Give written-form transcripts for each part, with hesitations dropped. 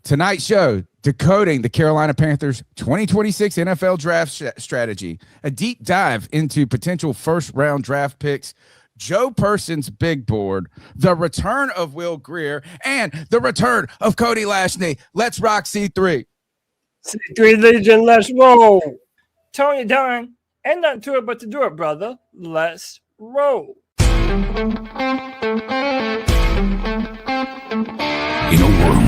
Tonight's show, Decoding the Carolina Panthers 2026 NFL Draft Strategy, a deep dive into potential first-round draft picks, Joe Person's big board, the return of Will Grier, and the return of CODY LACHNEY. Let's rock C3. C3 Legion, let's roll. Tony Dunn, ain't nothing to it but to do it, brother. Let's roll. In a world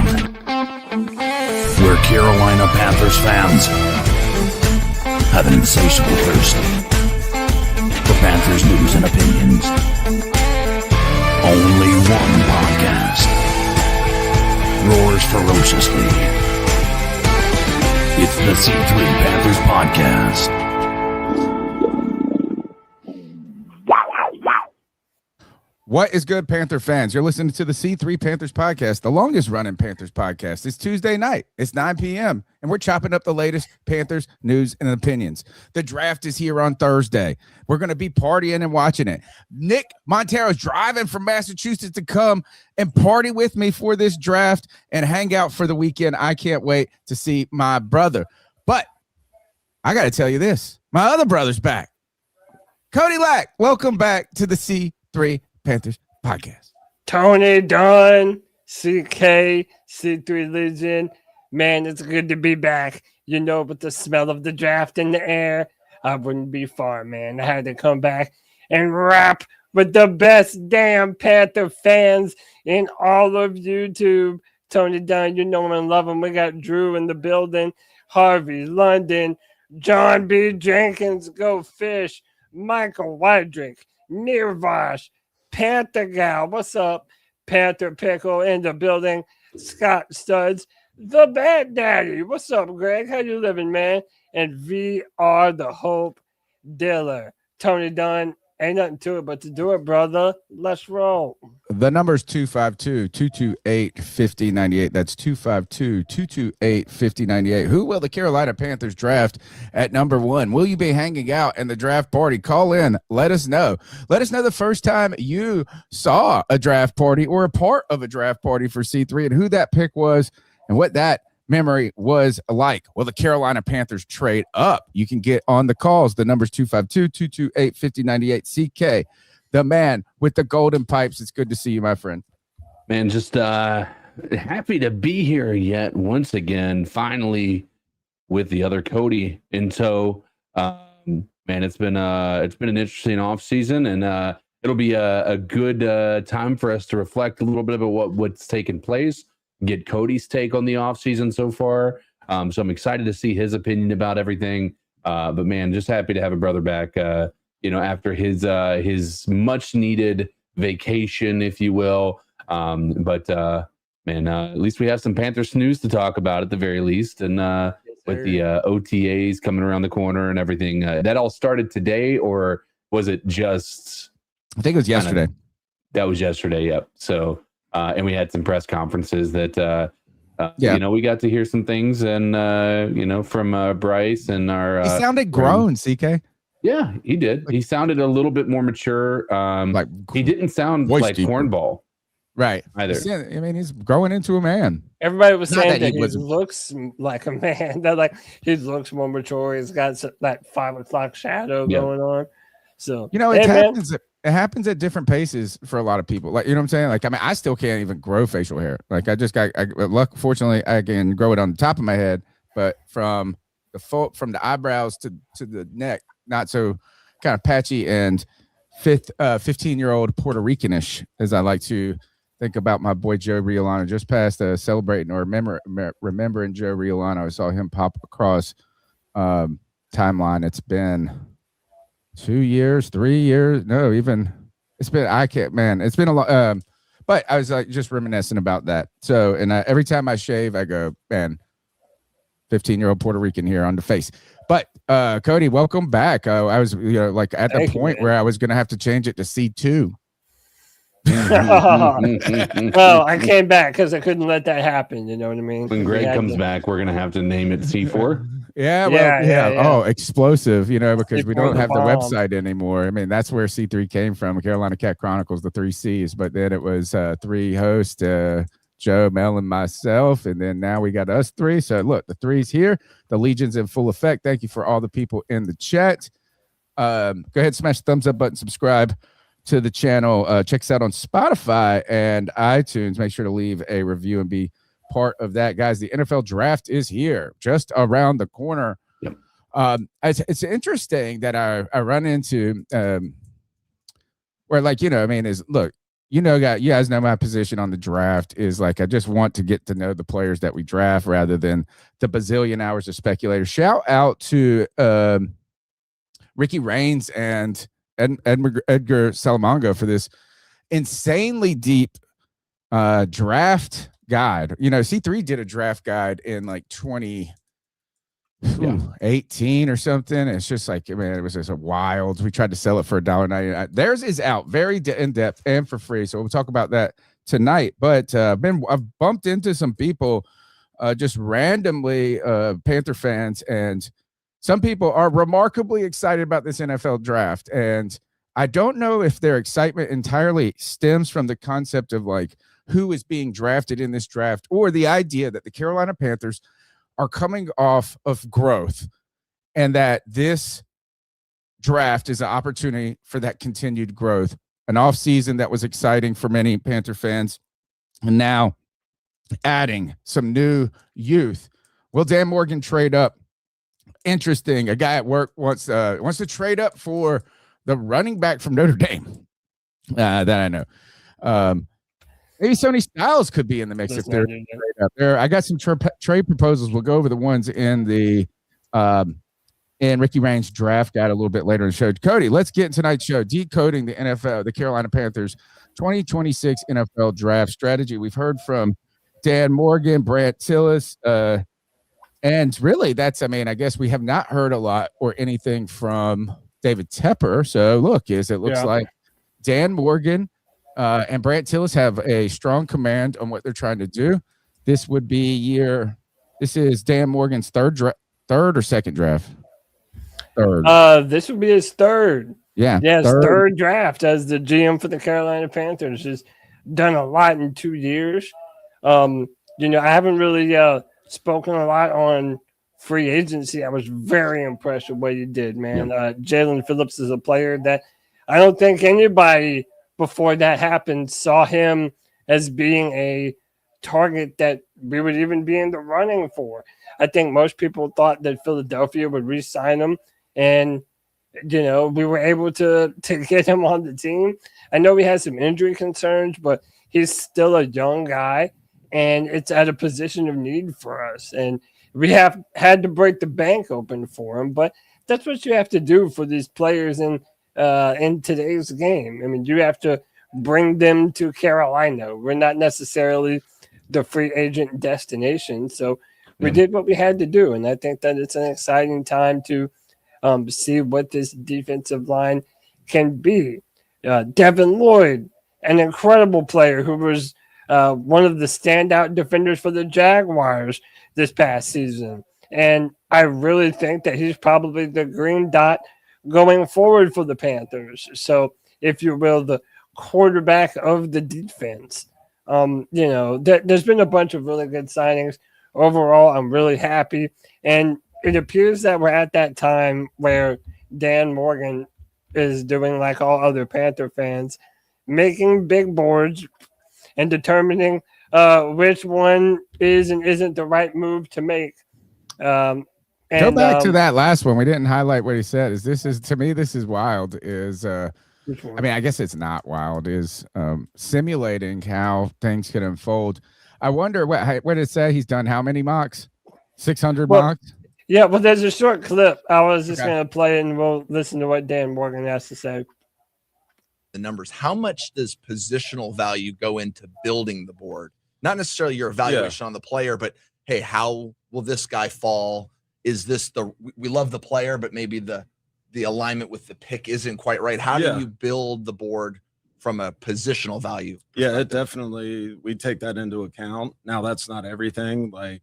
where Carolina Panthers fans have an insatiable thirst for Panthers news and opinions, only one podcast roars ferociously. It's the C3 Panthers Podcast. What is good, Panther fans? You're listening to the C3 Panthers Podcast, the longest running Panthers podcast. It's Tuesday night. It's 9 p.m., and we're chopping up the latest Panthers news and opinions. The draft is here on Thursday. We're going to be partying and watching it. Nick Montero's driving from Massachusetts to come and party with me for this draft and hang out for the weekend. I can't wait to see my brother. But I got to tell you this. My other brother's back. CODY Lack, welcome back to the C3 Panthers Podcast. Tony Dunn, CK, C3 Legion. Man, it's good to be back. You know, with the smell of the draft in the air, I wouldn't be far, man. I had to come back and rap with the best damn Panther fans in all of YouTube. Tony Dunn, you know and love him. We got Drew in the building, Harvey, London, John B. Jenkins, Go Fish, Michael Wydrick, Nirvash, Panther Gal, what's up? Panther Pickle in the building. Scott Studs, the Bad Daddy, what's up, Greg? How you living, man? And VR the Hope Dealer. Tony Dunn, ain't nothing to it but to do it, brother. Let's roll. The number is 252-228-5098. That's 252-228-5098. Who will the Carolina Panthers draft at number 1? Will you be hanging out in the draft party? Call in. Let us know. Let us know the first time you saw a draft party or a part of a draft party for C3 and who that pick was and what that memory was like. Will the Carolina Panthers trade up? You can get on the calls. The number's 252-228-5098. CK, the man with the golden pipes. It's good to see you, my friend. Man, just happy to be here yet once again, finally with the other CODY in tow. Man, it's been an interesting offseason, and it'll be a good time for us to reflect a little bit about what's taken place, get CODY's take on the offseason so far. So I'm excited to see his opinion about everything. But man, just happy to have a brother back, after his much needed vacation, if you will. But at least we have some Panthers news to talk about at the very least. And with the OTAs coming around the corner and everything, that all started today, or was it just? I think it was yesterday. That was yesterday. Yep. So, and we had some press conferences that, we got to hear some things, and from Bryce and our. He sounded grown, CK. Yeah, he did. He sounded a little bit more mature. He didn't sound like cornball, right? Either. I mean, he's growing into a man. Everybody was saying that he looks like a man. That like he looks more mature. He's got that 5 o'clock shadow going on. So it happens at different paces for a lot of people. Like, you know what I'm saying? Like, I mean, I still can't even grow facial hair. Like, fortunately, I can grow it on the top of my head, but from the eyebrows to the neck, not so kind of patchy and 15-year-old Puerto Ricanish, as I like to think about my boy Joe Riolano. Just passed celebrating or remembering Joe Riolano. I saw him pop across timeline. It's been 2 years, 3 years. No, even it's been. It's been a lot. But I was like just reminiscing about that. So, and every time I shave, I go, man, 15-year-old Puerto Rican here on the face. But CODY, welcome back. I was, at the point where I was going to have to change it to C2. Well, I came back because I couldn't let that happen. You know what I mean? When Greg comes back, we're going to have to name it C4. Yeah. Oh, explosive, because we don't have the website anymore. I mean, that's where C3 came from, Carolina Cat Chronicles, the 3 C's. But then it was 3 host, Joe, Mel, and myself. And then now we got us three. So look, the three's here. The Legion's in full effect. Thank you for all the people in the chat. Go ahead, smash the thumbs up button, subscribe to the channel. Check us out on Spotify and iTunes. Make sure to leave a review and be part of that, guys. The NFL draft is here, just around the corner. Yep. It's interesting that I run into where, like, you know, I mean, is look, you guys know my position on the draft is like, I just want to get to know the players that we draft rather than the bazillion hours of speculators. Shout out to Ricky Raines and Edgar Salamanca for this insanely deep draft guide. You know, C3 did a draft guide in like 2018 or something. It's just like, man, it was just a wild. We tried to sell it for $1.99. Theirs is out, very in depth and for free. So we'll talk about that tonight. But I've bumped into some people just randomly, Panther fans, and some people are remarkably excited about this NFL draft. And I don't know if their excitement entirely stems from the concept of like who is being drafted in this draft, or the idea that the Carolina Panthers are coming off of growth and that this draft is an opportunity for that continued growth. An offseason that was exciting for many Panther fans, and now adding some new youth. Will Dan Morgan trade up? Interesting. A guy at work wants to trade up for the running back from Notre Dame that I know. Maybe Sony Styles could be in the mix if they're up there. I got some trade proposals. We'll go over the ones in the in Ricky Raines draft guide a little bit later in the show. Cody, let's get in tonight's show. Decoding the NFL, the Carolina Panthers 2026 NFL draft strategy. We've heard from Dan Morgan, Brant Tillis, and really that's, I mean, I guess we have not heard a lot or anything from David Tepper. So look, it looks like Dan Morgan and Brant Tillis have a strong command on what they're trying to do. This would be this is Dan Morgan's third or second draft? Third. This would be his third. Yeah. His third draft as the GM for the Carolina Panthers. Has done a lot in 2 years. You know, I haven't really spoken a lot on free agency. I was very impressed with what he did, man. Jalen Phillips is a player that I don't think anybody before that happened saw him as being a target that we would even be in the running for. I think most people thought that Philadelphia would re-sign him, and you know, we were able to get him on the team. I know he has some injury concerns, but he's still a young guy, and it's at a position of need for us. And we have had to break the bank open for him, but that's what you have to do for these players in today's game. I mean, you have to bring them to Carolina. We're not necessarily the free agent destination, so we did what we had to do, and I think that it's an exciting time to see what this defensive line can be. Devin Lloyd, an incredible player who was one of the standout defenders for the Jaguars this past season, and I really think that he's probably the green dot going forward for the Panthers. So, if you will, the quarterback of the defense. You know, there's been a bunch of really good signings. Overall, I'm really happy. And it appears that we're at that time where Dan Morgan is doing like all other Panther fans, making big boards and determining which one is and isn't the right move to make. Go back to that last one. We didn't highlight what he said. To me, this is wild. I mean, I guess it's not wild. Is simulating how things could unfold. I wonder what did it say? He's done how many mocks? 600 mocks. Yeah, well, there's a short clip. I was just going to play it, and we'll listen to what Dan Morgan has to say. The numbers. How much does positional value go into building the board? Not necessarily your evaluation on the player, but hey, how will this guy fall? Is this we love the player, but maybe the alignment with the pick isn't quite right. How do you build the board from a positional value? Yeah, it definitely, we take that into account. Now, that's not everything. Like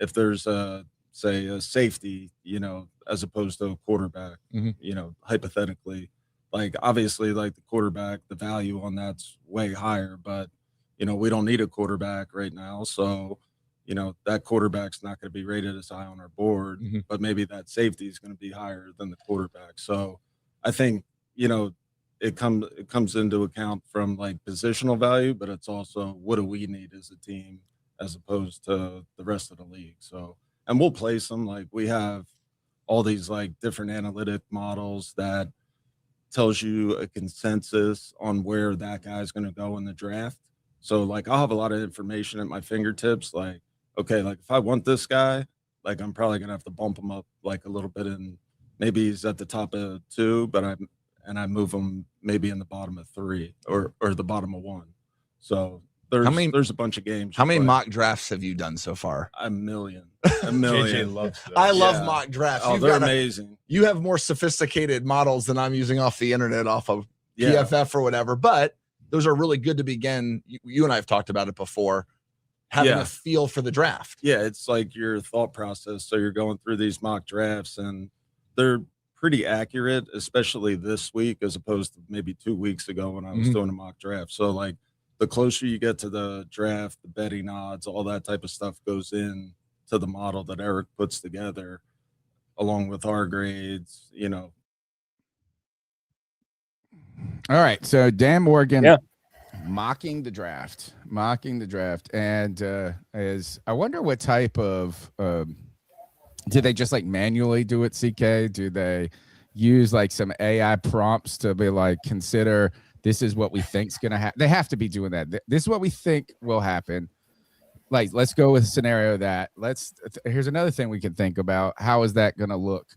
if there's say a safety, you know, as opposed to a quarterback, you know, hypothetically, like obviously like the quarterback, the value on that's way higher, but we don't need a quarterback right now. So, that quarterback's not going to be rated as high on our board, but maybe that safety is going to be higher than the quarterback. So I think, it comes into account from like positional value, but it's also what do we need as a team as opposed to the rest of the league. So, and we'll place them. Like we have all these like different analytic models that tells you a consensus on where that guy's going to go in the draft. So like I'll have a lot of information at my fingertips. Like, okay, like if I want this guy, like I'm probably going to have to bump him up like a little bit, and maybe he's at the top of 2, but I move him maybe in the bottom of 3 or the bottom of 1. So there's a bunch of games. How many mock drafts have you done so far? A million. JJ loves that. I love mock drafts. Oh, they're amazing. You have more sophisticated models than I'm using off the internet, off of PFF or whatever, but those are really good to begin. You and I have talked about it before, having a feel for the draft. Yeah, it's like your thought process. So you're going through these mock drafts, and they're pretty accurate, especially this week as opposed to maybe 2 weeks ago when I was doing a mock draft. So like the closer you get to the draft, the betting odds, all that type of stuff goes in to the model that Eric puts together along with our grades, All right. So Dan Morgan mocking the draft. And I wonder what type of do they just like manually do it, CK? Do they use like some AI prompts to be like, consider this is what we think's gonna happen? They have to be doing that. This is what we think will happen. Like, let's go with a scenario that here's another thing we can think about. How is that gonna look?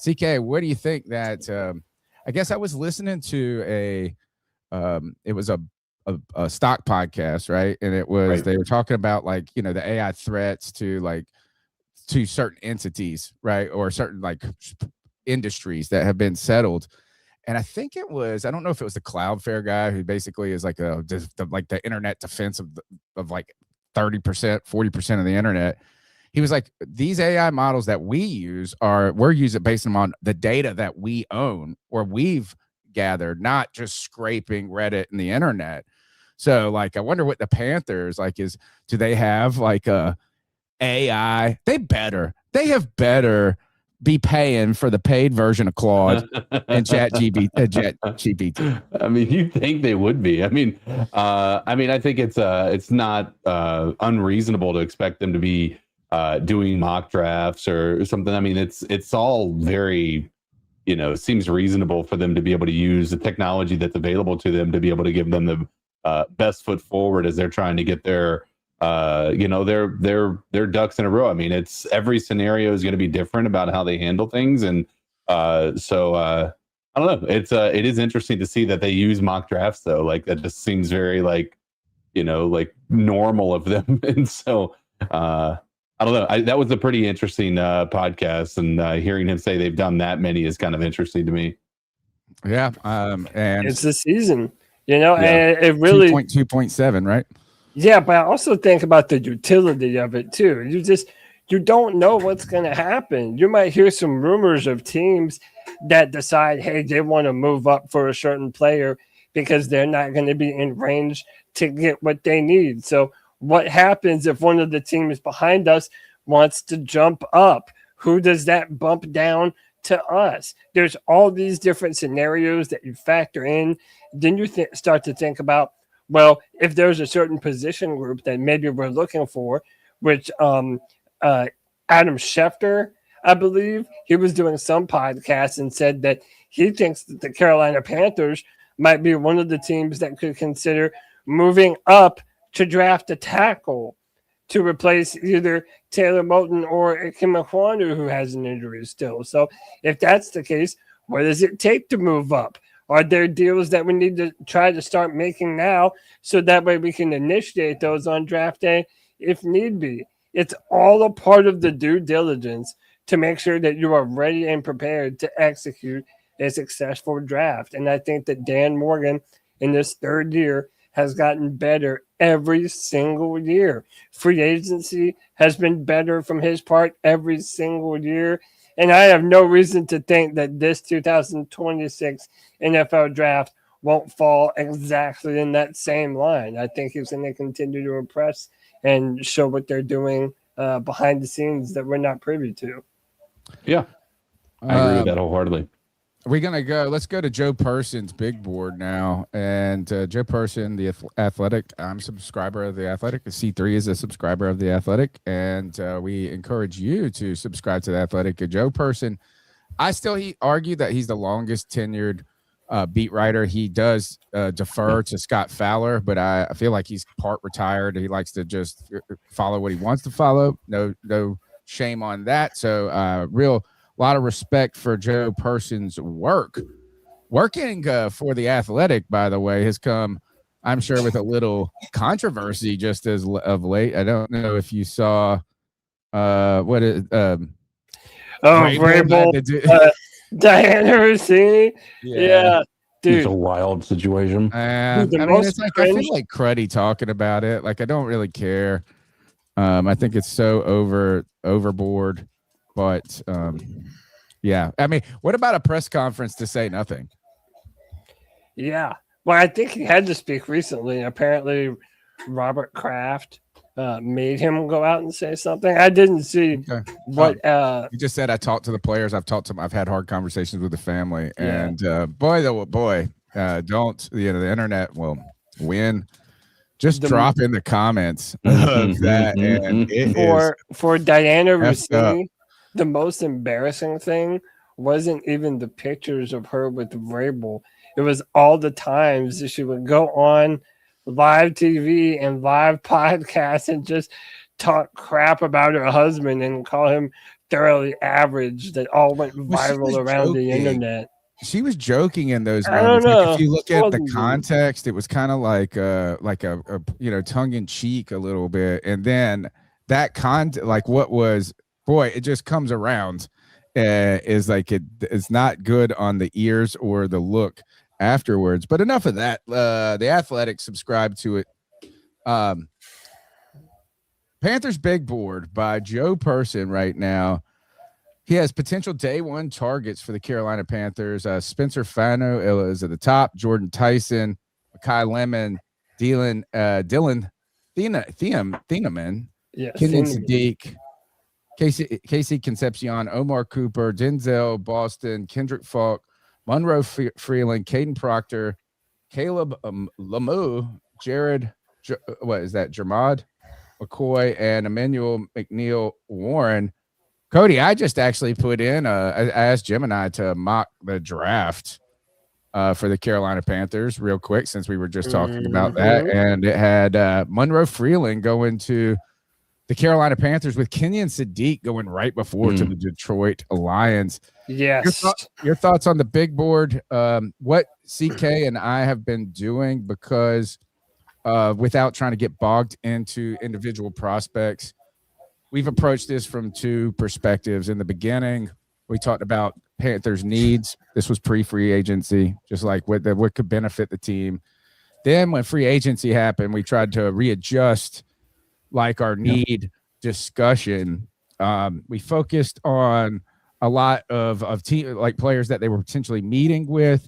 CK, what do you think that I guess I was listening to it was a stock podcast, right? And it was they were talking about like, the AI threats to certain entities, right? Or certain like industries that have been settled. And I think it was, I don't know if it was the Cloudflare guy who basically is like the internet defense of like 30%, 40% of the internet. He was like, these AI models that we use we're using based on the data that we own or we've gathered, not just scraping Reddit and the internet. So like, I wonder what the Panthers do they have like a AI? They have better be paying for the paid version of Claude and ChatGPT. I mean, you think they would be? I mean, I think it's not unreasonable to expect them to be doing mock drafts or something. I mean, it's all very, seems reasonable for them to be able to use the technology that's available to them to be able to give them the best foot forward as they're trying to get their their ducks in a row. I mean, it's every scenario is going to be different about how they handle things, and so I don't know. It is interesting to see that they use mock drafts though. Like that just seems very like normal of them, and so I don't know. That was a pretty interesting podcast, and hearing him say they've done that many is kind of interesting to me. Yeah, and it's the season, and it really 2.7, right? Yeah, but I also think about the utility of it too. You don't know what's going to happen. You might hear some rumors of teams that decide, hey, they want to move up for a certain player because they're not going to be in range to get what they need. So what happens if one of the teams behind us wants to jump up? Who does that bump down to us? There's all these different scenarios that you factor in. Then you start to think about, well, if there's a certain position group that maybe we're looking for, which Adam Schefter, I believe, he was doing some podcast and said that he thinks that the Carolina Panthers might be one of the teams that could consider moving up to draft a tackle to replace either Taylor Moton or Ikem Ekwonu, who has an injury still. So if that's the case, what does it take to move up? Are there deals that we need to try to start making now so that way we can initiate those on draft day if need be? It's all a part of the due diligence to make sure that you are ready and prepared to execute a successful draft. And I think that Dan Morgan in this third year has gotten better every single year. Free agency has been better from his part every single year. And I have no reason to think that this 2026 NFL draft won't fall exactly in that same line. I think he's going to continue to impress and show what they're doing behind the scenes that we're not privy to. Yeah, I agree with that wholeheartedly. Let's go to Joe Person's big board now. And Joe Person, the Athletic, I'm a subscriber of the Athletic. C3 is a subscriber of the Athletic. And we encourage you to subscribe to the Athletic. Joe Person, he argue that he's the longest tenured beat writer. He does defer to Scott Fowler, but I feel like he's part retired. He likes to just follow what he wants to follow. No shame on that. So a lot of respect for Joe Person's work. Working for the Athletic, by the way, has come, I'm sure, with a little controversy just as of late. I don't know if you saw Vrabel, Diana Rossini. Yeah, dude. It's a wild situation. It's like I feel like cruddy talking about it. Like I don't really care. I think it's so overboard. But yeah, I mean, what about a press conference to say nothing? Yeah, well, I think he had to speak recently. Apparently, Robert Kraft made him go out and say something. I didn't see what. You just said I talked to the players. I've had hard conversations with the family, and don't the internet will win. Just drop in the comments of that, and for Diana Rossini. The most embarrassing thing wasn't even the pictures of her with Vrabel. It was all the times that she would go on live TV and live podcasts and just talk crap about her husband and call him thoroughly average. That all went viral around the internet. She was joking in those moments. Like if you look at the context, it was kind of like a tongue in cheek a little bit, and then that what was. Boy, it just comes around. Is like it's not good on the ears or the look afterwards. But enough of that. The Athletic subscribed to it. Panthers big board by Joe Person right now. He has potential day one targets for the Carolina Panthers. Spencer Fano is at the top. Jordan Tyson, Kai Lemon, Dylan Thieneman, Kenyon Sadiq, Casey Concepcion, Omar Cooper, Denzel Boston, Kendrick Falk, Monroe Freeland, Caden Proctor, Caleb Lamu, Jared, Jermad McCoy, and Emmanuel McNeil Warren. Cody, I just actually put in, I asked Gemini to mock the draft for the Carolina Panthers real quick since we were just talking about that. And it had Monroe Freeland going to the Carolina Panthers with Kenyon Sadiq going right before to the Detroit Lions. Yes. Your thoughts on the big board, what CK and I have been doing, because without trying to get bogged into individual prospects, we've approached this from two perspectives. In the beginning, we talked about Panthers' needs. This was pre-free agency, just like what could benefit the team. Then when free agency happened, we tried to readjust like our need discussion. We focused on a lot of team, like players that they were potentially meeting with.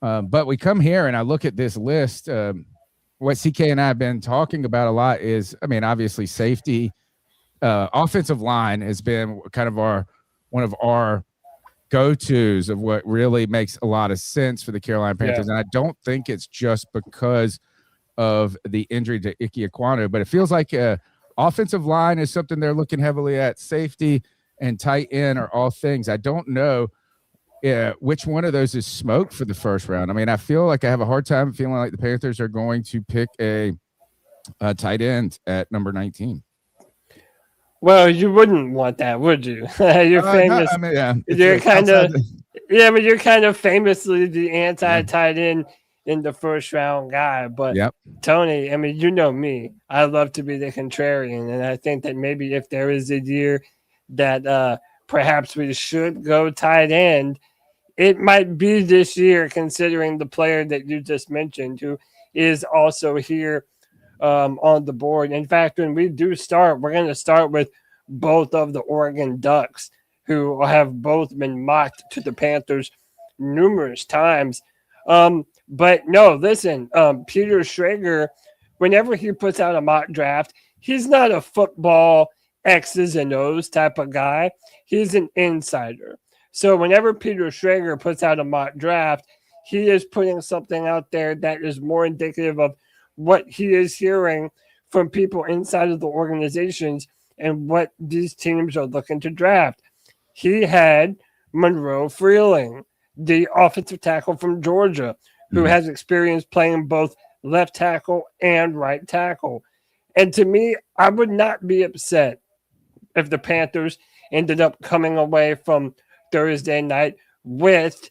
But we come here and I look at this list. What CK and I have been talking about a lot is, I mean, obviously safety. Offensive line has been kind of one of our go-tos of what really makes a lot of sense for the Carolina Panthers. And I don't think it's just because of the injury to Ike Ekwonu, but it feels like offensive line is something they're looking heavily at. Safety and tight end are all things. I don't know which one of those is smoke for the first round. I mean, I feel like I have a hard time feeling like the Panthers are going to pick a tight end at number 19. Well, you wouldn't want that, would you? You're famous. No, I mean, you're kind of but you're kind of famously the anti-tight end in the first round guy. But Tony, I mean, you know me. I love to be the contrarian, and I think that maybe if there is a year that perhaps we should go tight end, it might be this year, considering the player that you just mentioned, who is also here on the board. In fact, when we do start, we're going to start with both of the Oregon Ducks, who have both been mocked to the Panthers numerous times. But no, listen, Peter Schrager, whenever he puts out a mock draft, he's not a football X's and O's type of guy. He's an insider. So whenever Peter Schrager puts out a mock draft, he is putting something out there that is more indicative of what he is hearing from people inside of the organizations and what these teams are looking to draft. He had Monroe Freeling, the offensive tackle from Georgia, who has experience playing both left tackle and right tackle. And to me, I would not be upset if the Panthers ended up coming away from Thursday night with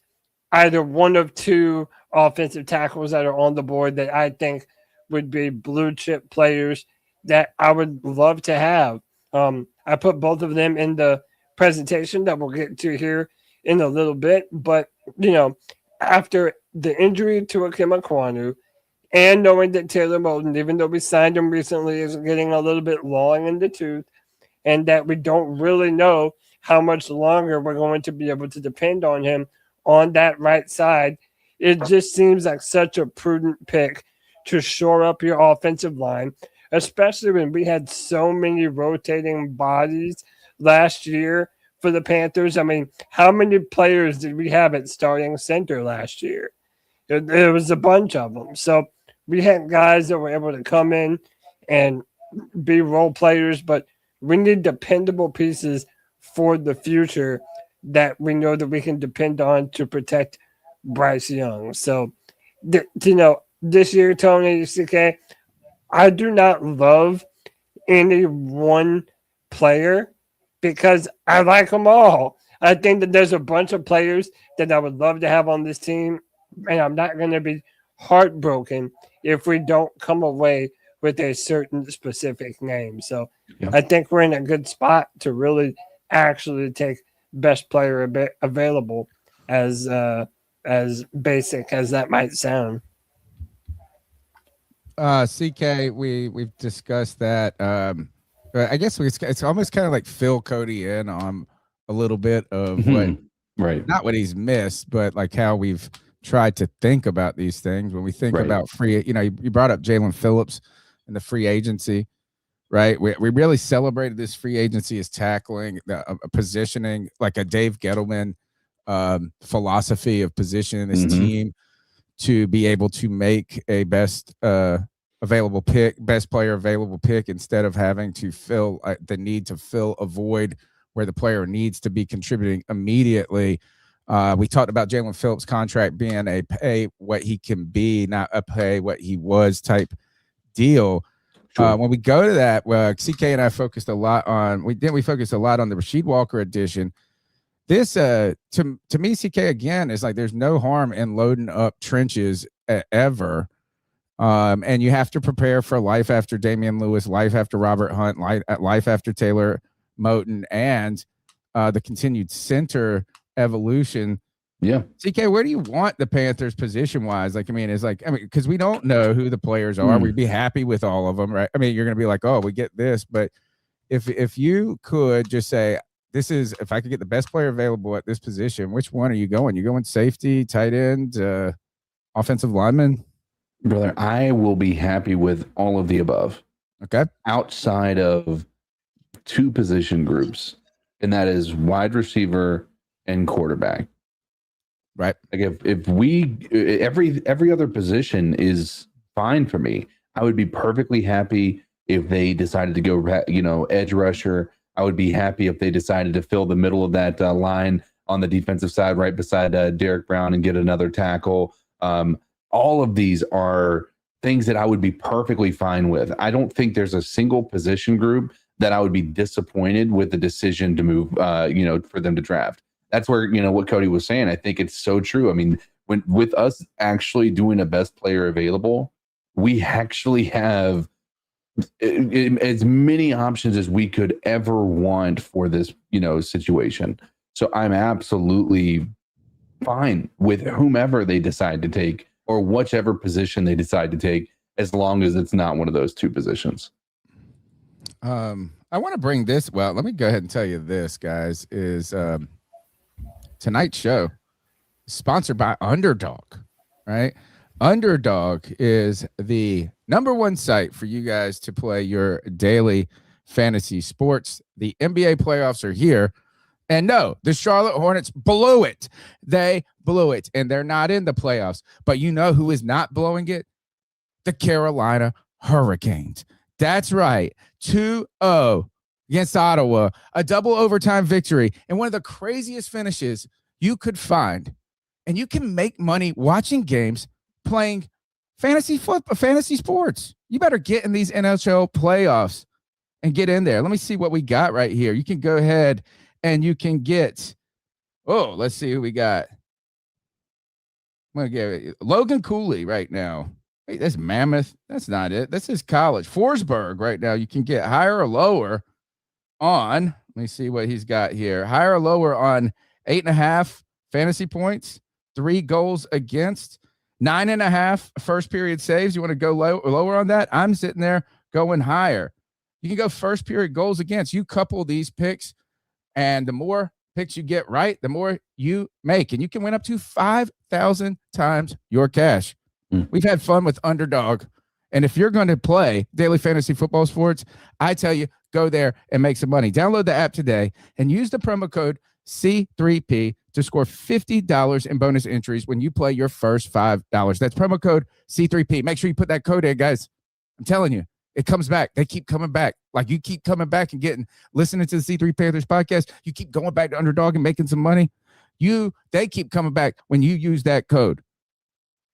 either one of two offensive tackles that are on the board that I think would be blue chip players that I would love to have. I put both of them in the presentation that we'll get to here in a little bit. But, you know, after the injury to Akim Ekwonu and knowing that Taylor Moton, even though we signed him recently, is getting a little bit long in the tooth, and that we don't really know how much longer we're going to be able to depend on him on that right side, it just seems like such a prudent pick to shore up your offensive line, especially when we had so many rotating bodies last year for the Panthers. I mean, how many players did we have at starting center last year? There was a bunch of them. So we had guys that were able to come in and be role players, but we need dependable pieces for the future that we know that we can depend on to protect Bryce Young. So, you know, this year, Tony, CK, I do not love any one player because I like them all. I think that there's a bunch of players that I would love to have on this team, and I'm not going to be heartbroken if we don't come away with a certain specific name. So I think we're in a good spot to really actually take best player available, as basic as that might sound. CK, we've discussed that. I guess it's almost kind of like fill Cody in on a little bit of what, right? Not what he's missed, but like how we've tried to think about these things when we think about free. You know, you brought up Jalen Phillips and the free agency, right? We really celebrated this free agency as tackling, positioning, like a Dave Gettleman philosophy of positioning this team to be able to make a best player available pick instead of having to fill the need to fill a void where the player needs to be contributing immediately. We talked about Jalen Phillips' contract being a pay what he can be, not a pay what he was type deal. Sure. When we go to that, CK and I focused a lot on we focused a lot on the Rasheed Walker edition. This to me, CK, again, is like there's no harm in loading up trenches ever. And you have to prepare for life after Damian Lewis, life after Robert Hunt, life after Taylor Moton, and the continued center evolution. Yeah. CK, where do you want the Panthers position wise? Like, because we don't know who the players are. We'd be happy with all of them, right? I mean, you're going to be like, oh, we get this. But if you could just say, if I could get the best player available at this position, which one are you going? You going safety, tight end, offensive lineman? Brother, I will be happy with all of the above. Okay. Outside of two position groups, and that is wide receiver and quarterback. Right. Like if we every other position is fine for me. I would be perfectly happy if they decided to go, edge rusher. I would be happy if they decided to fill the middle of that line on the defensive side, right beside Derek Brown, and get another tackle. All of these are things that I would be perfectly fine with. I don't think there's a single position group that I would be disappointed with the decision to move, for them to draft. That's where, what Cody was saying. I think it's so true. I mean, with us actually doing a best player available, we actually have as many options as we could ever want for this, situation. So I'm absolutely fine with whomever they decide to take or whichever position they decide to take, as long as it's not one of those two positions. I want to bring this. Well, let me go ahead and tell you this, guys, is tonight's show sponsored by Underdog, right? Underdog is the #1 site for you guys to play your daily fantasy sports. The NBA playoffs are here. And no, the Charlotte Hornets blew it. They blew it, and they're not in the playoffs. But you know who is not blowing it? The Carolina Hurricanes. That's right. 2-0 against Ottawa, a double overtime victory, and one of the craziest finishes you could find. And you can make money watching games, playing fantasy sports. You better get in these NHL playoffs and get in there. Let me see what we got right here. You can go ahead and you can get, let's see who we got. I'm going to get Logan Cooley right now. Wait, that's Mammoth. That's not it. This is college. Forsberg right now. You can get higher or lower on, let me see what he's got here. Higher or lower on 8.5 fantasy points, 3 goals against, 9.5 first period saves. You want to go lower on that? I'm sitting there going higher. You can go first period goals against. You couple these picks, and the more picks you get right, the more you make. And you can win up to 5,000 times your cash. We've had fun with Underdog. And if you're going to play daily fantasy football sports, I tell you, go there and make some money. Download the app today and use the promo code C3P to score $50 in bonus entries when you play your first $5. That's promo code C3P. Make sure you put that code in, guys. I'm telling you, it comes back. They keep coming back. Like you keep coming back and listening to the C3 Panthers podcast. You keep going back to Underdog and making some money. They keep coming back when you use that code.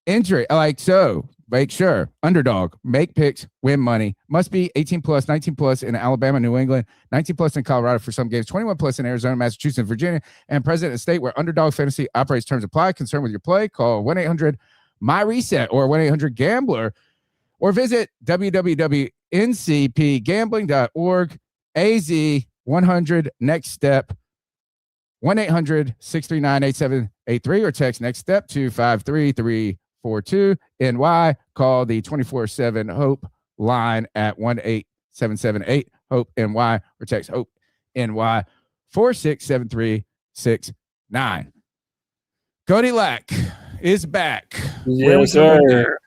Entry, like so. Make sure. Underdog, make picks, win money. Must be 18 plus, 19 plus in Alabama, New England, 19 plus in Colorado for some games, 21 plus in Arizona, Massachusetts, and Virginia, and present in a state where Underdog Fantasy operates. Terms apply. Concerned with your play? Call 1-800-MY-RESET or 1-800-GAMBLER or visit www.ncpgambling.org. AZ 100 next step 1-800-639-8783 or text next step to 53342 NY. Call the 24/7 Hope line at 18778 Hope NY or text Hope NY 467369. Cody Lack is back. Yes, sir.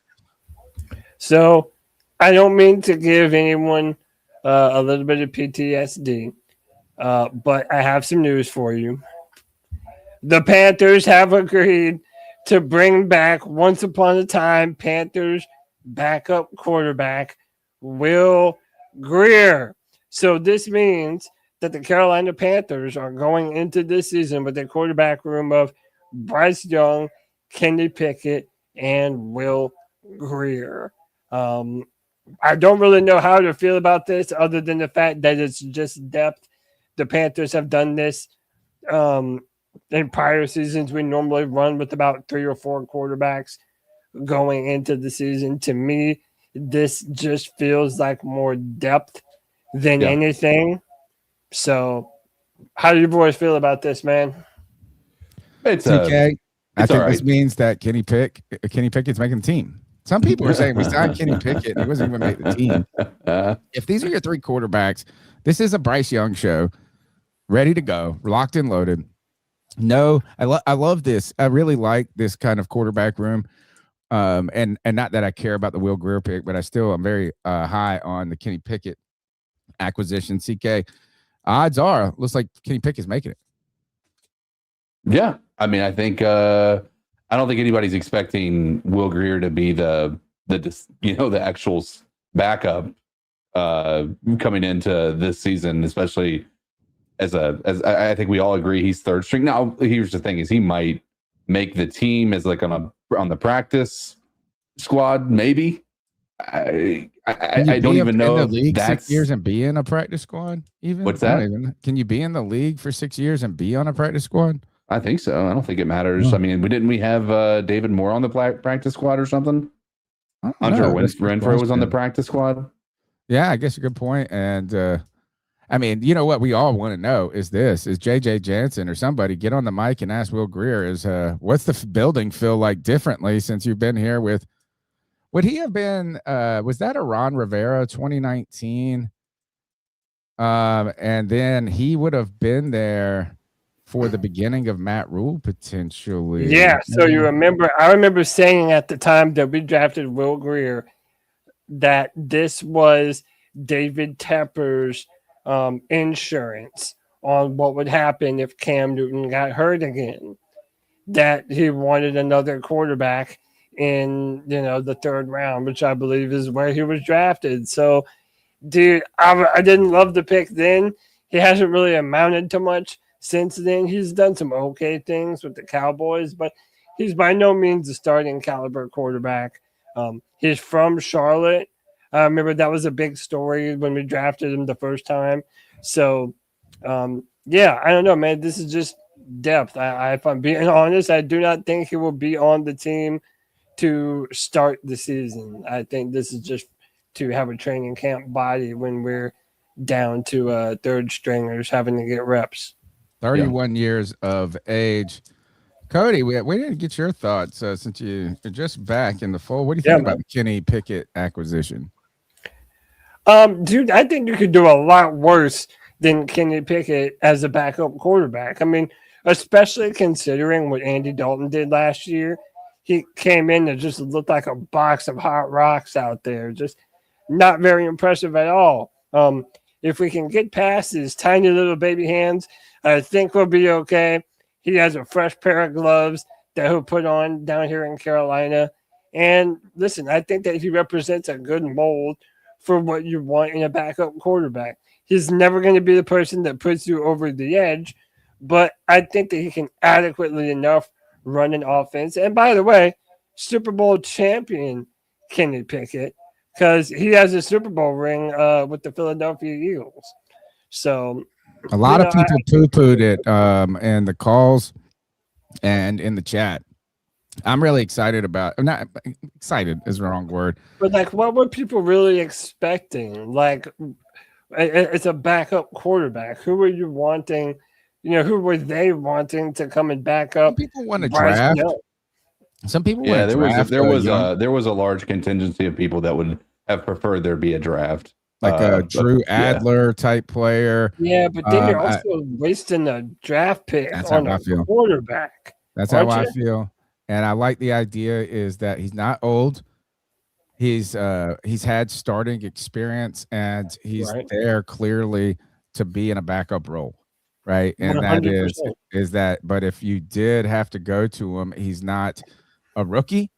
So I don't mean to give anyone a little bit of PTSD, but I have some news for you. The Panthers have agreed to bring back once upon a time Panthers backup quarterback Will Grier. So this means that the Carolina Panthers are going into this season with a quarterback room of Bryce Young, Kenny Pickett, and Will Grier. I don't really know how to feel about this other than the fact that it's just depth. The Panthers have done this in prior seasons. We normally run with about 3 or 4 quarterbacks going into the season. To me, this just feels like more depth than anything. So how do you boys feel about this, man? It's okay. I think this means that Kenny Pickett's making the team. Some people are saying we signed Kenny Pickett and he wasn't even make the team. If these are your 3 quarterbacks, this is a Bryce Young show, ready to go, locked and loaded. No, I love this. I really like this kind of quarterback room. And not that I care about the Will Grier pick, but I'm very high on the Kenny Pickett acquisition. CK, odds are, looks like Kenny Pickett's making it. Yeah, I mean, I think I don't think anybody's expecting Will Grier to be the actual backup coming into this season, especially as I think we all agree he's third string. Now, here's the thing: is he might make the team as like on the practice squad, maybe. I don't even know. In the league 6 years and be in a practice squad. Even what's that? Can you be in the league for 6 years and be on a practice squad? I think so. I don't think it matters. No. I mean, we have David Moore on the practice squad or something? Hunter Renfrow was on the practice squad. Yeah, I guess a good point. And I mean, you know what we all want to know is JJ Jansen or somebody get on the mic and ask Will Grier what's the building feel like differently since you've been here with, would he have been, was that a Ron Rivera 2019? And then he would have been there for the beginning of Matt Rule potentially. Yeah. So I remember saying at the time that we drafted Will Grier that this was David Tepper's insurance on what would happen if Cam Newton got hurt again. That he wanted another quarterback in the third round, which I believe is where he was drafted. So, dude, I didn't love the pick then. He hasn't really amounted to much since then. He's done some okay things with the Cowboys, but he's by no means a starting caliber quarterback. He's from Charlotte. I remember that was a big story when we drafted him the first time. So, yeah, I don't know, man. This is just depth. If I'm being honest, I do not think he will be on the team to start the season. I think this is just to have a training camp body when we're down to third stringers having to get reps. 31 years of age. Cody, we didn't get your thoughts since you're just back in the fold. What do you think about the Kenny Pickett acquisition? Dude, I think you could do a lot worse than Kenny Pickett as a backup quarterback. I mean, especially considering what Andy Dalton did last year. He came in and just looked like a box of hot rocks out there. Just not very impressive at all. If we can get past his tiny little baby hands, I think we'll be okay. He has a fresh pair of gloves that he'll put on down here in Carolina. And listen, I think that he represents a good mold for what you want in a backup quarterback. He's never going to be the person that puts you over the edge, but I think that he can adequately enough run an offense. And by the way, Super Bowl champion Kenny Pickett, because he has a Super Bowl ring with the Philadelphia Eagles. So a lot of people poo-pooed it in the calls and in the chat. I'm really excited about. I'm not excited is the wrong word. But like, what were people really expecting? Like, it's a backup quarterback. Who were you wanting? Who were they wanting to come and back up? People want to draft. Some people, yeah, there was a large contingency of people that would have preferred there be a draft, like a Drew Adler type player. Yeah, but then you're also wasting a draft pick on a quarterback. That's how I feel, and I like the idea is that he's not old. He's had starting experience, and he's there clearly to be in a backup role. Right. And 100%. that is that. But if you did have to go to him, he's not a rookie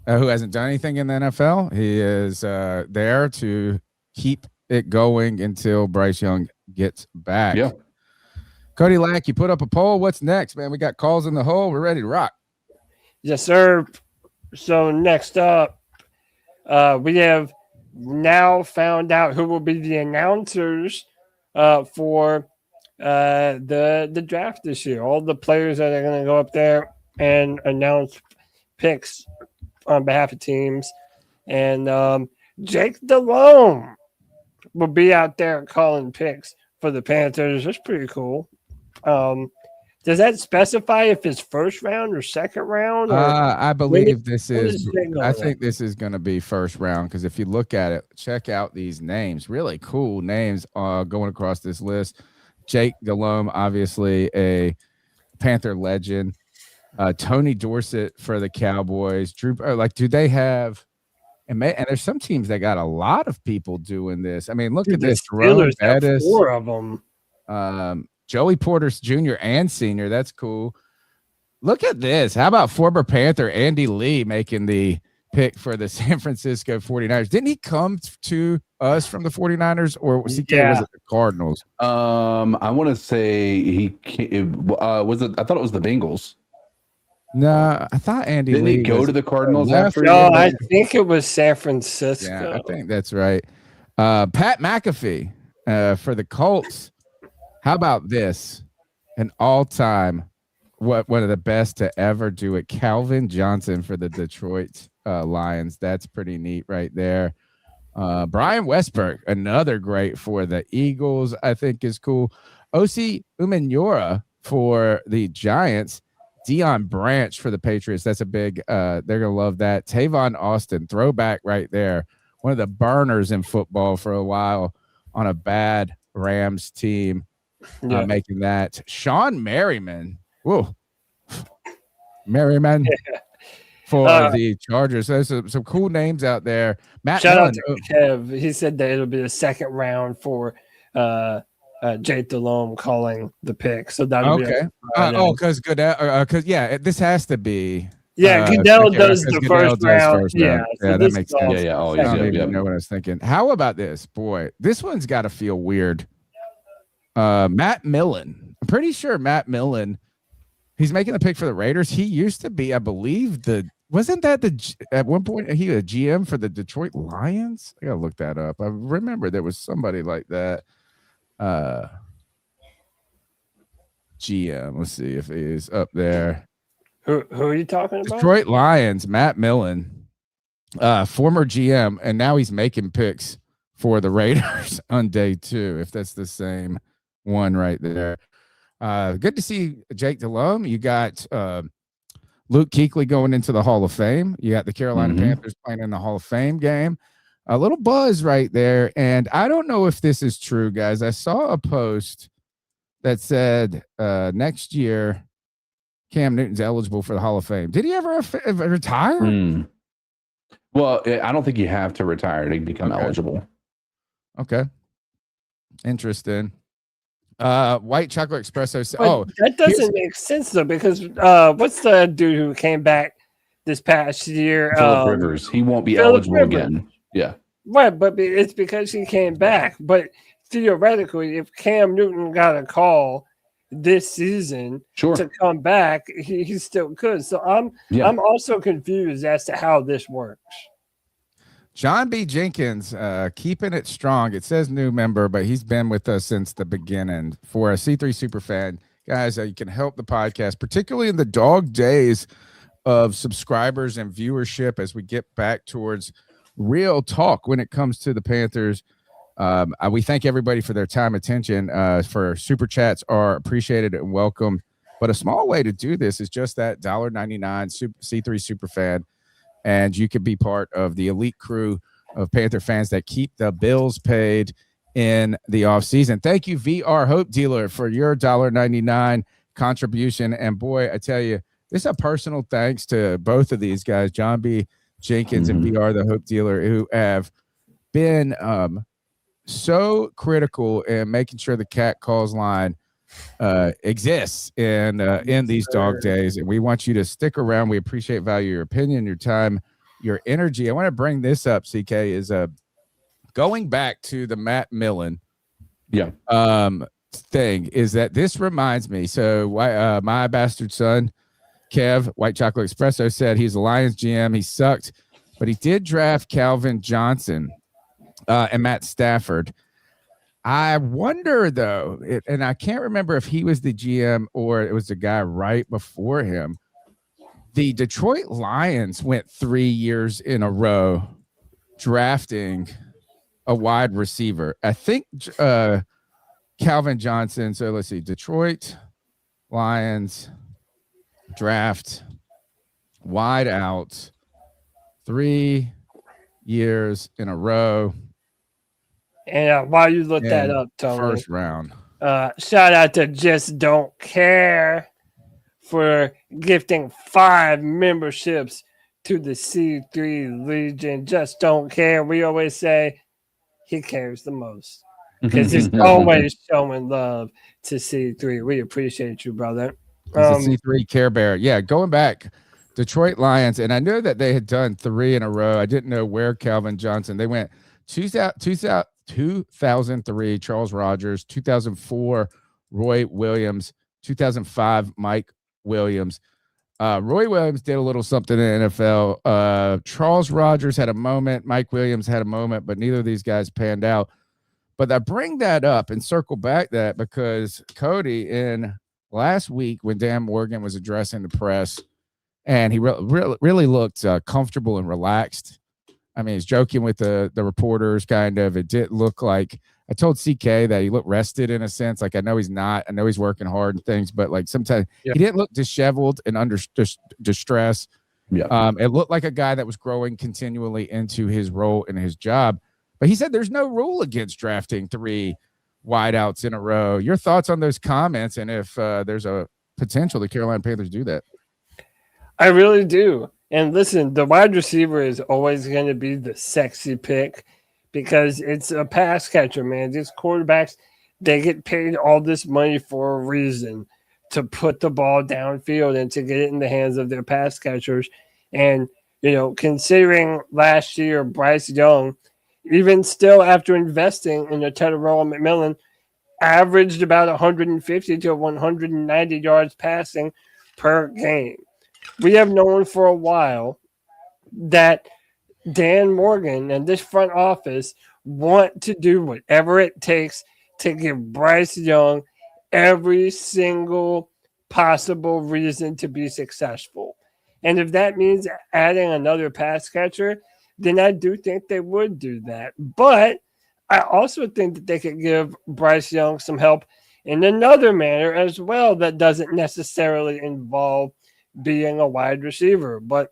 who hasn't done anything in the NFL. He is there to keep it going until Bryce Young gets back. Yeah. Cody Lack, you put up a poll. What's next, man? We got calls in the hole. We're ready to rock. Yes, sir. So next up, we have now found out who will be the announcers for the draft this year. All the players that are going to go up there and announce picks on behalf of teams. And Jake Delhomme will be out there calling picks for the Panthers. That's pretty cool. Does that specify if it's first round or second round? Or I believe this is. I think this is going to be first round because if you look at it, check out these names. Really cool names going across this list. Jake Delhomme, obviously a Panther legend. Tony Dorsett for the Cowboys. Drew, do they have? And there's some teams that got a lot of people doing this. I mean, look at this. Steelers have 4 of them. Joey Porter Jr. and Sr. That's cool. Look at this. How about former Panther Andy Lee making the pick for the San Francisco 49ers? Didn't he come to us from the 49ers or was it the Cardinals? I want to say was it? I thought it was the Bengals. No, I thought Andy Didn't Lee he go to the Cardinals after? No, I think it was San Francisco. Yeah, I think that's right. Pat McAfee for the Colts. How about this? An all-time, one of the best to ever do it. Calvin Johnson for the Detroit Lions. That's pretty neat right there. Brian Westbrook, another great for the Eagles, I think is cool. Osi Umenyiora for the Giants. Deion Branch for the Patriots. That's a big, they're going to love that. Tavon Austin, throwback right there. One of the burners in football for a while on a bad Rams team. making that. Sean Merriman. Whoa. Merriman for the Chargers. There's some cool names out there. Matt Shout out Millen. to Kev. He said that it'll be the second round for Jake Delhomme calling the pick. So that'll be because Goodell. Because this has to be. Yeah, Goodell does the first round. Yeah, so that makes sense. Yeah. Oh, I yeah. don't even know what I was thinking. How about this? Boy, this one's got to feel weird. Matt Millen. I'm pretty sure Matt Millen. He's making the pick for the Raiders. He used to be, I believe, at one point he was a GM for the Detroit Lions? I gotta look that up. I remember there was somebody like that. GM. Let's see if he is up there. Who are you talking about? Detroit Lions, Matt Millen, former GM, and now he's making picks for the Raiders on day 2, if that's the same one right there. Good to see Jake Delhomme. You got Luke Kuechly going into the Hall of Fame. You got the Carolina Panthers playing in the Hall of Fame game. A little buzz right there. And I don't know if this is true, guys. I saw a post that said next year Cam Newton's eligible for the Hall of Fame. Did he ever retire? Well, I don't think you have to retire to become eligible. Okay. Interesting. White chocolate espresso. That doesn't make sense though, because what's the dude who came back this past year? Phillip Rivers. He won't be eligible again. Yeah. Right, but it's because he came back. But theoretically, if Cam Newton got a call this season to come back, he still could. So I'm also confused as to how this works. John B. Jenkins, keeping it strong. It says new member, but he's been with us since the beginning. For a C3 Superfan, guys, you can help the podcast, particularly in the dog days of subscribers and viewership as we get back towards real talk when it comes to the Panthers. We thank everybody for their time, attention. For super chats are appreciated and welcome. But a small way to do this is just that $1.99 C3 Superfan. And you could be part of the elite crew of Panther fans that keep the bills paid in the offseason. Thank you, VR Hope Dealer, for your $1.99 contribution. And boy, I tell you, this is a personal thanks to both of these guys, John B. Jenkins and VR the Hope Dealer, who have been so critical in making sure the Cat Calls line exists in these dog days, and we want you to stick around. We appreciate value your opinion, your time, your energy. I want to bring this up, CK, is going back to the Matt Millen thing, is that this reminds me. So my bastard son Kev, White Chocolate Espresso, said he's a Lions GM. He sucked, but he did draft Calvin Johnson and Matt Stafford. I wonder, though, and I can't remember if he was the GM or it was the guy right before him. The Detroit Lions went 3 years in a row drafting a wide receiver. I think Calvin Johnson. So let's see. Detroit Lions draft wide out 3 years in a row. And while you look that up, Tony, first round. Shout out to Just Don't Care for gifting 5 memberships to the C3 Legion. Just Don't Care. We always say he cares the most because he's always showing love to C3. We appreciate you, brother. He's a C3 Care Bear. Yeah, going back, Detroit Lions, and I know that they had done 3 in a row. I didn't know where Calvin Johnson. They went 2003, Charles Rogers, 2004, Roy Williams, 2005, Mike Williams. Roy Williams did a little something in the NFL. Charles Rogers had a moment. Mike Williams had a moment, but neither of these guys panned out. But I bring that up and circle back that because Cody, in last week when Dan Morgan was addressing the press, and he really looked comfortable and relaxed. I mean, he's joking with the reporters, kind of. It did look like, I told CK that he looked rested in a sense. Like, I know he's not. I know he's working hard and things, but like sometimes he didn't look disheveled and under distress. Yeah. It looked like a guy that was growing continually into his role and his job. But he said there's no rule against drafting 3 wideouts in a row. Your thoughts on those comments, and if there's a potential the Carolina Panthers do that? I really do. And listen, the wide receiver is always going to be the sexy pick because it's a pass catcher, man. These quarterbacks, they get paid all this money for a reason, to put the ball downfield and to get it in the hands of their pass catchers. And, considering last year, Bryce Young, even still after investing in Tetairoa McMillan, averaged about 150 to 190 yards passing per game. We have known for a while that Dan Morgan and this front office want to do whatever it takes to give Bryce Young every single possible reason to be successful. And if that means adding another pass catcher, then I do think they would do that. But I also think that they could give Bryce Young some help in another manner as well that doesn't necessarily involve being a wide receiver. But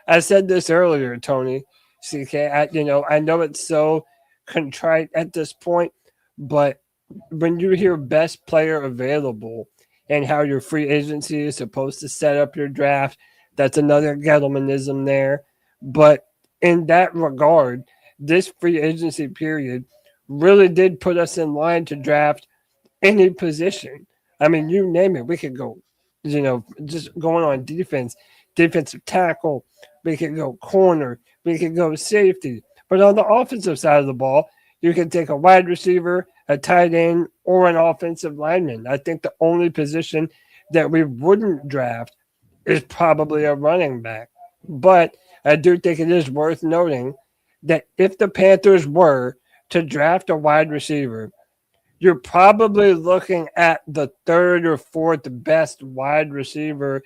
I said this earlier, Tony, CK, I know it's so contrite at this point, but when you hear best player available and how your free agency is supposed to set up your draft, that's another Gettlemanism there. But in that regard, this free agency period really did put us in line to draft any position. I mean, you name it. We could go, just going on defense, defensive tackle. We could go corner. We could go safety. But on the offensive side of the ball, you can take a wide receiver, a tight end, or an offensive lineman. I think the only position that we wouldn't draft is probably a running back. But I do think it is worth noting that if the Panthers were to draft a wide receiver, you're probably looking at the third or fourth best wide receiver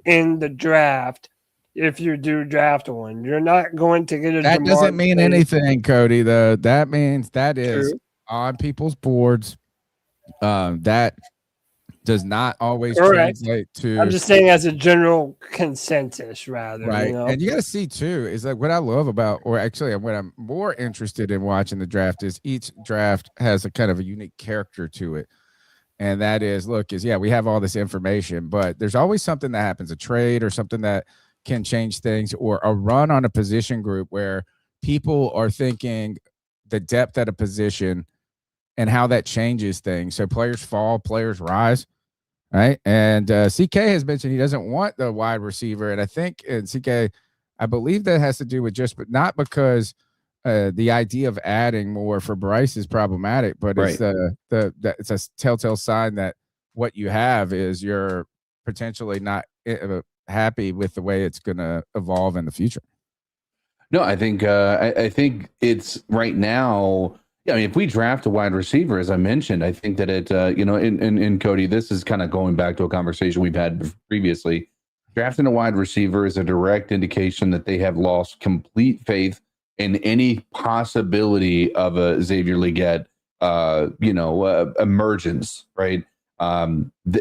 in the draft. If you do draft one, you're not going to get a. That doesn't mean anything, Cody. Though that means that is True. On people's boards. That does not always Correct. translate to. I'm just saying as a general consensus, rather. Right. And you got to see too is like what I love about, or actually what I'm more interested in watching the draft is each draft has a kind of a unique character to it. And that is, we have all this information, but there's always something that happens, a trade or something that can change things, or a run on a position group where people are thinking the depth at a position and how that changes things. So players fall, players rise, right? And CK has mentioned he doesn't want the wide receiver. And I think, CK, I believe that has to do with but not because the idea of adding more for Bryce is problematic, but Right. It's a telltale sign that what you have is you're potentially not happy with the way it's going to evolve in the future. No, I think it's right now. Yeah, I mean, if we draft a wide receiver, as I mentioned, I think that it, in Cody, this is kind of going back to a conversation we've had previously. Drafting a wide receiver is a direct indication that they have lost complete faith in any possibility of a Xavier Legette, emergence, right?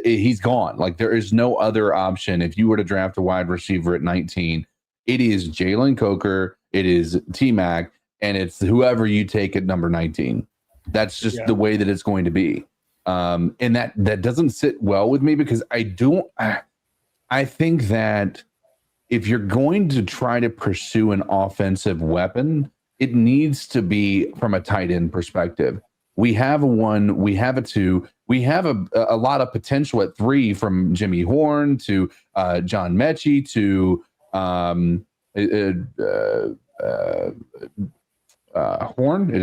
He's gone. Like, there is no other option. If you were to draft a wide receiver at 19, it is Jalen Coker, it is T-Mac, and it's whoever you take at number 19. That's just the way that it's going to be. And that doesn't sit well with me because I think that if you're going to try to pursue an offensive weapon, it needs to be from a tight end perspective. We have a 1, we have a 2, we have a lot of potential at 3, from Jimmy Horn to John Mechie to Horn. Did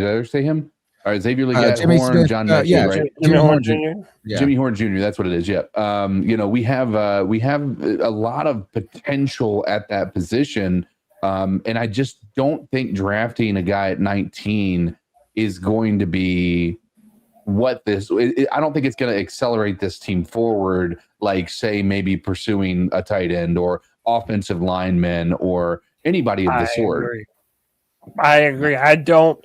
I ever say him? All right, Xavier Legette, Jimmy Horn, Smith, John Mechie, right? Jimmy Horn Jr. Yeah. Jimmy Horn Jr. That's what it is. Yeah. We have a lot of potential at that position, and I just don't think drafting a guy at 19 is going to be what this. I don't think it's going to accelerate this team forward, like say maybe pursuing a tight end or offensive lineman or anybody of the sort. I agree. I don't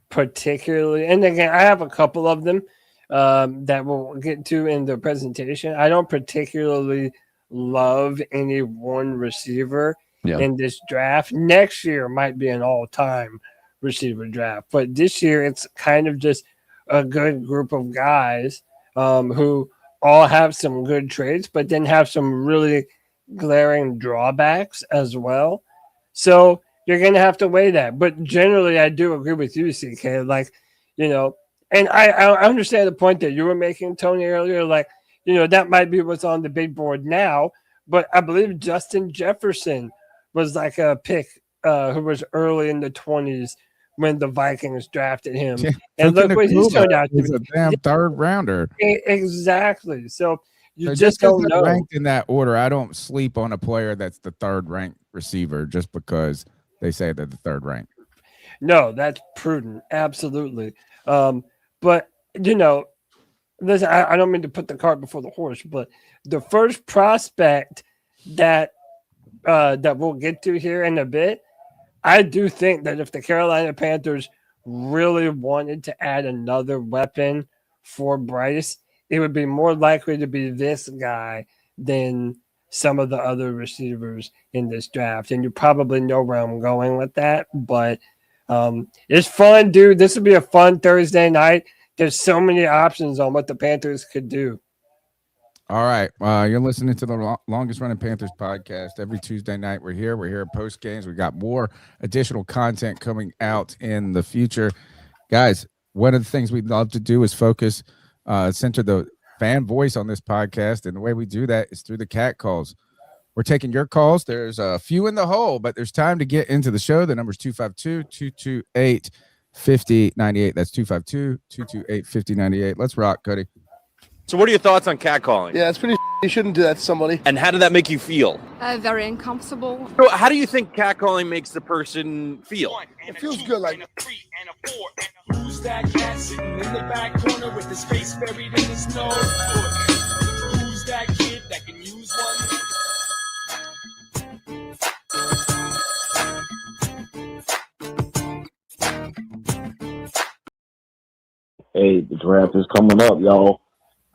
particularly, and again, I have a couple of them that we'll get to in the presentation. I don't particularly love any one receiver in this draft. Next year might be an all-time receiver draft, but this year it's kind of just a good group of guys who all have some good traits, but then have some really glaring drawbacks as well. So you're going to have to weigh that. But generally, I do agree with you, CK. Like, and I understand the point that you were making, Tony, earlier. Like, that might be what's on the big board now. But I believe Justin Jefferson was like a pick who was early in the 20s when the Vikings drafted him. Yeah, and look what he's turned out to he's be. a damn third rounder. Exactly. So you So just don't know. Ranked in that order, I don't sleep on a player that's the third ranked receiver just because they say they're the third rank. No, that's prudent. Absolutely. But, listen, I don't mean to put the cart before the horse, but the first prospect that we'll get to here in a bit, I do think that if the Carolina Panthers really wanted to add another weapon for Bryce, it would be more likely to be this guy than some of the other receivers in this draft. And you probably know where I'm going with that, but it's fun, dude. This would be a fun Thursday night. There's so many options on what the Panthers could do. All right. You're listening to the longest running Panthers podcast. Every Tuesday night we're here. We're here post games. We got more additional content coming out in the future. Guys, one of the things we'd love to do is focus, center the fan voice on this podcast. And the way we do that is through the cat calls. We're taking your calls. There's a few in the hole, but there's time to get into the show. The number's 252-228-5098. That's 252-228-5098. Let's rock, Cody. So what are your thoughts on catcalling? Yeah, it's pretty. You shouldn't do that to somebody. And how did that make you feel? Very uncomfortable. So how do you think catcalling makes the person feel? It feels good, like. Who's that cat sitting in the back corner with his face buried in the snow? Who's that kid that can use one? Hey, the draft is coming up, y'all.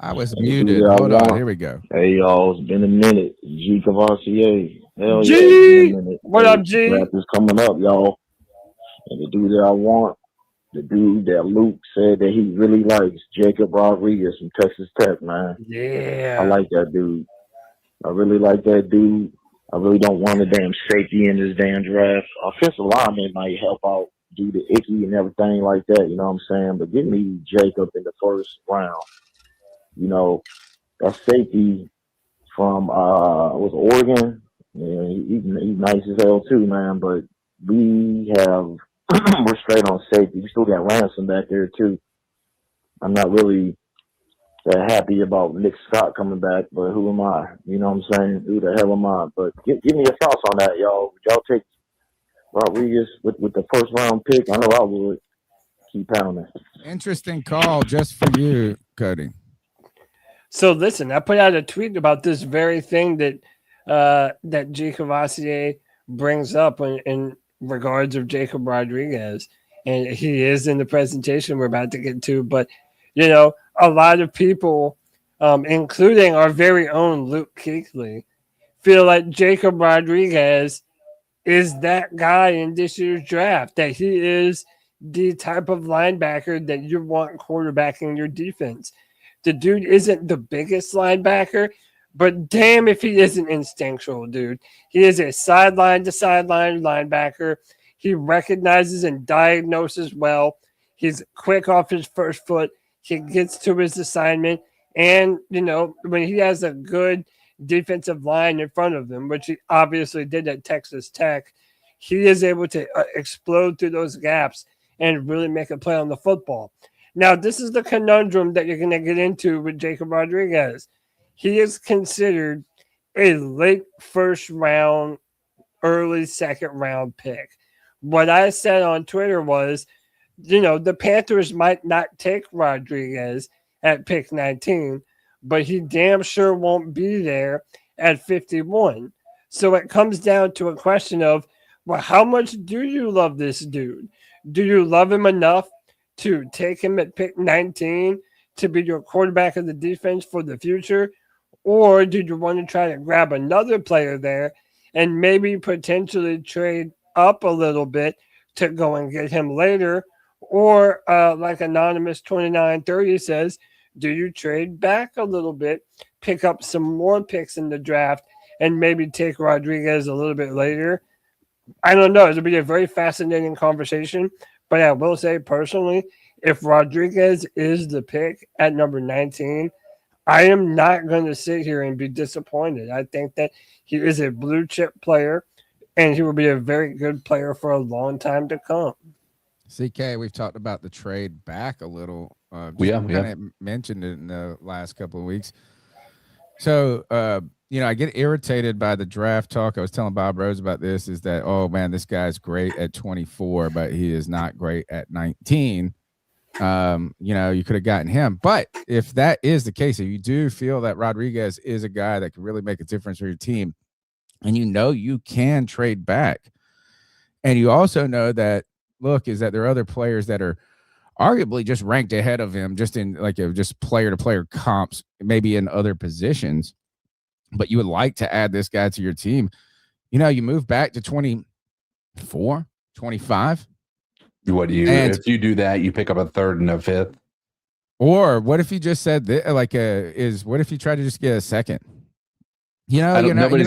I was muted. Hold on. Here we go. Hey, y'all. It's been a minute. G Cavassier. Hell G! yeah. It's been a minute. What up, G? The draft is coming up, y'all. And the dude that I want, the dude that Luke said that he really likes, Jacob Rodriguez from Texas Tech, man. Yeah. I like that dude. I really like that dude. I really don't want a damn safety in this damn draft. Offensive lineman might help out, do the icky and everything like that, you know what I'm saying? But give me Jacob in the first round. You know, that safety from was Oregon. Yeah, he's nice as hell too, man. But we have we're straight on safety. We still got Ransom back there too. I'm not really that happy about Nick Scott coming back, but who am I? You know what I'm saying? Who the hell am I? But give me your thoughts on that, y'all. Would y'all take Rodriguez with the first round pick? I know I would. Keep pounding. Interesting call just for you, Cody. So listen, I put out a tweet about this very thing that G Cavassier brings up in regards of Jacob Rodriguez, and he is in the presentation we're about to get to. But a lot of people, including our very own Luke Kuechly, feel like Jacob Rodriguez is that guy in this year's draft, that he is the type of linebacker that you want quarterbacking your defense. The dude isn't the biggest linebacker, but damn if he isn't instinctual, dude. He is a sideline-to-sideline linebacker. He recognizes and diagnoses well. He's quick off his first foot. He gets to his assignment. And, when he has a good defensive line in front of him, which he obviously did at Texas Tech, he is able to explode through those gaps and really make a play on the football. Now, this is the conundrum that you're going to get into with Jacob Rodriguez. He is considered a late first round, early second round pick. What I said on Twitter was, the Panthers might not take Rodriguez at pick 19, but he damn sure won't be there at 51. So it comes down to a question of, well, how much do you love this dude? Do you love him enough to take him at pick 19 to be your quarterback of the defense for the future? Or do you want to try to grab another player there and maybe potentially trade up a little bit to go and get him later? Or like Anonymous 2930 says, do you trade back a little bit, pick up some more picks in the draft, and maybe take Rodriguez a little bit later? I don't know. It'll be a very fascinating conversation. But I will say personally, if Rodriguez is the pick at number 19, I am not going to sit here and be disappointed. I think that he is a blue chip player, and he will be a very good player for a long time to come. CK, we've talked about the trade back a little. We have mentioned it in the last couple of weeks. So, I get irritated by the draft talk. I was telling Bob Rose about this, is that, oh, man, this guy's great at 24, but he is not great at 19. You could have gotten him. But if that is the case, if you do feel that Rodriguez is a guy that can really make a difference for your team, and you can trade back, and you also know that, is that there are other players that are arguably just ranked ahead of him, just in just player-to-player comps, maybe in other positions, but you would like to add this guy to your team. You move back to 24, 25. What do you? If you do that, you pick up a third and a fifth. Or what if you just said what if you try to just get a second? Nobody's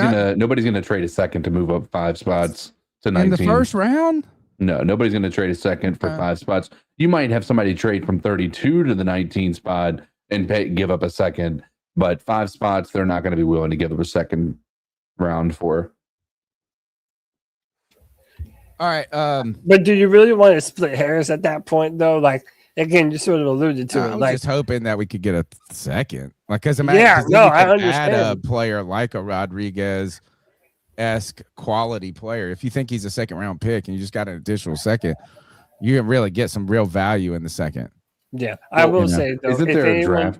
gonna trade a second to move up 5 spots to 19 in the first round. No, nobody's going to trade a second for 5 spots. You might have somebody trade from 32 to the 19 spot and give up a second, but 5 spots, they're not going to be willing to give up a second round for. All right. But do you really want to split hairs at that point, though? Like, again, you sort of alluded to it. I was like, just hoping that we could get a second. Because I understand. Add a player like a Rodriguez esque quality player. If you think he's a second round pick and you just got an additional second, you can really get some real value in the second. Yeah, I will say though, isn't there a draft?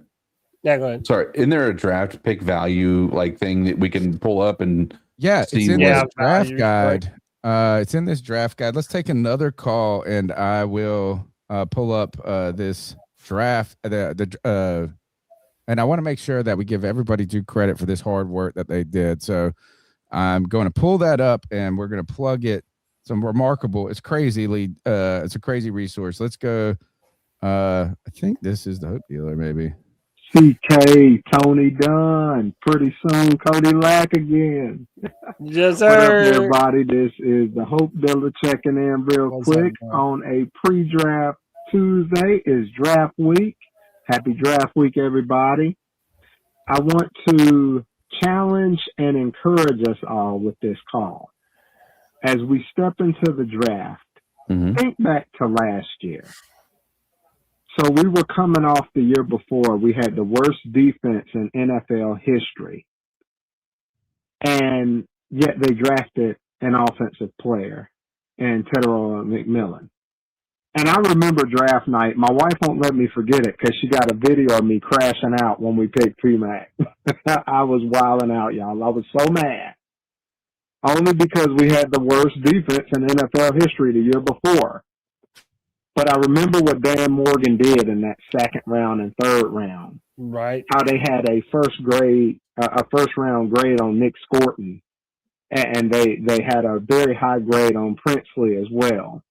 Yeah, go ahead. Sorry, isn't there a draft pick value thing that we can pull up and it's in this draft guide. It's in this draft guide. Let's take another call and I will pull up this draft. And I want to make sure that we give everybody due credit for this hard work that they did. So I'm going to pull that up and we're going to plug it. Some remarkable. It's a crazy resource. Let's go. I think this is the Hope Dealer, maybe. CK, Tony Dunn. Pretty soon, Cody Lack again. Yes, What up, sir. everybody? This is the Hope Dealer checking in real quick on a pre-draft Tuesday. Is draft week. Happy draft week, everybody. I want to challenge and encourage us all with this call. As we step into the draft, think back to last year. So we were coming off the year before. We had the worst defense in NFL history. And yet they drafted an offensive player in Tedero McMillan. And I remember draft night. My wife won't let me forget it because she got a video of me crashing out when we picked P-Mac. I was wilding out, y'all. I was so mad. Only because we had the worst defense in NFL history the year before. But I remember what Dan Morgan did in that second round and third round. Right. How they had a first round grade on Nick Scorton. And they had a very high grade on Princely as well.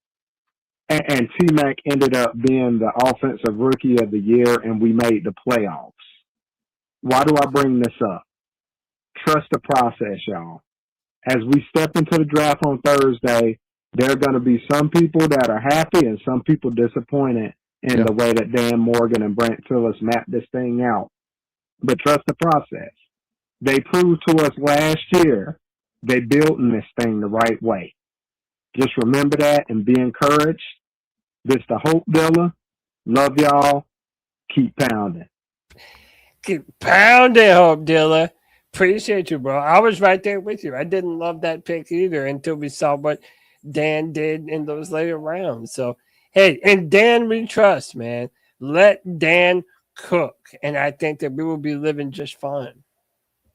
And T-Mac ended up being the offensive rookie of the year, and we made the playoffs. Why do I bring this up? Trust the process, y'all. As we step into the draft on Thursday, there are going to be some people that are happy and some people disappointed in the way that Dan Morgan and Brent Phillips mapped this thing out. But trust the process. They proved to us last year they building this thing the right way. Just remember that and be encouraged. This the Hope Dealer. Love y'all. Keep pounding. Keep pounding, Hope Dealer. Appreciate you, bro. I was right there with you. I didn't love that pick either until we saw what Dan did in those later rounds. So, hey, and Dan we trust, man. Let Dan cook. And I think that we will be living just fine.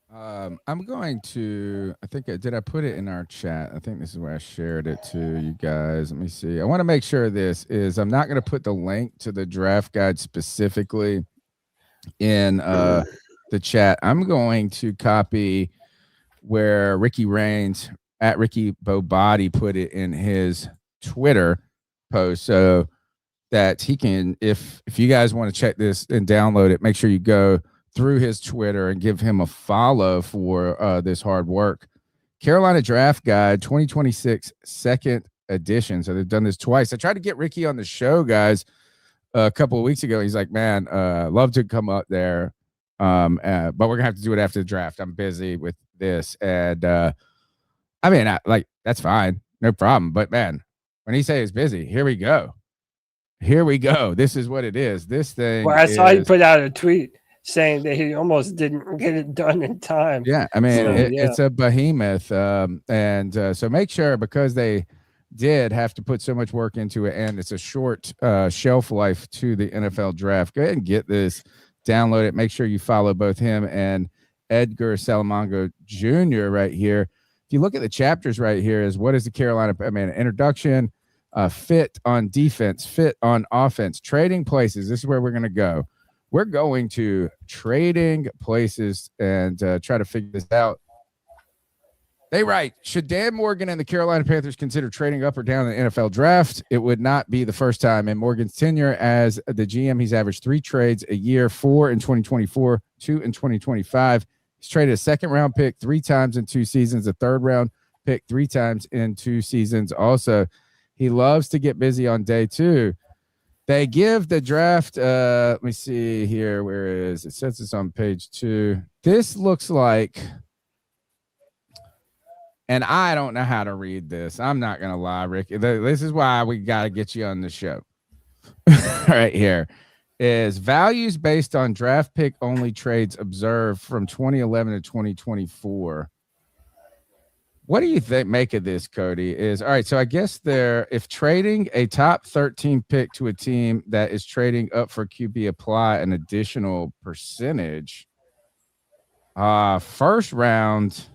I'm going to, did I put it in our chat? I think this is where I shared it to you guys. Let me see. I want to make sure I'm not going to put the link to the draft guide specifically in the chat. I'm going to copy where Ricky Raines at Ricky Bobati put it in his Twitter post. So that he can, if you guys want to check this and download it, make sure you go through his Twitter and give him a follow for this hard work. Carolina Draft Guide 2026 second edition. So they've done this twice. I tried to get Ricky on the show, guys, a couple of weeks ago. He's like, man, love to come up there. But we're gonna have to do it after the draft. I'm busy with this. And I mean, that's fine. No problem. But man, when he says he's busy, here we go. This is what it is. This thing. Well, I saw he put out a tweet saying that he almost didn't get it done in time. Yeah, I mean, it's a behemoth. And so make sure, because they did have to put so much work into it, and it's a short shelf life to the NFL draft. Go ahead and get this, download it. Make sure you follow both him and Edgar Salamango Jr. right here. If you look at the chapters right here, is what is the Carolina? I mean, introduction, fit on defense, fit on offense, trading places. This is where we're going to go. We're going to trading places and try to figure this out. They write, should Dan Morgan and the Carolina Panthers consider trading up or down in the NFL draft? It would not be the first time in Morgan's tenure as the GM. He's averaged 3 trades a year, 4 in 2024, 2 in 2025. He's traded a second-round pick 3 times in 2 seasons, a third-round pick 3 times in 2 seasons. Also, he loves to get busy on day 2. They give the draft, let me see here, where is it? It says it's on page 2. This looks like, and I don't know how to read this. I'm not going to lie, Rick. This is why we got to get you on the show. Right here is values based on draft pick only trades observed from 2011 to 2024. What do you think make of this, Cody? Is all right. So I guess if trading a top 13 pick to a team that is trading up for QB, apply an additional percentage. First round,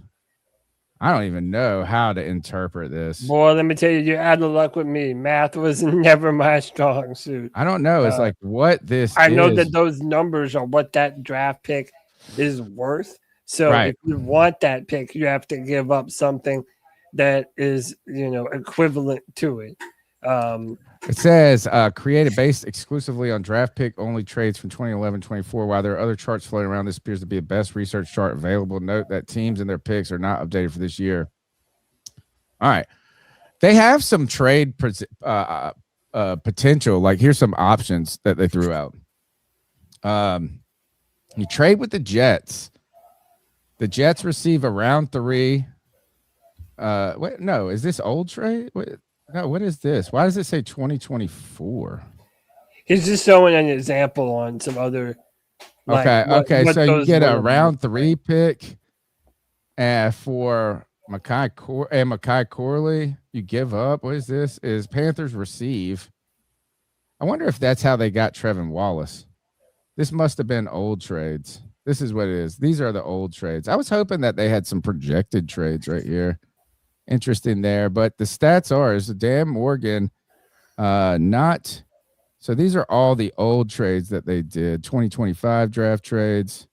I don't even know how to interpret this. Boy, let me tell you, you're out of luck with me. Math was never my strong suit. I don't know. It's like what this I is. know that those numbers are what that draft pick is worth. So if you want that pick, you have to give up something that is, equivalent to it. It says created based exclusively on draft pick only trades from 2011-24. While there are other charts floating around, this appears to be the best research chart available. Note that teams and their picks are not updated for this year. All right. They have some trade potential. Like, here's some options that they threw out. You trade with the Jets. The Jets receive a round 3. Wait, no, is this old trade? No, what is this? Why does it say 2024? He's just showing an example on some other. Okay. So you get a round 3 pick for Makai Corley. You give up. What is this? Is Panthers receive? I wonder if that's how they got Trevin Wallace. This must have been old trades. This is what it is. These are the old trades. I was hoping that they had some projected trades right here. Interesting there. But the stats is Dan Morgan not. So these are all the old trades that they did. 2025 draft trades,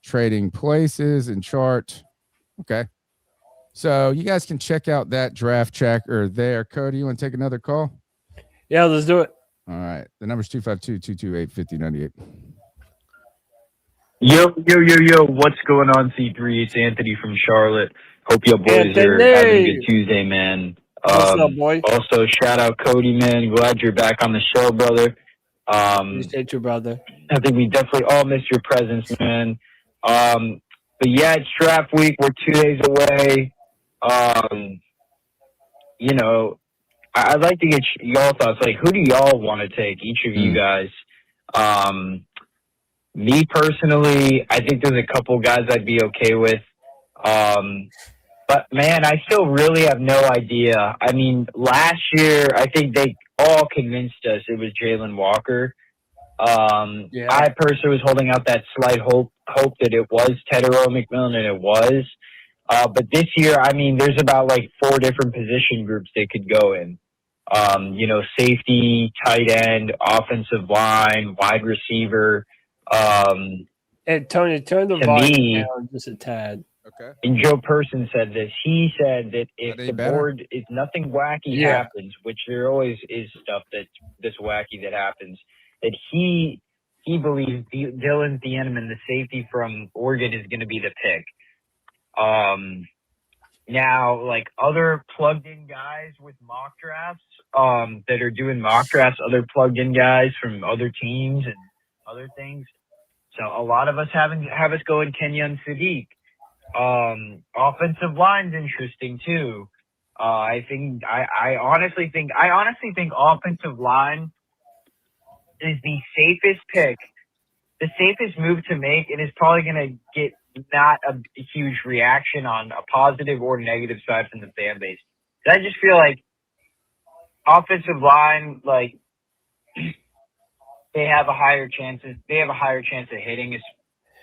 trading places and chart. Okay. So you guys can check out that draft tracker there. Cody, you want to take another call? Yeah, let's do it. All right. The number's 252-228-5098. Yo, what's going on, C3? It's Anthony from Charlotte. Hope your boys are having a good Tuesday, man. What's up, boy? Also, shout out Cody, man. Glad you're back on the show, brother. Appreciate you, brother. I think we definitely all missed your presence, man. But yeah, it's draft week. We're 2 days away. I'd like to get y'all thoughts. Like, who do y'all want to take, each of you guys? Me personally, I think there's a couple guys I'd be okay with. But, man, I still really have no idea. I mean, last year, I think they all convinced us it was Jalen Walker. I personally was holding out that slight hope that it was Tedero McMillan, and it was. But this year, I mean, there's about, 4 different position groups they could go in. Safety, tight end, offensive line, wide receiver. Hey, Tony, turn the volume down just a tad. Okay. And Joe Person said this. He said that if Any the better? board, if nothing wacky happens, which there always is stuff that's wacky that happens, that he believes Dylan Thieneman, the safety from Oregon, is going to be the pick. Now, like other plugged-in guys with mock drafts that are doing mock drafts, other plugged-in guys from other teams and other things. So a lot of us have us going Kenyon Sadiq. Offensive line's interesting too. I honestly think offensive line is the safest pick, the safest move to make, and is probably going to get not a huge reaction on a positive or negative side from the fan base. I just feel like offensive line, like they have a higher chance of hitting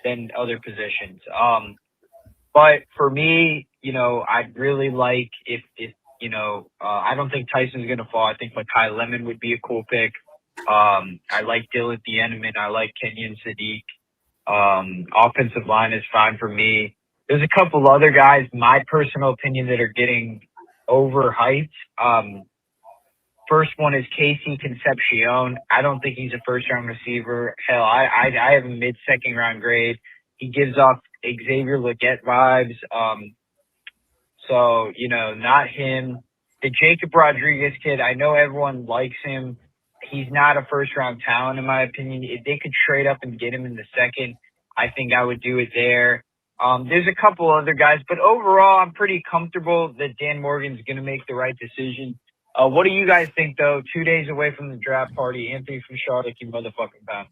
than other positions. But for me, I'd really like if I don't think Tyson's going to fall. I think Kai Lemon would be a cool pick. I like Dylan Thieneman. I like Kenyon Sadiq. Offensive line is fine for me. There's a couple other guys, my personal opinion, that are getting overhyped. First one is Casey Concepcion. I don't think he's a first-round receiver. Hell, I have a mid-second round grade. He gives off Xavier Legette vibes. So, not him. The Jacob Rodriguez kid, I know everyone likes him. He's not a first-round talent, in my opinion. If they could trade up and get him in the second, I think I would do it there. There's a couple other guys, but overall, I'm pretty comfortable that Dan Morgan's going to make the right decision. What do you guys think, though? 2 days away from the draft party, Anthony from Charlotte, you motherfucking pound.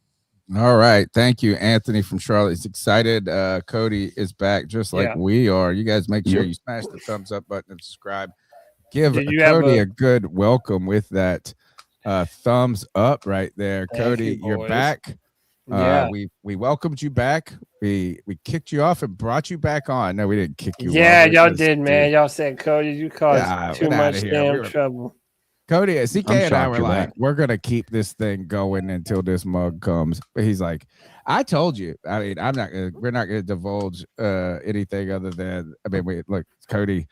All right. Thank you, Anthony from Charlotte. He's excited. Cody is back just like we are. You guys make sure you smash the thumbs up button and subscribe. Give Cody a good welcome with that thumbs up right there. Cody, you're back. We welcomed you back. We kicked you off and brought you back on. No, we didn't kick you off. Yeah, y'all did, man. Y'all said, Cody, you caused too much damn trouble. Cody, CK and I were like, we're going to keep this thing going until this mug comes. But he's like, I told you. I mean, we're not going to divulge anything other than, Cody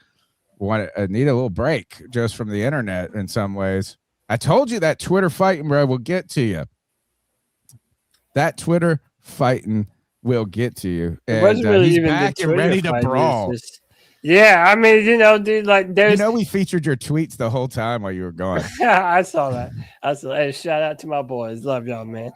need a little break just from the internet in some ways. I told you that Twitter fighting, bro, will get to you. That Twitter fighting will get to you. And it wasn't really he's even back and ready to brawl. Yeah, I mean, dude, like there's. We featured your tweets the whole time while you were gone. I saw that. Hey, shout out to my boys. Love y'all, man.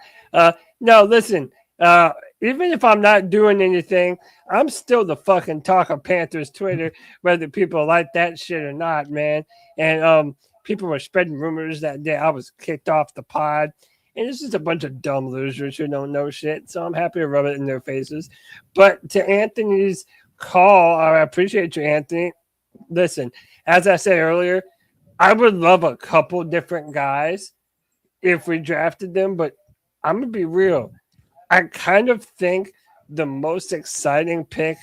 No, listen. Even if I'm not doing anything, I'm still the fucking talk of Panthers Twitter, whether people like that shit or not, man. And people were spreading rumors that day I was kicked off the pod. And it's just a bunch of dumb losers who don't know shit. So I'm happy to rub it in their faces. But to Anthony's call, I appreciate you, Anthony. Listen, as I said earlier, I would love a couple different guys if we drafted them. But I'm going to be real. I kind of think the most exciting pick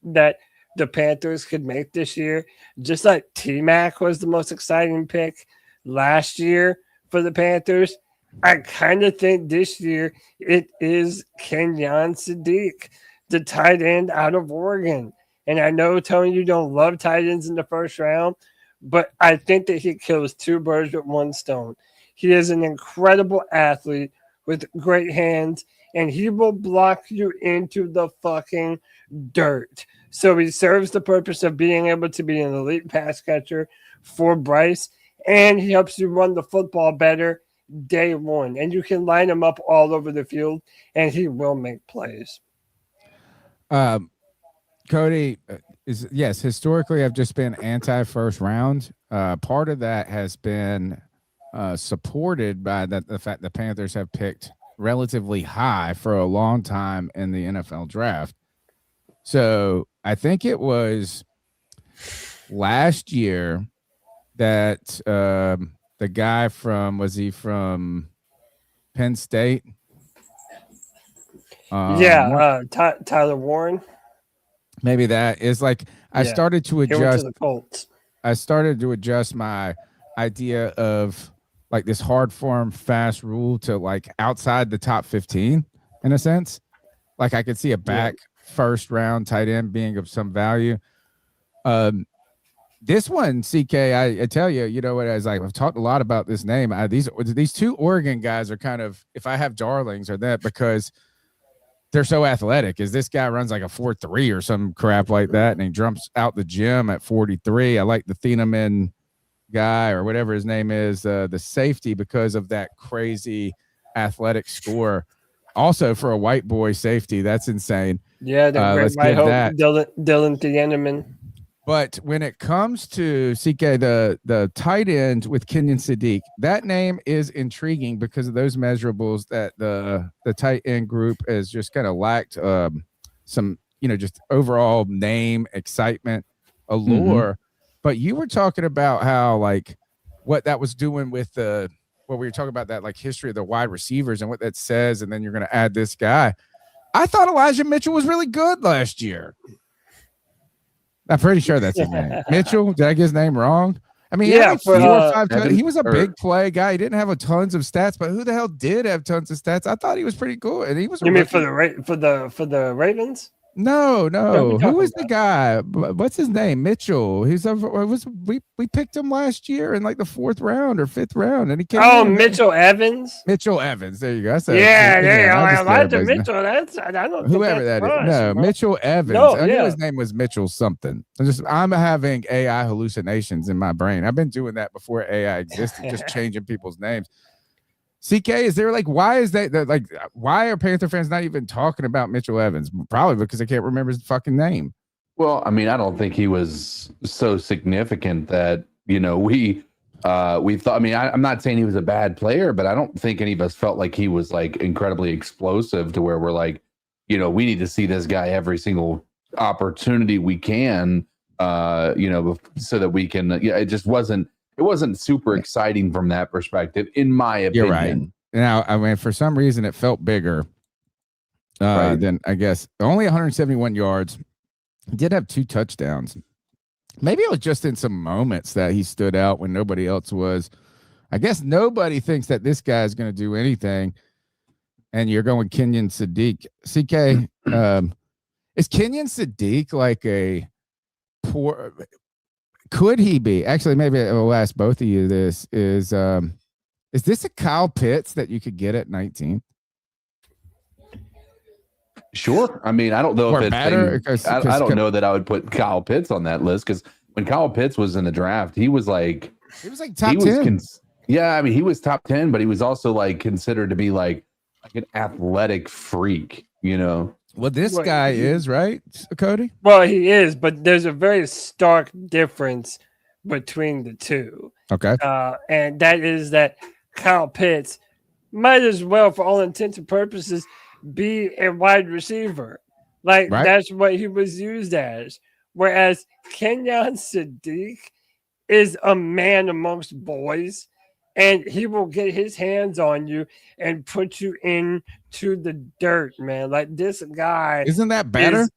that the Panthers could make this year, just like T-Mac was the most exciting pick last year for the Panthers, I kind of think this year it is Kenyon Sadiq, the tight end out of Oregon. And I know, Tony, you don't love tight ends in the first round, but I think that he kills two birds with one stone. He is an incredible athlete with great hands, and he will block you into the fucking dirt. So he serves the purpose of being able to be an elite pass catcher for Bryce, and he helps you run the football better day one. And you can line him up all over the field, and he will make plays. Cody, historically, I've just been anti-first round. Part of that has been supported by the fact that Panthers have picked relatively high for a long time in the NFL draft. So I think it was last year that the guy was he from Penn State? Tyler Warren. Maybe that is like I started to adjust. The Colts. I started to adjust my idea of like this hard form fast rule to like outside the top 15 in a sense. Like I could see a back first round tight end being of some value. This one, CK, I tell you, you know what? As I've talked a lot about this name. These two Oregon guys are kind of, if I have darlings, or that because they're so athletic. Is this guy runs like a 4.3 or some crap like that, and he jumps out the gym at 43. I like the Thieneman guy or whatever his name is, the safety, because of that crazy athletic score. Also, for a white boy safety, that's insane. Yeah, let's give that. Dylan Thieneman. But when it comes to CK, the tight end with Kenyon Sadiq, that name is intriguing because of those measurables that the tight end group has just kind of lacked some, just overall name, excitement, allure. Mm-hmm. But you were talking about how what that was doing with we were talking about that history of the wide receivers and what that says, and then you're going to add this guy. I thought Elijah Mitchell was really good last year. I'm pretty sure that's his name. Mitchell, did I get his name wrong? I mean, yeah, he was a big play guy. He didn't have tons of stats, but who the hell did have tons of stats? I thought he was pretty cool. And he was. You mean for the Ravens? No. Who was the guy? What's his name? Mitchell. We picked him last year in the 4th round or 5th round, and he came. Mitchell Evans. Mitchell Evans. There you go. Elijah Mitchell. I don't. Whoever that is. No, Mitchell Evans. I knew his name was Mitchell something. I'm having AI hallucinations in my brain. I've been doing that before AI existed, just changing people's names. CK, is there why is that why are Panther fans not even talking about Mitchell Evans? Probably because they can't remember his fucking name. Well, I mean, I don't think he was so significant that, we thought, I mean, I'm not saying he was a bad player, but I don't think any of us felt like he was incredibly explosive to where we're we need to see this guy every single opportunity we can, so that we can, it just wasn't. It wasn't super exciting from that perspective, in my opinion. You're right. Now, I mean, for some reason, it felt bigger than, I guess. Only 171 yards. He did have 2 touchdowns. Maybe it was just in some moments that he stood out when nobody else was. I guess nobody thinks that this guy is going to do anything. And you're going Kenyon Sadiq. CK, is Kenyon Sadiq a poor... Could he be? Actually, maybe I'll ask both of you this. Is this a Kyle Pitts that you could get at 19? Sure. I mean, I don't know if it's better. I don't know that I would put Kyle Pitts on that list, because when Kyle Pitts was in the draft, he was top 10. I mean, he was top 10, but he was also considered to be an athletic freak, Well, this guy is, right, Cody? Well, he is, but there's a very stark difference between the two. Okay. And that is that Kyle Pitts might as well, for all intents and purposes, be a wide receiver. That's what he was used as. Whereas Kenyon Sadiq is a man amongst boys, and he will get his hands on you and put you into the dirt, man. This guy. Isn't that better?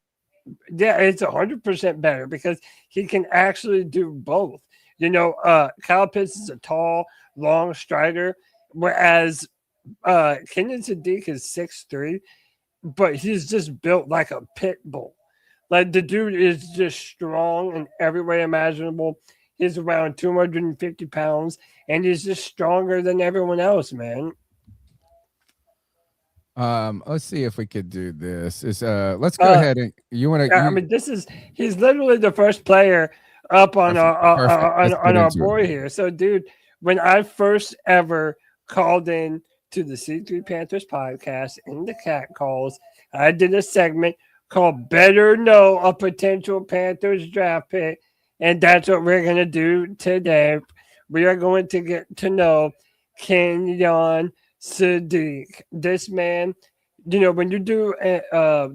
It's 100% better because he can actually do both. Kyle Pitts is a tall, long strider, whereas Kenyon Sadiq is 6'3", but he's just built like a pit bull. The dude is just strong in every way imaginable. He's around 250 pounds, and he's just stronger than everyone else, man. Let's see if we could do this. Let's go ahead and you want to. I mean, he's literally the first player up on our board here. So, dude, when I first ever called in to the C3 Panthers podcast in the cat calls, I did a segment called "Better Know a Potential Panthers Draft Pick." And that's what we're going to do today. We are going to get to know Kenyon Sadiq. This man, when you do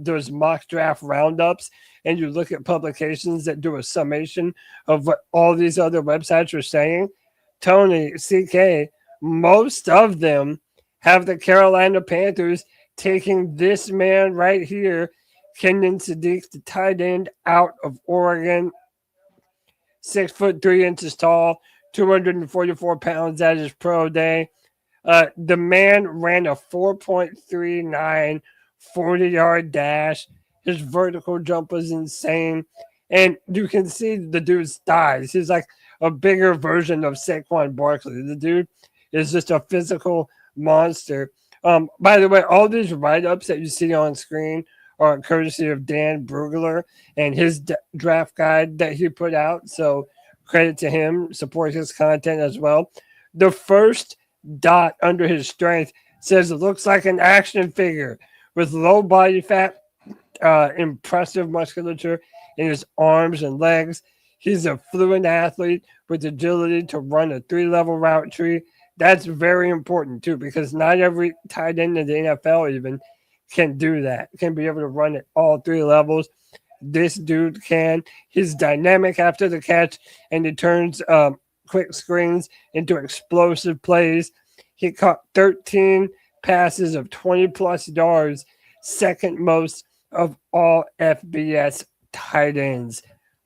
those mock draft roundups and you look at publications that do a summation of what all these other websites are saying, Tony, CK, most of them have the Carolina Panthers taking this man right here, Kenyon Sadiq, the tight end out of Oregon. 6'3" tall, 244 pounds at his pro day. The man ran a 4.39 40-yard dash. His vertical jump was insane. And you can see the dude's thighs. He's like a bigger version of Saquon Barkley. The dude is just a physical monster. By the way, all these write-ups that you see on screen are courtesy of Dan Brugler and his draft guide that he put out. So credit to him, support his content as well. The first dot under his strength says it looks like an action figure with low body fat, impressive musculature in his arms and legs. He's a fluent athlete with agility to run a 3-level route tree. That's very important too, because not every tight end in the NFL even can do that, can be able to run at all 3 levels. This dude can. He's dynamic after the catch, and he turns quick screens into explosive plays. He caught 13 passes of 20-plus yards, second most of all FBS tight ends.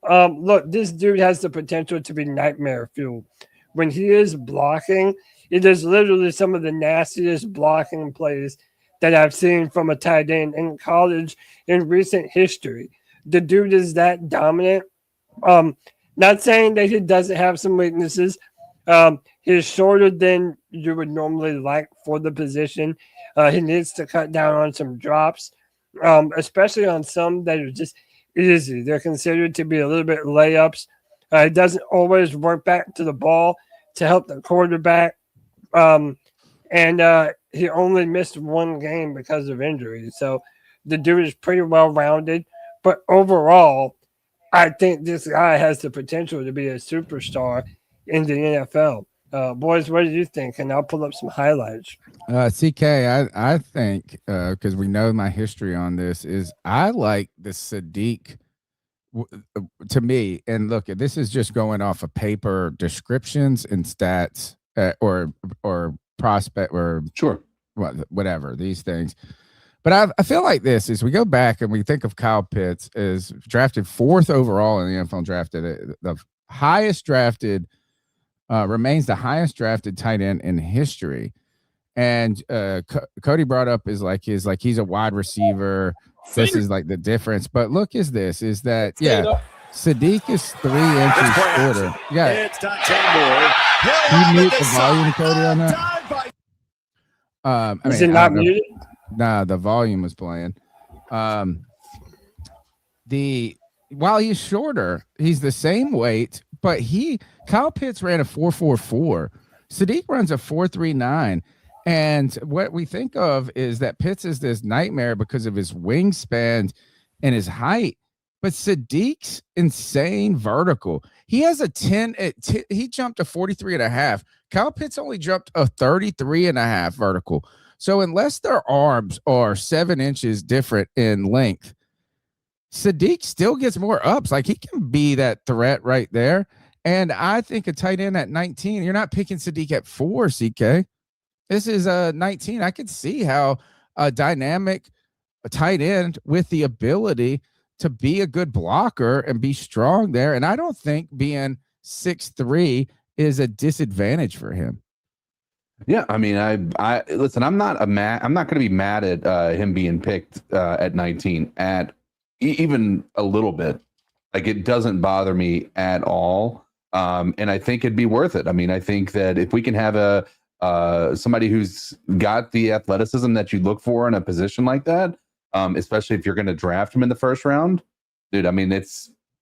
Look, this dude has the potential to be nightmare fuel. When he is blocking, it is literally some of the nastiest blocking plays that I've seen from a tight end in college in recent history. The dude is that dominant. Not saying that he doesn't have some weaknesses. He's shorter than you would normally like for the position. He needs to cut down on some drops, especially on some that are just easy. They're considered to be a little bit layups. He doesn't always work back to the ball to help the quarterback. And he only missed 1 game because of injury. So the dude is pretty well-rounded. But overall, I think this guy has the potential to be a superstar in the NFL. Boys, what do you think? And I'll pull up some highlights. CK, I think, because we know my history on this, is I like the Sadiq to me. And look, this is just going off of paper descriptions and stats or prospect or sure, whatever, these things. But I feel like this is we go back and we think of Kyle Pitts as drafted 4th overall in the NFL draft. The highest drafted remains the highest drafted tight end in history. And Cody brought up is he's a wide receiver. This is like the difference. But look, is that Sadiq is 3 inches shorter. Yeah. Can you mute the volume, Cody, on that? Is it not muted? Nah, the volume was playing. While he's shorter, he's the same weight, but Kyle Pitts ran a 4.44. Sadiq runs a 4.39. And what we think of is that Pitts is this nightmare because of his wingspan and his height. But Sadiq's insane vertical. He has a 10. He jumped a 43.5. Kyle Pitts only jumped a 33.5 vertical. So unless their arms are 7 inches different in length, Sadiq still gets more ups. Like, he can be that threat right there. And I think a tight end at 19, you're not picking Sadiq at 4, CK. This is 19. I could see how a dynamic tight end with the ability to be a good blocker and be strong there. And I don't think being 6'3" is a disadvantage for him. Yeah, I mean, I listen. I'm not going to be mad at him being picked at 19 at even a little bit. Like, it doesn't bother me at all, and I think it'd be worth it. I mean, I think that if we can have somebody who's got the athleticism that you look for in a position like that, especially if you're going to draft him in the 1st round, dude. I mean,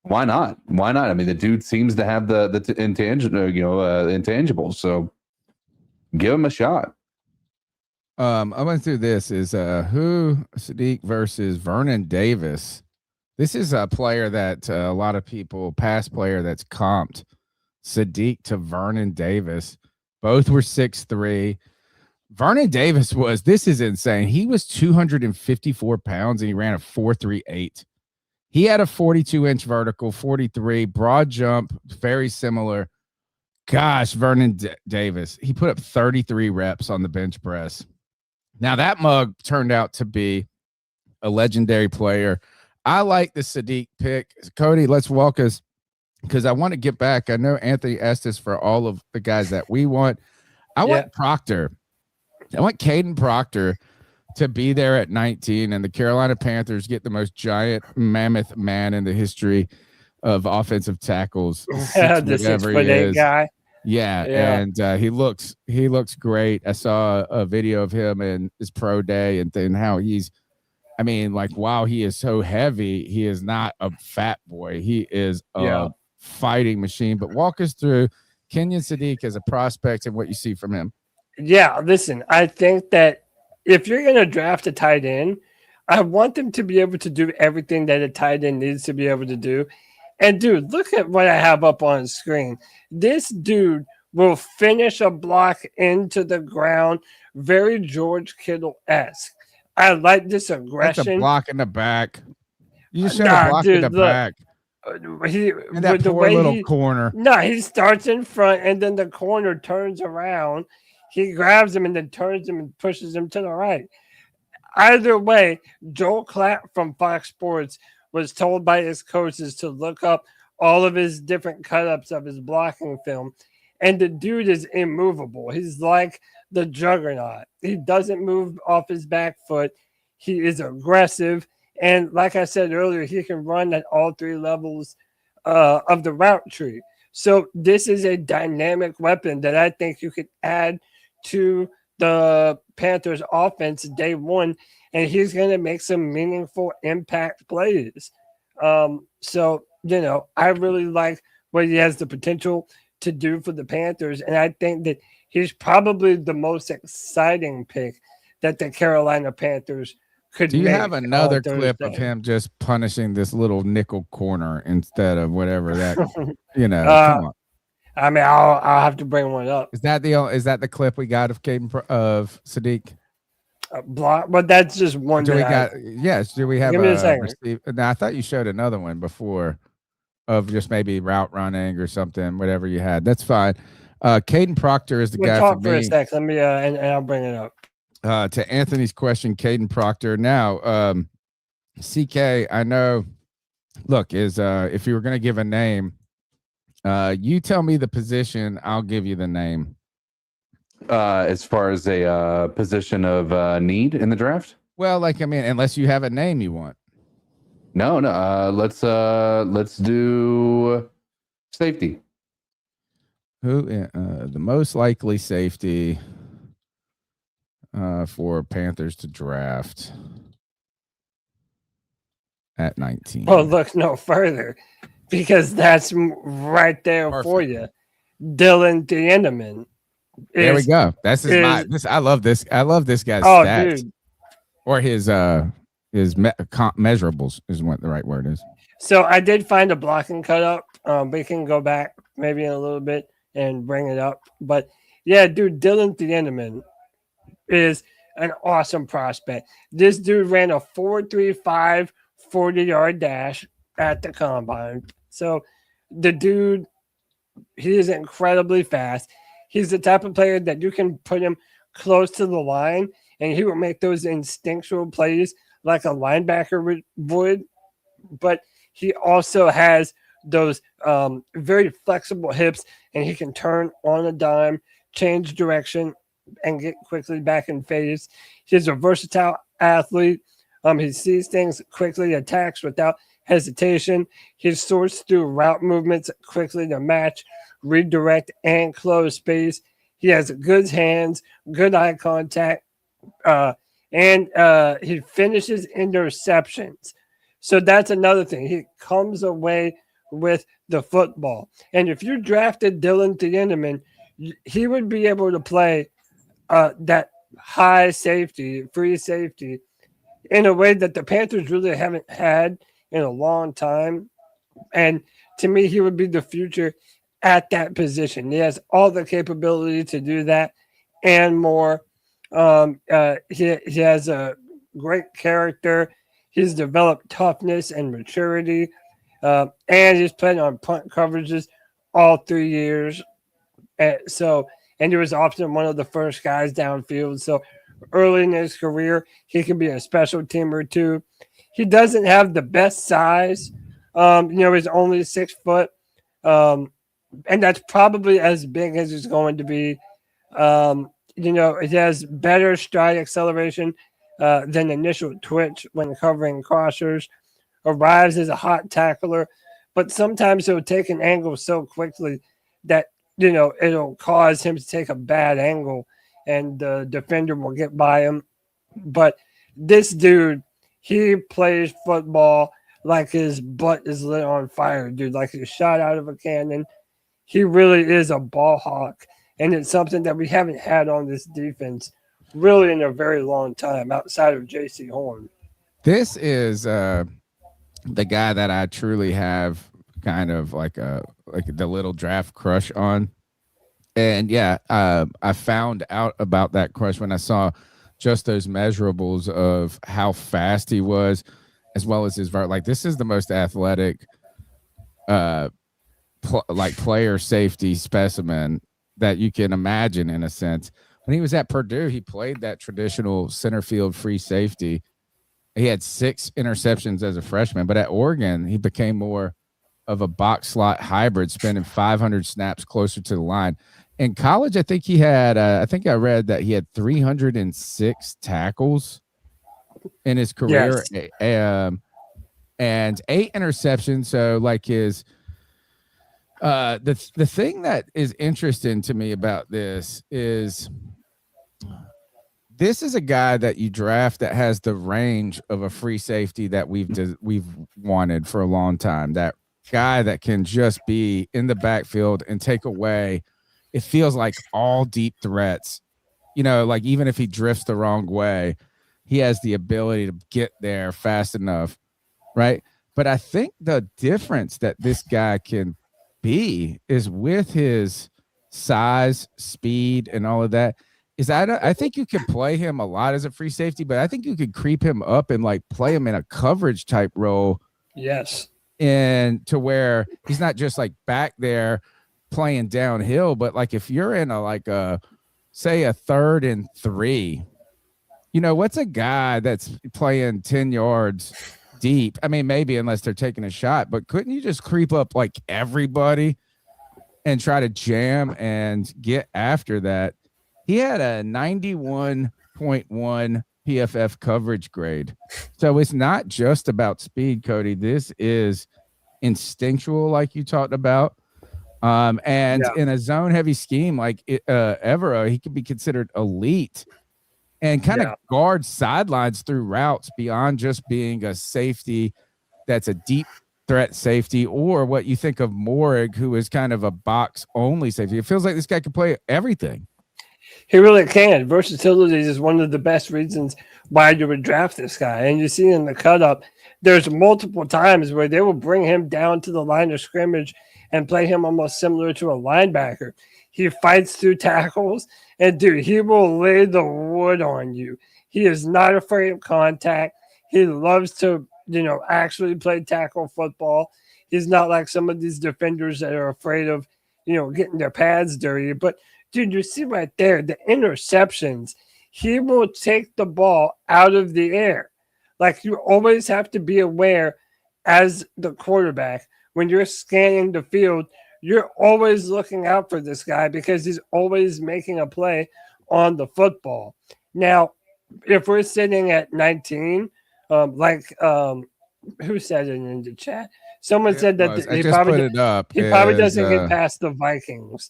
why not? Why not? I mean, the dude seems to have the intangibles, so give him a shot. I went through this is who Sadiq versus Vernon Davis. This is a player that a lot of people, past player that's comped Sadiq to Vernon Davis. Both were 6'3". Vernon Davis this is insane. He was 254 pounds and he ran a 4.38. He had a 42-inch vertical, 43, broad jump, very similar. Gosh, Vernon Davis, he put up 33 reps on the bench press. Now, that mug turned out to be a legendary player. I like the Sadiq pick. Cody, let's walk us, because I want to get back. I know Anthony asked us for all of the guys that we want. I want Proctor. I want Caden Proctor to be there at 19, and the Carolina Panthers get the most giant mammoth man in the history of offensive tackles. The 6'8" guy. Yeah, and he looks great. I saw a video of him in his pro day and then how he's. I mean, like, while he is so heavy, he is not a fat boy. He is a fighting machine. But walk us through Kenyon Sadiq as a prospect and what you see from him. Yeah, listen, I think that if you're going to draft a tight end, I want them to be able to do everything that a tight end needs to be able to do. And, dude, look at what I have up on the screen. This dude will finish a block into the ground, very George Kittle-esque. I like this aggression. That's a block in the back. You just showed a block in the back. And that poor little corner. No, he starts in front, and then the corner turns around. He grabs him and then turns him and pushes him to the right. Either way, Joel Klatt from Fox Sports was told by his coaches to look up all of his different cut-ups of his blocking film, and the dude is immovable. He's like the juggernaut. He doesn't move off his back foot. He is aggressive. And like I said earlier, he can run at all three levels of the route tree. So this is a dynamic weapon that I think you could add to the Panthers offense day one, and he's going to make some meaningful impact plays. So, you know, I really like what he has the potential to do for the Panthers, and I think that he's probably the most exciting pick that the Carolina Panthers could Do you make have another clip Thursday. of him just punishing this little nickel corner instead of whatever that, you know, come on. I mean, I'll have to bring one up. Is that the clip we got of Sadiq? Block, but that's just one. Do we that got? Yes. Do we have? Give me a second. No, I thought you showed another one before, of just maybe route running or something. Whatever you had, that's fine. Caden Proctor is the we'll guy talk for for me. a sec. Let me and I'll bring it up. To Anthony's question, Caden Proctor. Now, CK, I know. Look, if you were going to give a name, you tell me the position, I'll give you the name. As far as a position of need in the draft? Well, like, I mean, unless you have a name you want. No. Let's do safety. Who the most likely safety for Panthers to draft at 19? Well, look no further, because that's right there for you. Dylan Thieneman. There we go. I love this. I love this guy's Oh, stats. dude. Or his measurables is what the right word is. So I did find a blocking cut up. We can go back maybe in a little bit and bring it up. But yeah, dude, Dylan Thieneman is an awesome prospect. This dude ran a 4.35 40-yard dash at the combine. So the dude, he is incredibly fast. He's the type of player that you can put him close to the line, and he will make those instinctual plays like a linebacker would. But he also has those very flexible hips, and he can turn on a dime, change direction, and get quickly back in phase. He's a versatile athlete. He sees things quickly, attacks without hesitation. He sorts through route movements quickly to match, redirect, and close space. He has good hands, good eye contact, and he finishes interceptions. So that's another thing. He comes away with the football. And if you drafted Dylan Thieneman, he would be able to play that high safety, free safety, in a way that the Panthers really haven't had in a long time. And to me, he would be the future at that position. He has all the capability to do that and more. He has a great character. He's developed toughness and maturity. And he's played on punt coverages all 3 years. And he was often one of the first guys downfield. So early in his career, he can be a special teamer too. He doesn't have the best size. He's only 6 foot. And that's probably as big as he's going to be. He has better stride acceleration than initial twitch when covering crossers. Arrives as a hot tackler, but sometimes he'll take an angle so quickly that, it'll cause him to take a bad angle and the defender will get by him. But this dude, he plays football like his butt is lit on fire, dude, like he's shot out of a cannon. He really is a ball hawk, and it's something that we haven't had on this defense really in a very long time outside of J.C. Horn. This is the guy that I truly have kind of like the little draft crush on. And yeah, I found out about that crush when I saw just those measurables of how fast he was, as well as his like this is the most athletic player safety specimen that you can imagine in a sense. When he was at Purdue, he played that traditional center field free safety. He had 6 interceptions as a freshman, but at Oregon, he became more of a box slot hybrid, spending 500 snaps closer to the line. In college, I think he had, I think I read that he had 306 tackles in his career, and 8 interceptions. So like his, the thing that is interesting to me about this is a guy that you draft that has the range of a free safety that we've wanted for a long time. That guy that can just be in the backfield and take away, it feels like all deep threats, like even if he drifts the wrong way, he has the ability to get there fast enough. Right. But I think the difference that this guy can be is with his size, speed, and all of that. I think you could play him a lot as a free safety, but I think you could creep him up and like play him in a coverage type role. Yes. And to where he's not just like back there playing downhill, but like if you're in say a 3rd and 3, what's a guy that's playing 10 yards deep? I mean, maybe unless they're taking a shot, but couldn't you just creep up like everybody and try to jam and get after that? He had a 91.1 PFF coverage grade. So it's not just about speed, Cody. This is instinctual, like you talked about. In a zone heavy scheme like Evero, he could be considered elite and kind of guard sidelines through routes beyond just being a safety that's a deep threat safety, or what you think of Morig, who is kind of a box only safety. It feels like this guy can play everything. He really can. Versatility is one of the best reasons why you would draft this guy. And you see in the cut up, there's multiple times where they will bring him down to the line of scrimmage and play him almost similar to a linebacker. He fights through tackles, and dude, he will lay the wood on you. He is not afraid of contact. He loves to, actually play tackle football. He's not like some of these defenders that are afraid of, getting their pads dirty. But dude, you see right there, the interceptions, he will take the ball out of the air. Like, you always have to be aware as the quarterback when you're scanning the field, you're always looking out for this guy because he's always making a play on the football. Now, if we're sitting at 19, who said it in the chat? Someone said that he probably doesn't get past the Vikings.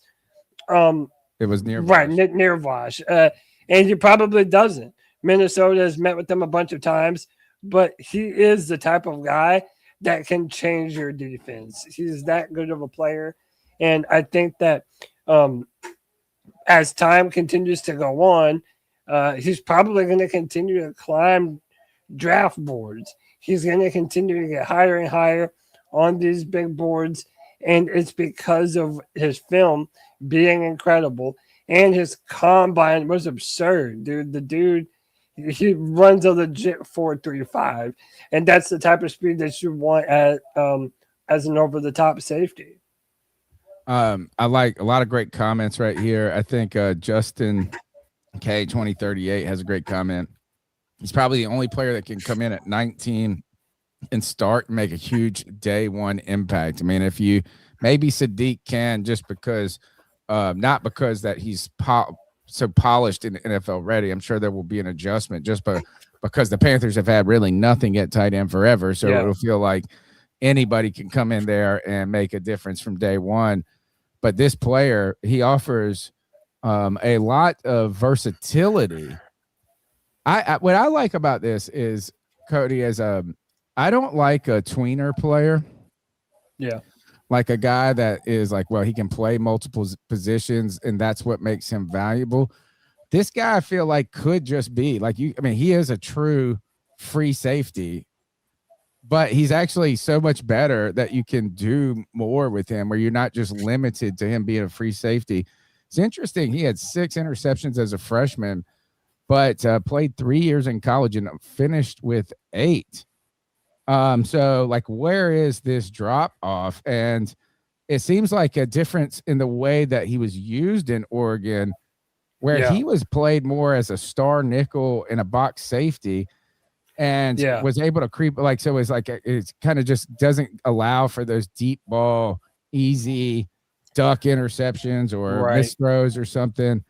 It was near right, near Vosh. And he probably doesn't. Minnesota has met with them a bunch of times, but he is the type of guy that can change your defense. He's that good of a player. And I think that as time continues to go on, he's probably going to continue to climb draft boards. He's going to continue to get higher and higher on these big boards. And it's because of his film being incredible. And his combine was absurd, dude. The dude, he runs a legit 4.35, and that's the type of speed that you want as an over-the-top safety. I like a lot of great comments right here. I think Justin K 2038 has a great comment. He's probably the only player that can come in at 19 and start and make a huge day one impact. I mean, if you maybe Sadiq can, just because not because that he's so polished and NFL ready. I'm sure there will be an adjustment just but because the Panthers have had really nothing at tight end forever. So it'll feel like anybody can come in there and make a difference from day one. But this player, he offers a lot of versatility. What I like about this is, Cody, I don't like a tweener player. Yeah. Like a guy that is like, well, he can play multiple positions and that's what makes him valuable. This guy I feel like could just be like he is a true free safety, but he's actually so much better that you can do more with him where you're not just limited to him being a free safety. It's interesting. He had 6 interceptions as a freshman, but played 3 years in college and finished with 8. So like, where is this drop off? And it seems like a difference in the way that he was used in Oregon, where he was played more as a star nickel and a box safety and was able to creep. Like, so it's like, it's kind of just doesn't allow for those deep ball, easy duck interceptions or missed throws or something.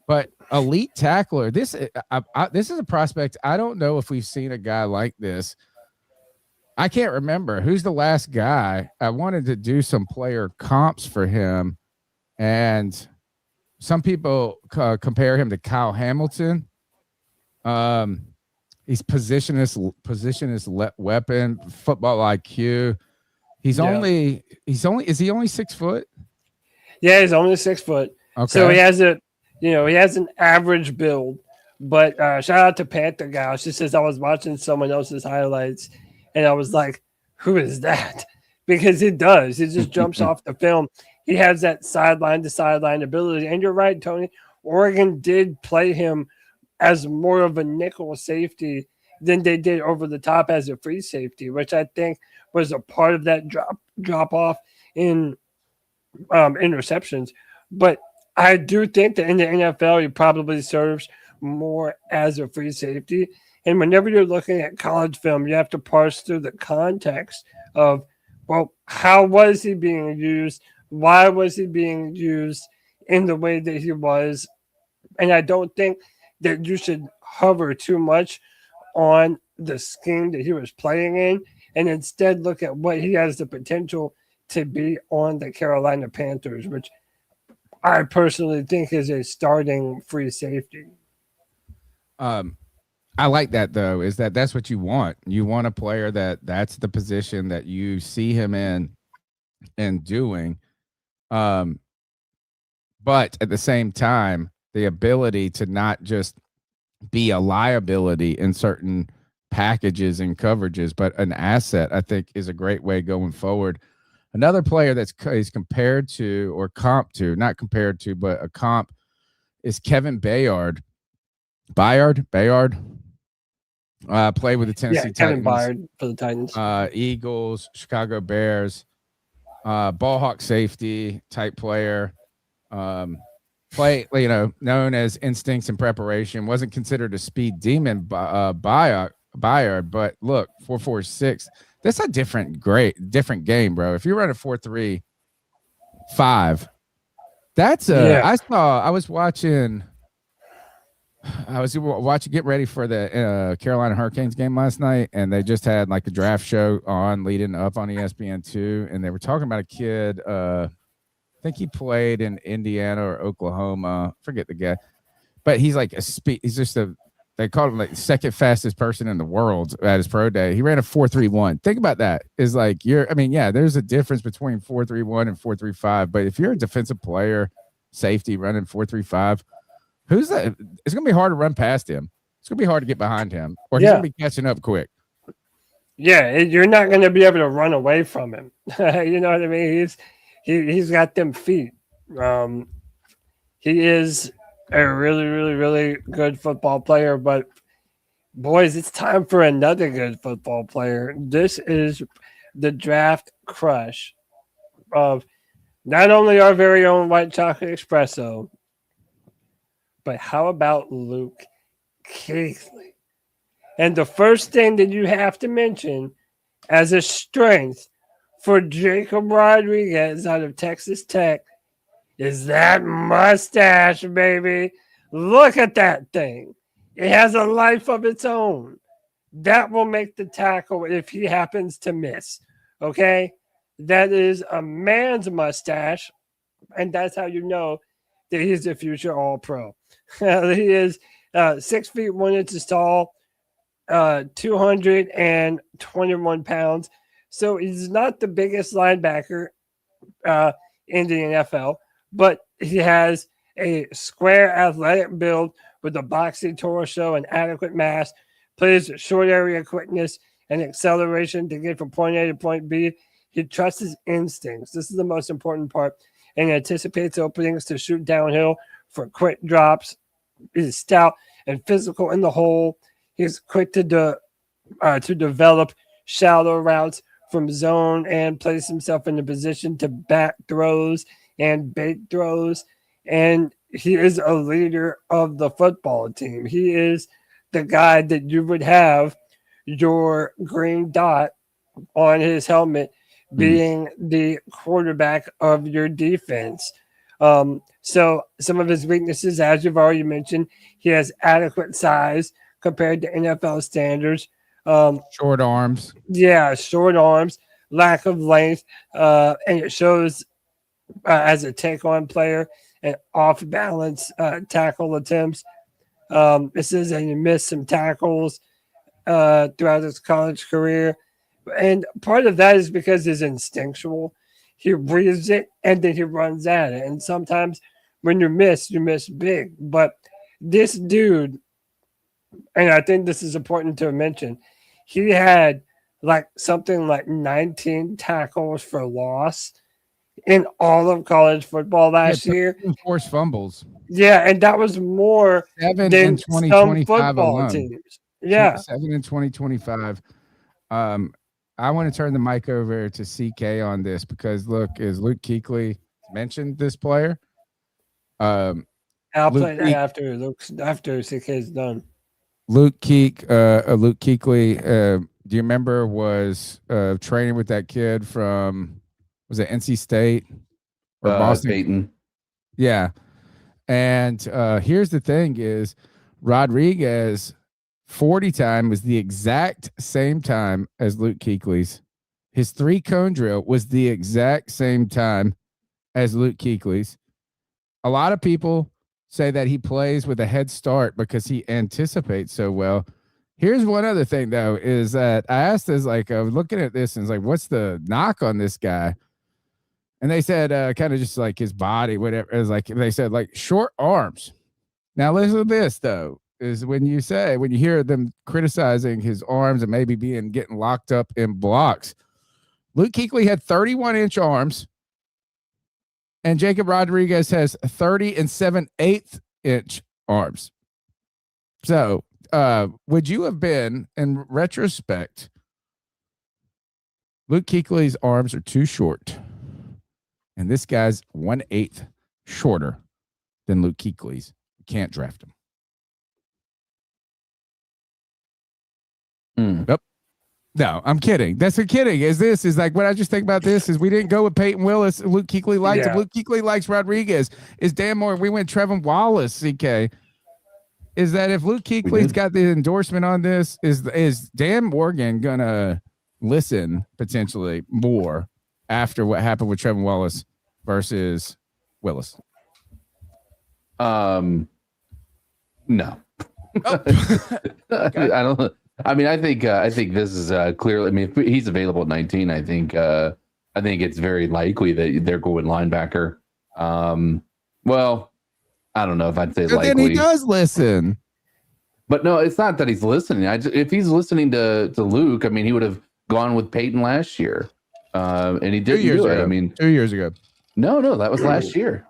But elite tackler, this is a prospect. I don't know if we've seen a guy like this. I can't remember who's the last guy. I wanted to do some player comps for him, and some people compare him to Kyle Hamilton. He's positionless weapon, football IQ. Is he only 6 foot? Yeah, he's only 6 foot. Okay. So he has an average build. But shout out to Panther Gal. She says, I was watching someone else's highlights and I was like, who is that? Because he does. He just jumps off the film. He has that sideline to sideline ability. And you're right, Tony. Oregon did play him as more of a nickel safety than they did over the top as a free safety, which I think was a part of that drop off in interceptions. But I do think that in the NFL, he probably serves more as a free safety. And whenever you're looking at college film, you have to parse through the context of, well, how was he being used? Why was he being used in the way that he was? And I don't think that you should hover too much on the scheme that he was playing in, and instead look at what he has the potential to be on the Carolina Panthers, which I personally think is a starting free safety. I like that, though, is that's what you want. You want a player that's the position that you see him in and doing. But at the same time, the ability to not just be a liability in certain packages and coverages, but an asset, I think, is a great way going forward. Another player is compared to, or comp to, not compared to, but a comp is Kevin Bayard. Bayard. Played with the Tennessee Titans. Kevin Bayard for the Titans. Eagles, Chicago Bears, ball hawk safety type player. Known as instincts and preparation. Wasn't considered a speed demon by Bayard, but look, 4.46. That's a different game, bro. If you run a 4.35, that's I was watching get ready for the Carolina Hurricanes game last night, and they just had like a draft show on leading up on ESPN2, and they were talking about a kid. I think he played in Indiana or Oklahoma. Forget the guy, but he's like he's just they called him like the second fastest person in the world at his pro day. He ran a 4.31. Think about that. Is like there's a difference between 4.31 and 4.35. But if you're a defensive player, safety running 4.35, who's that? It's gonna be hard to run past him. It's gonna be hard to get behind him, or he's gonna be catching up quick. Yeah, you're not gonna be able to run away from him. You know what I mean? He's got them feet. He is a really, really, really good football player. But boys, it's time for another good football player. This is the draft crush of not only our very own White Chocolate Espresso, but how about Luke Kuechly? And the first thing that you have to mention as a strength for Jacob Rodriguez out of Texas Tech is that mustache, baby. Look at that thing. It has a life of its own. That will make the tackle if he happens to miss. Okay? That is a man's mustache, and that's how you know that he's a future All-Pro. He is 6 feet 1 inches tall, 221 pounds. So he's not the biggest linebacker in the NFL, but he has a square athletic build with a boxy torso and adequate mass, plays short area quickness and acceleration to get from point A to point B. He trusts his instincts. This is the most important part, and anticipates openings to shoot downhill for quick drops. He's stout and physical in the hole. He's quick to develop shallow routes from zone and place himself in a position to back throws and bait throws. And he is a leader of the football team. He is the guy that you would have your green dot on his helmet being the quarterback of your defense. So some of his weaknesses, as you've already mentioned, he has adequate size compared to NFL standards. Short arms. Yeah, short arms, lack of length, and it shows as a take-on player and off-balance tackle attempts. It says that he missed some tackles throughout his college career. And part of that is because he's instinctual. He reads it, and then he runs at it. And sometimes when you miss big. But this dude, and I think this is important to mention, he had something like 19 tackles for loss in all of college football last year. Forced fumbles. Yeah, and that was more 7 than in some 2025 football alone. teams. Yeah. 7 in 2025. I want to turn the mic over to CK on this because look, is Luke Kuechly mentioned this player? I'll play that after CK is done. Luke Kuechly, do you remember was training with that kid from, was it NC State or Boston? Peyton. Yeah. And here's the thing is Rodriguez 40 time was the exact same time as Luke Kuechly's. His 3-cone drill was the exact same time as Luke Kuechly's. A lot of people say that he plays with a head start because he anticipates so well. Here's one other thing, though, is that I asked this, I was looking at this and it's like, what's the knock on this guy? And they said kind of just like his body, whatever. It was like, they said short arms. Now, listen to this, though, is when you hear them criticizing his arms and maybe getting locked up in blocks. Luke Kuechly had 31-inch arms, and Jacob Rodriguez has 30 and 7/8 inch arms. So, would you have been, in retrospect, Luke Kuechly's arms are too short, and this guy's 1/8 shorter than Luke Kuechly's. You can't draft him. Yep. No, I'm kidding. That's a kidding. Is like what I just think about this is we didn't go with Peyton Willis. Luke Kuechly likes him. Luke Kuechly likes Rodriguez. Is Dan Moore? We went Trevin Wallace. CK. Is that if Luke Kuechly's got the endorsement on this? Is Dan Morgan gonna listen potentially more after what happened with Trevin Wallace versus Willis? No. Okay. I don't. I mean, I think this is clearly. I mean, if he's available at 19, I think it's very likely that they're going linebacker. Well, I don't know if I'd say likely. Then he does listen. But no, it's not that he's listening. If he's listening to Luke, I mean, he would have gone with Peyton last year, and he did 2 years do it. ago. I mean, 2 years ago. No, that was last year.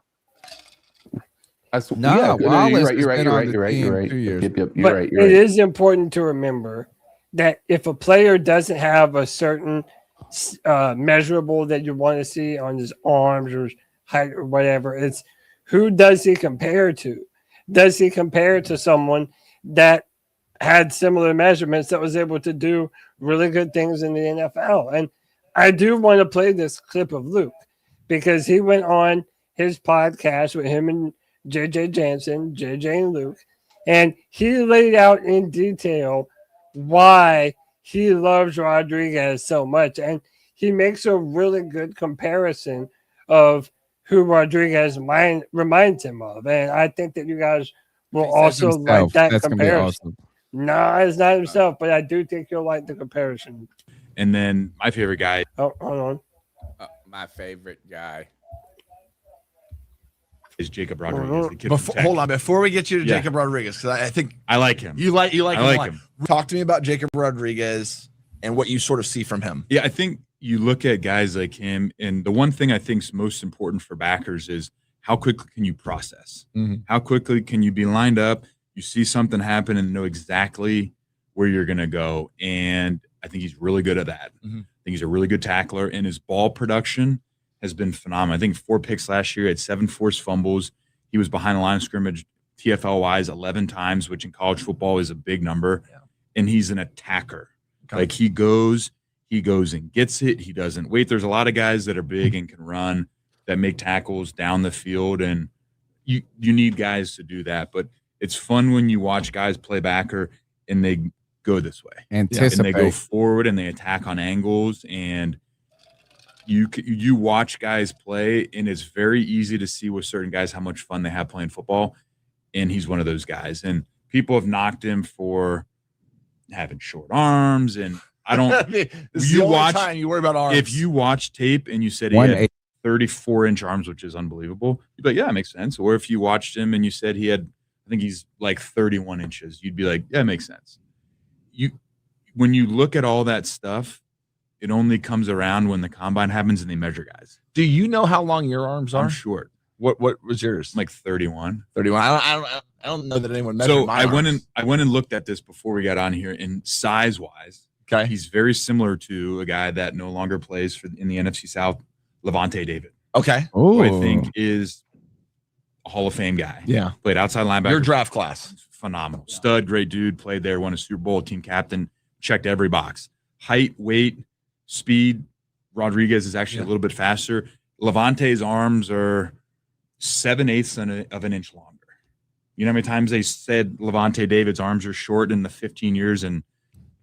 No, you're right. Yep, you're right. It is important to remember that if a player doesn't have a certain measurable that you want to see on his arms or height or whatever, it's who does he compare to? Does he compare to someone that had similar measurements that was able to do really good things in the NFL? And I do want to play this clip of Luke because he went on his podcast with him and JJ Jansen, JJ and Luke, And he laid out in detail why he loves Rodriguez so much. And he makes a really good comparison of who Rodriguez reminds him of. And I think that you guys will also like that comparison. No, it's not himself, but I do think you'll like the comparison. And then my favorite guy. Oh, hold on. My favorite guy is Jacob Rodriguez. The kid hold on, before we get you to Jacob Rodriguez, because I think I like him. You like him. Talk to me about Jacob Rodriguez and what you sort of see from him. Yeah, I think you look at guys like him, and the one thing I think is most important for backers is how quickly can you process? Mm-hmm. How quickly can you be lined up? You see something happen and know exactly where you're going to go. And I think he's really good at that. Mm-hmm. I think he's a really good tackler, and his ball production has been phenomenal. I think 4 picks last year, had 7 forced fumbles. He was behind the line of scrimmage TFL-wise 11 times, which in college football is a big number. Yeah. And he's an attacker. Okay. Like he goes and gets it. He doesn't wait. There's a lot of guys that are big and can run that make tackles down the field, and you need guys to do that. But it's fun when you watch guys play backer and they go this way. Anticipate. And they go forward and they attack on angles, and you watch guys play, and it's very easy to see with certain guys how much fun they have playing football, and he's one of those guys. And people have knocked him for having short arms, and I don't. you watch time you worry about arms. If you watch tape and you said he had 34-inch arms, which is unbelievable, you'd be like, yeah, it makes sense. Or if you watched him and you said he had, I think he's like 31 inches, you'd be like, yeah, it makes sense. When you look at all that stuff, it only comes around when the combine happens and they measure guys. Do you know how long your arms are? I'm short. What was yours? Like 31. 31. I don't know that anyone measured so my arms. I went and looked at this before we got on here, and size wise, okay, he's very similar to a guy that no longer plays in the NFC South, Levante David. Okay. Who I think is a Hall of Fame guy. Yeah. Played outside linebacker. Your draft class. Phenomenal. Stud, great dude, played there, won a Super Bowl, team captain, checked every box. Height, weight, speed. Rodriguez is actually a little bit faster. Levante's arms are 7/8 of an inch longer. You know how many times they said Levante David's arms are short in the 15 years, and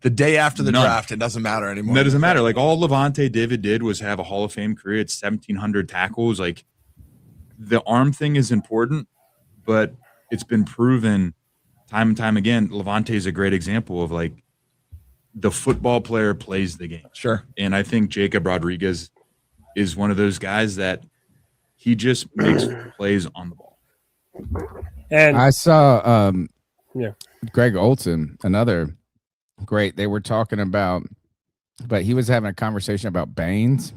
the day after the draft, it doesn't matter anymore. That doesn't matter. Like all Levante David did was have a Hall of Fame career. It's 1,700 tackles. Like the arm thing is important, but it's been proven time and time again. Levante is a great example of like the football player plays the game. Sure. And I think Jacob Rodriguez is one of those guys that he just makes plays on the ball. And I saw Greg Olson, another great. They were talking about, but he was having a conversation about Baines.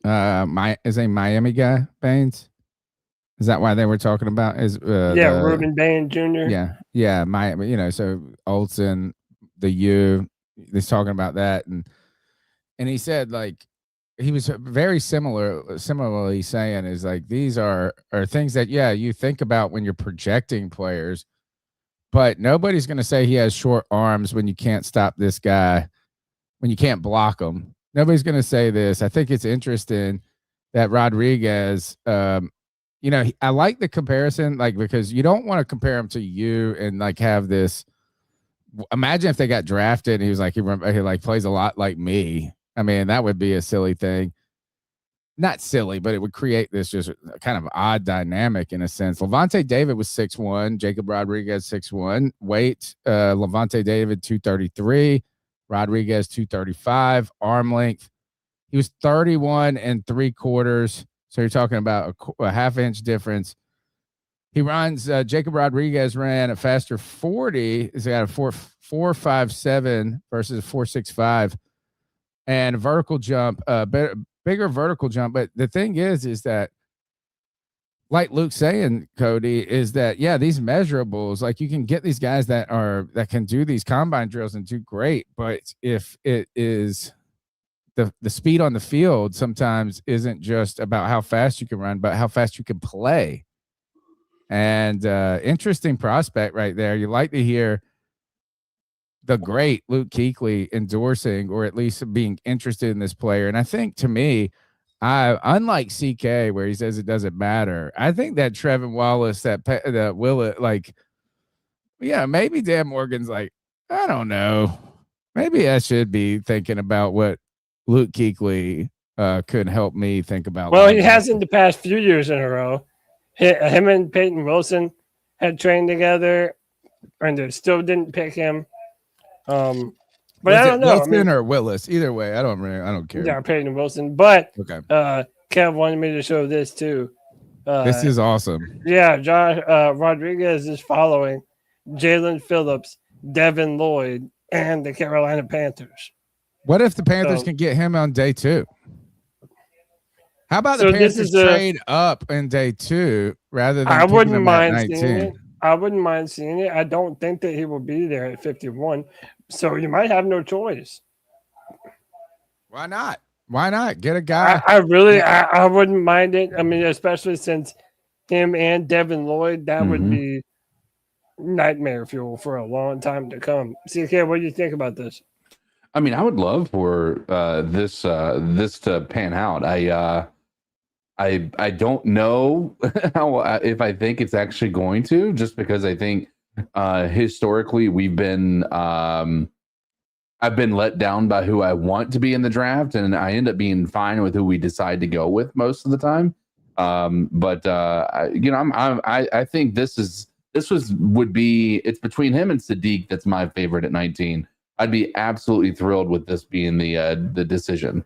Is a Miami guy, Baines? Is that why they were talking about? Reuben Baines Jr. Yeah, Miami. So Olson, the U, he's talking about that, and he said like he was very similarly saying is like these are things that you think about when you're projecting players, but nobody's going to say he has short arms when you can't stop this guy, when you can't block him. Nobody's going to say this. I think it's interesting that Rodriguez, I like the comparison, like, because you don't want to compare him to you and like have this. Imagine if they got drafted and he was like, he like plays a lot like me. I mean, that would be a silly thing. Not silly, but it would create this just kind of odd dynamic in a sense. Levante David was 6'1", Jacob Rodriguez 6'1". Weight, Levante David 233, Rodriguez 235. Arm length, he was 31 3/4. So you're talking about a half-inch difference. He runs. Jacob Rodriguez ran a faster 40. He's got a 4.57 versus 4.65, and a vertical jump, bigger vertical jump. But the thing is that, like Luke's saying, Cody, is that these measurables, like you can get these guys that can do these combine drills and do great, but if it is the speed on the field sometimes isn't just about how fast you can run, but how fast you can play. And interesting prospect right there. You like to hear the great Luke Kuechly endorsing, or at least being interested in this player. And I think, to me, unlike CK, where he says it doesn't matter, I think that Trevin Wallace, that Willett, like Yeah, maybe Dan Morgan's like, I don't know. Maybe I should be thinking about what Luke Kuechly could help me think about. Well, he has in the past few years in a row. Him and Peyton Wilson had trained together, and they still didn't pick him. But I don't know. Wilson or Willis? Either way, I don't care. Yeah, Peyton Wilson. But okay. Kev wanted me to show this too. This is awesome. Yeah, Josh Rodriguez is following Jalen Phillips, Devin Lloyd, and the Carolina Panthers. What if the Panthers can get him on day 2? How about the Panthers trade up in day 2 rather than I wouldn't him mind at 19? seeing it. I wouldn't mind seeing it. I don't think that he will be there at 51. So you might have no choice. Why not? Why not? Get a guy. I wouldn't mind it. I mean, especially since him and Devin Lloyd, that would be nightmare fuel for a long time to come. CK, what do you think about this? I mean, I would love for this to pan out. I don't know if I think it's actually going to, just because I think historically we've been I've been let down by who I want to be in the draft, and I end up being fine with who we decide to go with most of the time. I think it's between him and Sadiq that's my favorite at 19. I'd be absolutely thrilled with this being the decision.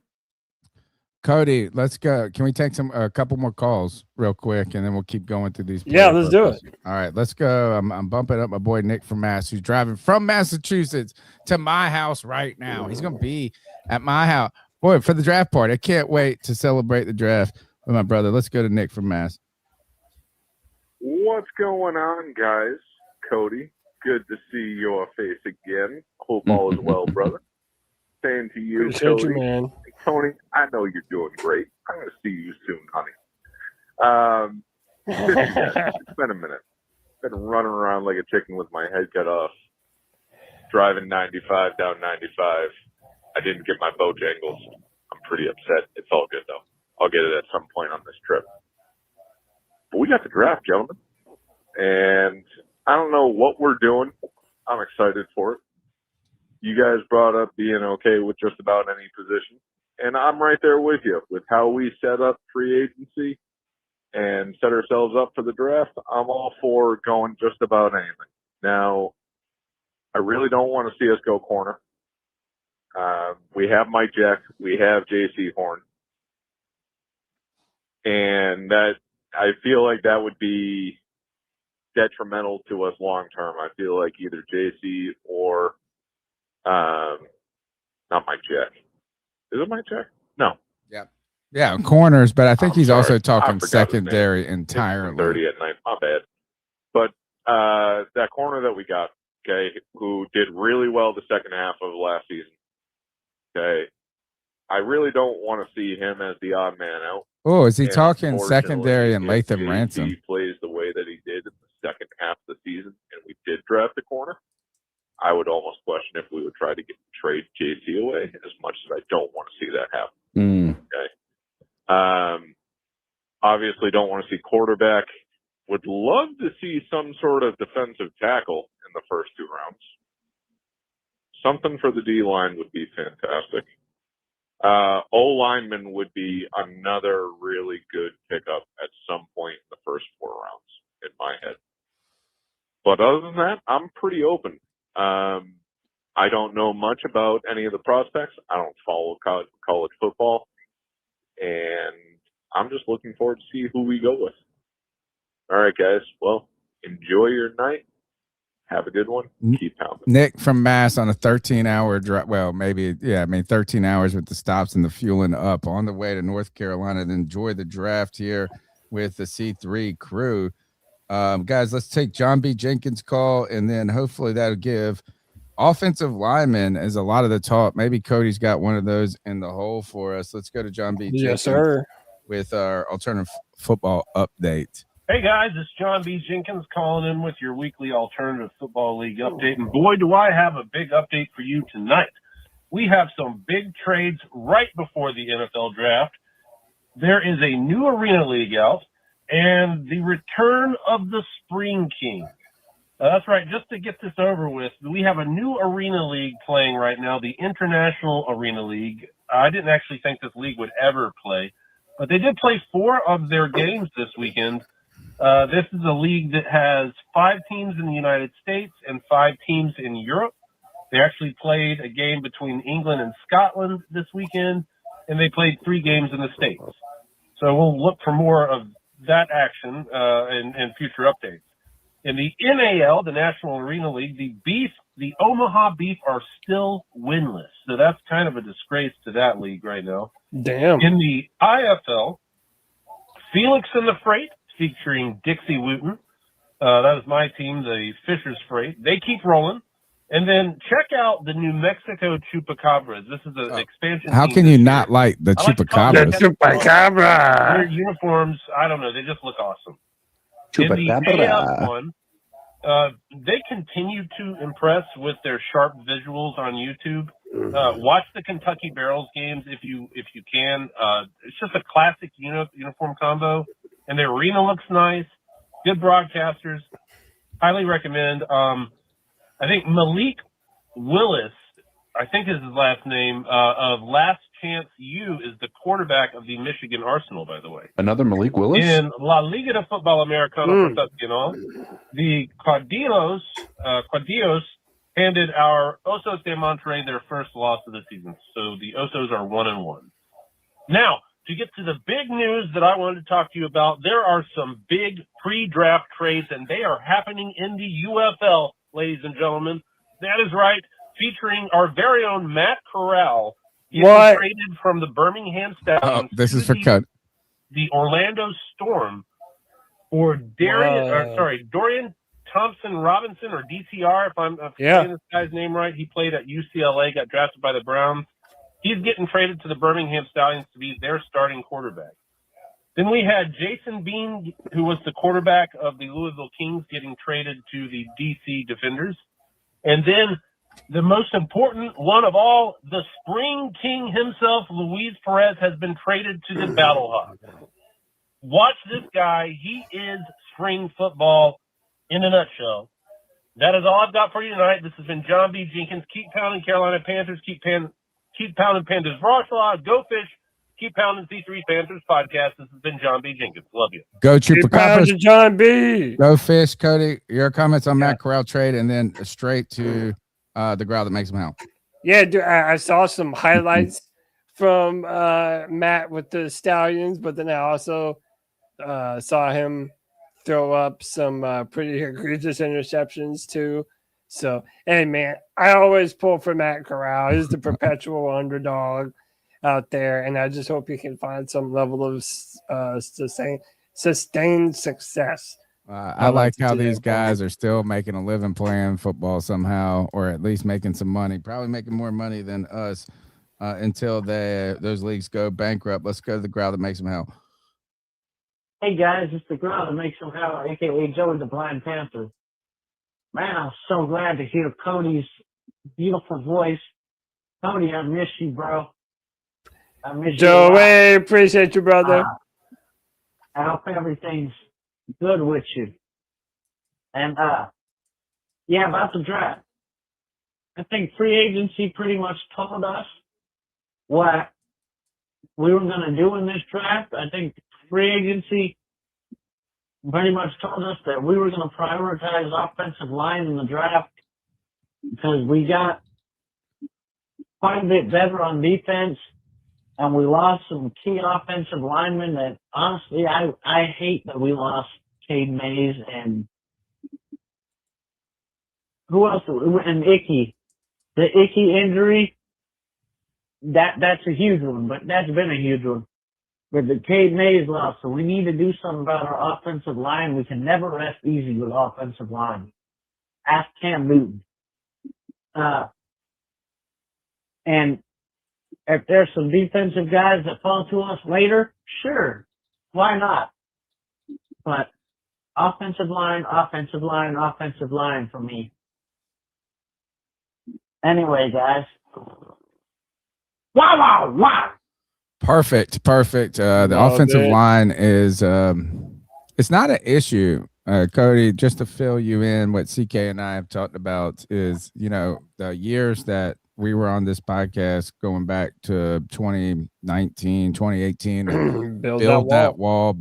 Cody, let's go. Can we take a couple more calls real quick, and then we'll keep going through these? Yeah, let's do it. All right, let's go. I'm bumping up my boy Nick from Mass, who's driving from Massachusetts to my house right now. He's going to be at my house. Boy, for the draft party. I can't wait to celebrate the draft with my brother. Let's go to Nick from Mass. What's going on, guys? Cody, good to see your face again. Hope all is well, brother. Same to you, Appreciate Cody. you, man. Tony, I know you're doing great. I'm going to see you soon, honey. It's been a minute. Been running around like a chicken with my head cut off. Driving 95 down 95. I didn't get my Bojangles. I'm pretty upset. It's all good, though. I'll get it at some point on this trip. But we got the draft, gentlemen. And I don't know what we're doing. I'm excited for it. You guys brought up being okay with just about any position. And I'm right there with you with how we set up free agency and set ourselves up for the draft. I'm all for going just about anything. Now, I really don't want to see us go corner. We have Mike Jack. We have J.C. Horn. And that I feel like that would be detrimental to us long term. I feel like either J.C. or not Mike Jack. Is it Mike Jack? No. Yeah, corners, but I think he's sorry. also I talking forgot secondary entirely. 30 at night. My bad. But that corner that we got, okay, who did really well the second half of last season, okay, I really don't want to see him as the odd man out. Oh, is he And talking secondary and if Latham JC Ransom? plays the way that he did in the second half of the season, and we did draft the corner, I would almost question if we would try to trade JC away, as much as I don't want to see that happen. Okay. Obviously don't want to see quarterback. Would love to see some sort of defensive tackle in the first 2 rounds. Something for the D-line would be fantastic. O-lineman would be another really good pickup at some point in the first 4 rounds in my head. But other than that, I'm pretty open. I don't know much about any of the prospects. I don't follow college football. And I'm just looking forward to see who we go with. All right, guys. Well, enjoy your night. Have a good one. Keep pounding. Nick from Mass on a 13-hour drive. Well, maybe, 13 hours with the stops and the fueling up on the way to North Carolina to enjoy the draft here with the C3 crew. Guys, let's take John B. Jenkins' call, and then hopefully that'll give offensive linemen as a lot of the talk. Maybe Cody's got one of those in the hole for us. Let's go to John B. Jenkins. Yes, sir. With our alternative football update. Hey guys, it's John B. Jenkins calling in with your weekly alternative football league update. And boy, do I have a big update for you tonight. We have some big trades right before the NFL draft. There is a new arena league out and the return of the Spring King. That's right. Just to get this over with, we have a new arena league playing right now, the International Arena League. I didn't actually think this league would ever play, but they did play 4 of their games this weekend. This is a league that has 5 teams in the United States and 5 teams in Europe. They actually played a game between England and Scotland this weekend, and they played 3 games in the States. So we'll look for more of that action in future updates. In the NAL, the National Arena League, the Omaha Beef are still winless. So that's kind of a disgrace to that league right now. Damn. In the IFL, Felix and the Freight, featuring Dixie Wooten. That is my team, the Fishers Freight. They keep rolling. And then check out the New Mexico Chupacabras. This is an expansion. How can you not like the Chupacabras? The Chupacabra. Their uniforms, I don't know, they just look awesome. In the AF1, they continue to impress with their sharp visuals on YouTube. Watch the Kentucky Barrels games if you can. It's just a classic uniform combo, and their arena looks nice. Good broadcasters. Highly recommend. I think Malik Willis, I think is his last name, of Last Chance U, is the quarterback of the Michigan Arsenal, by the way. Another Malik Willis? In La Liga de Football Americano Profesional, the Caudillos handed our Osos de Monterrey their first loss of the season. So the Osos are 1-1. Now, to get to the big news that I wanted to talk to you about, there are some big pre-draft trades, and they are happening in the UFL, ladies and gentlemen. That is right, featuring our very own Matt Corral. Getting traded from the Birmingham Stallions. This is for cut. The Orlando Storm for Dorian Thompson Robinson, or DTR, if I'm saying this guy's name right. He played at UCLA, got drafted by the Browns. He's getting traded to the Birmingham Stallions to be their starting quarterback. Then we had Jason Bean, who was the quarterback of the Louisville Kings, getting traded to the DC Defenders. And then the most important one of all, the Spring King himself, Luis Perez, has been traded to the Battlehawks. Watch this guy. He is spring football in a nutshell. That is all I've got for you tonight. This has been John B. Jenkins. Keep pounding Carolina Panthers. Keep pounding Panthers Varshaw. Go Fish. Keep pounding C3 Panthers Podcast. This has been John B. Jenkins. Love you. Go Chupacabras. John B. Go Fish. Cody, your comments on Matt Corral trade, and then straight to the growl that makes him howl. Yeah, dude, I saw some highlights from Matt with the Stallions, but then I also saw him throw up some pretty egregious interceptions too. So, hey, man, I always pull for Matt Corral. He's the perpetual underdog out there, and I just hope he can find some level of sustained success. I like how these guys are still making a living playing football somehow, or at least making some money, probably making more money than us until those leagues go bankrupt. Let's go to the growl that makes them howl. Hey, guys, it's the growl that makes them howl, a.k.a. Joey the Blind Panther. Man, I'm so glad to hear Cody's beautiful voice. Cody, I miss you, bro. I miss Joey, appreciate you, brother. I hope everything's good with you. And about the draft. I think free agency pretty much told us what we were going to do in this draft. I think free agency pretty much told us that we were going to prioritize offensive line in the draft because we got quite a bit better on defense. And we lost some key offensive linemen that, honestly, I hate that we lost Cade Mays and who else? And Icky. The Icky injury, that's a huge one, but that's been a huge one. But the Cade Mays loss, so we need to do something about our offensive line. We can never rest easy with offensive line. Ask Cam Newton. And if there's some defensive guys that fall to us later, sure. Why not? But offensive line for me. Anyway, guys. Wow. Perfect. The offensive line is it's not an issue Cody, just to fill you in, what CK and I have talked about is, the years that we were on this podcast going back to 2019, 2018, and build that wall.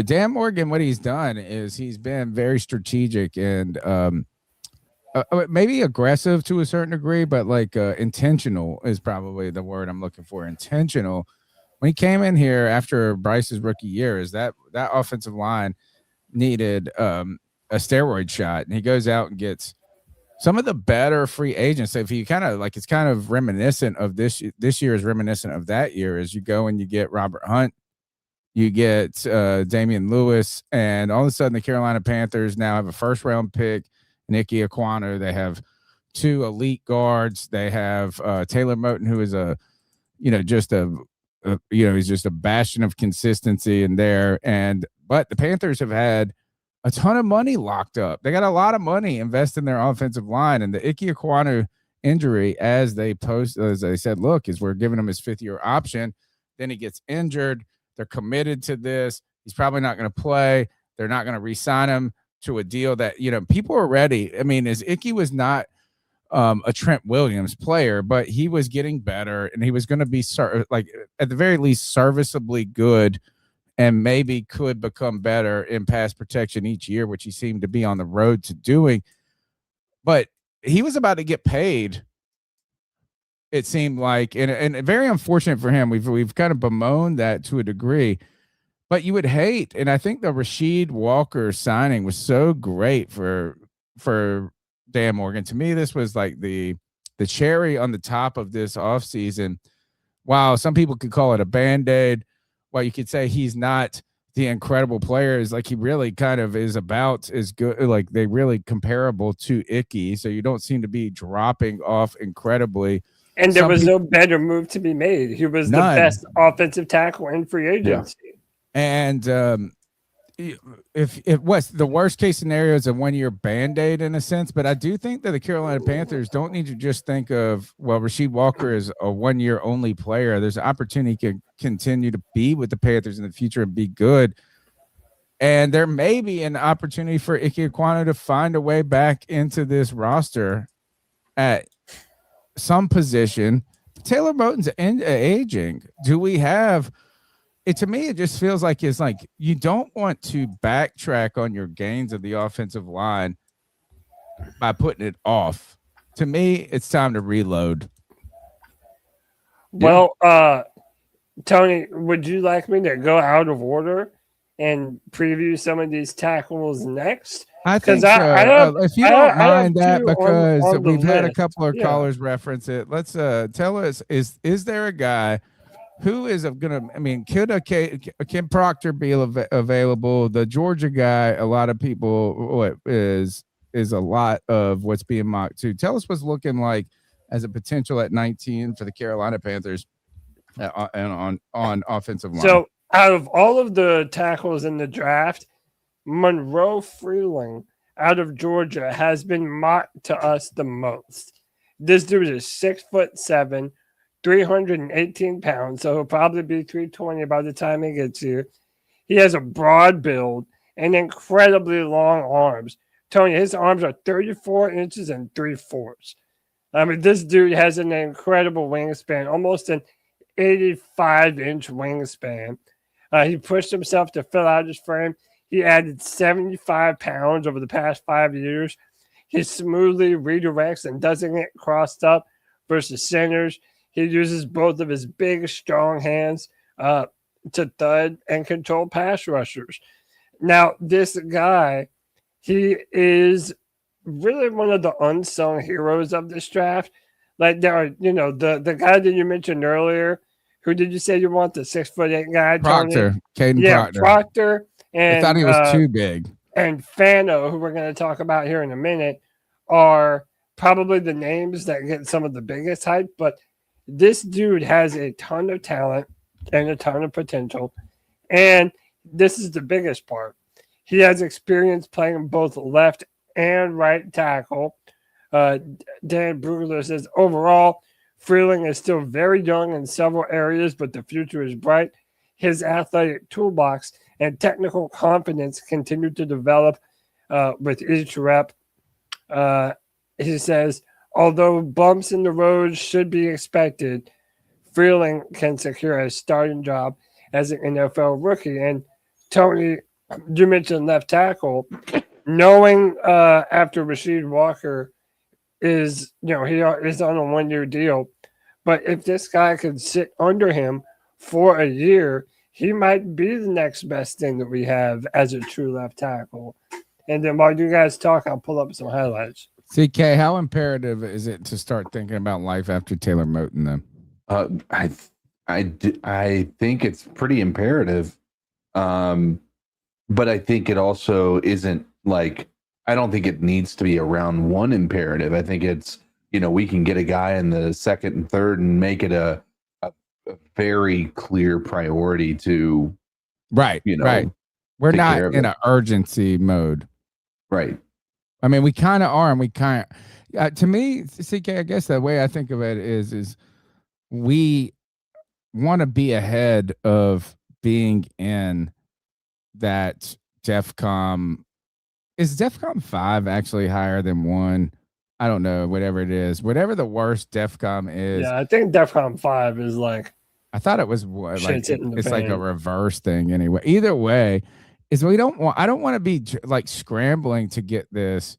Dan Morgan, what he's done is he's been very strategic and maybe aggressive to a certain degree, but intentional is probably the word I'm looking for. Intentional. When he came in here after Bryce's rookie year, is that offensive line needed a steroid shot, and he goes out and gets some of the better free agents. So if you it's kind of reminiscent of this year is reminiscent of that year, as you go and you get Robert Hunt, you get Damian Lewis, and all of a sudden the Carolina Panthers now have a first round pick, Nicky Aquano. They have 2 elite guards. They have Taylor Moton, who is he's just a bastion of consistency in there. But the Panthers have had a ton of money locked up. They got a lot of money invested in their offensive line, and the Nicky Aquano injury, as they said, look, is we're giving him his 5th-year option. Then he gets injured. They're committed to this. He's probably not going to play. They're not going to re-sign him to a deal that, people are ready. I mean, Icky was not a Trent Williams player, but he was getting better, and he was going to be at the very least serviceably good, and maybe could become better in pass protection each year, which he seemed to be on the road to doing. But he was about to get paid, it seemed like, and very unfortunate for him. We've kind of bemoaned that to a degree, but you would hate, and I think the Rasheed Walker signing was so great for Dan Morgan. To me, this was like the cherry on the top of this offseason. While some people could call it a Band-Aid, while you could say he's not the incredible player, is he really kind of is about as good, they really comparable to Icky. So you don't seem to be dropping off incredibly. And there was no better move to be made. He was the best offensive tackle in free agency. Yeah. And if it was the worst case scenario is a 1-year Band-Aid in a sense, but I do think that the Carolina Panthers don't need to just think of, Rasheed Walker is a 1-year only player. There's an opportunity to continue to be with the Panthers in the future and be good. And there may be an opportunity for Nicky Aquano to find a way back into this roster at some position. Taylor Moton's aging. Do we have it? To me, it just feels like you don't want to backtrack on your gains of the offensive line by putting it off. To me, it's time to reload. Well, Tony, would you like me to go out of order and preview some of these tackles next? I think so. If you don't mind that, because we've had a couple of callers reference it. Let's tell us, is there a guy who is going to, could Kim Proctor be available? The Georgia guy, a lot of people, is a lot of what's being mocked too. Tell us what's looking like as a potential at 19 for the Carolina Panthers and on offensive line. So out of all of the tackles in the draft, Monroe Freeling out of Georgia has been mocked to us the most. This dude is 6'7", 318 pounds, so he'll probably be 320 by the time he gets here. He has a broad build and incredibly long arms. Tony, his arms are 34 inches and 3/4. This dude has an incredible wingspan, almost an 85-inch wingspan. He pushed himself to fill out his frame. He added 75 pounds over the past 5 years. He smoothly redirects and doesn't get crossed up versus centers. He uses both of his big, strong hands to thud and control pass rushers. Now, this guy, he is really one of the unsung heroes of this draft. Like, there are, the guy that you mentioned earlier. Who did you say you want? The 6'8" guy? Proctor. Caden Proctor. Proctor. And, I thought he was too big. And Fano, who we're going to talk about here in a minute, are probably the names that get some of the biggest hype. But this dude has a ton of talent and a ton of potential. And this is the biggest part. He has experience playing both left and right tackle. Dan Brugler says, overall, Freeling is still very young in several areas, but the future is bright. his athletic toolbox and technical confidence continue to develop with each rep. He says, although bumps in the road should be expected, Freeling can secure a starting job as an NFL rookie. And Tony, you mentioned left tackle. Knowing after Rasheed Walker is, he is on a 1-year deal, but if this guy could sit under him for a year, he might be the next best thing that we have as a true left tackle. And then while you guys talk, I'll pull up some highlights. CK, how imperative is it to start thinking about life after Taylor Moton then? I think it's pretty imperative. But I think it also isn't like, I don't think it needs to be a round one imperative. I think it's, we can get a guy in the second and third and make it a very clear priority to, right. We're not in an urgency mode. Right. I mean, we kind of are, and we kind of, to me, CK, I guess the way I think of it is we want to be ahead of being in that DEFCON. Is DEFCON 5 actually higher than 1? I don't know, whatever it is. Whatever the worst DEFCON is. Yeah, I think DEFCON 5 is like, I thought it was like it's like a fan. reverse thing anyway. Either way, is I don't want to be like scrambling to get this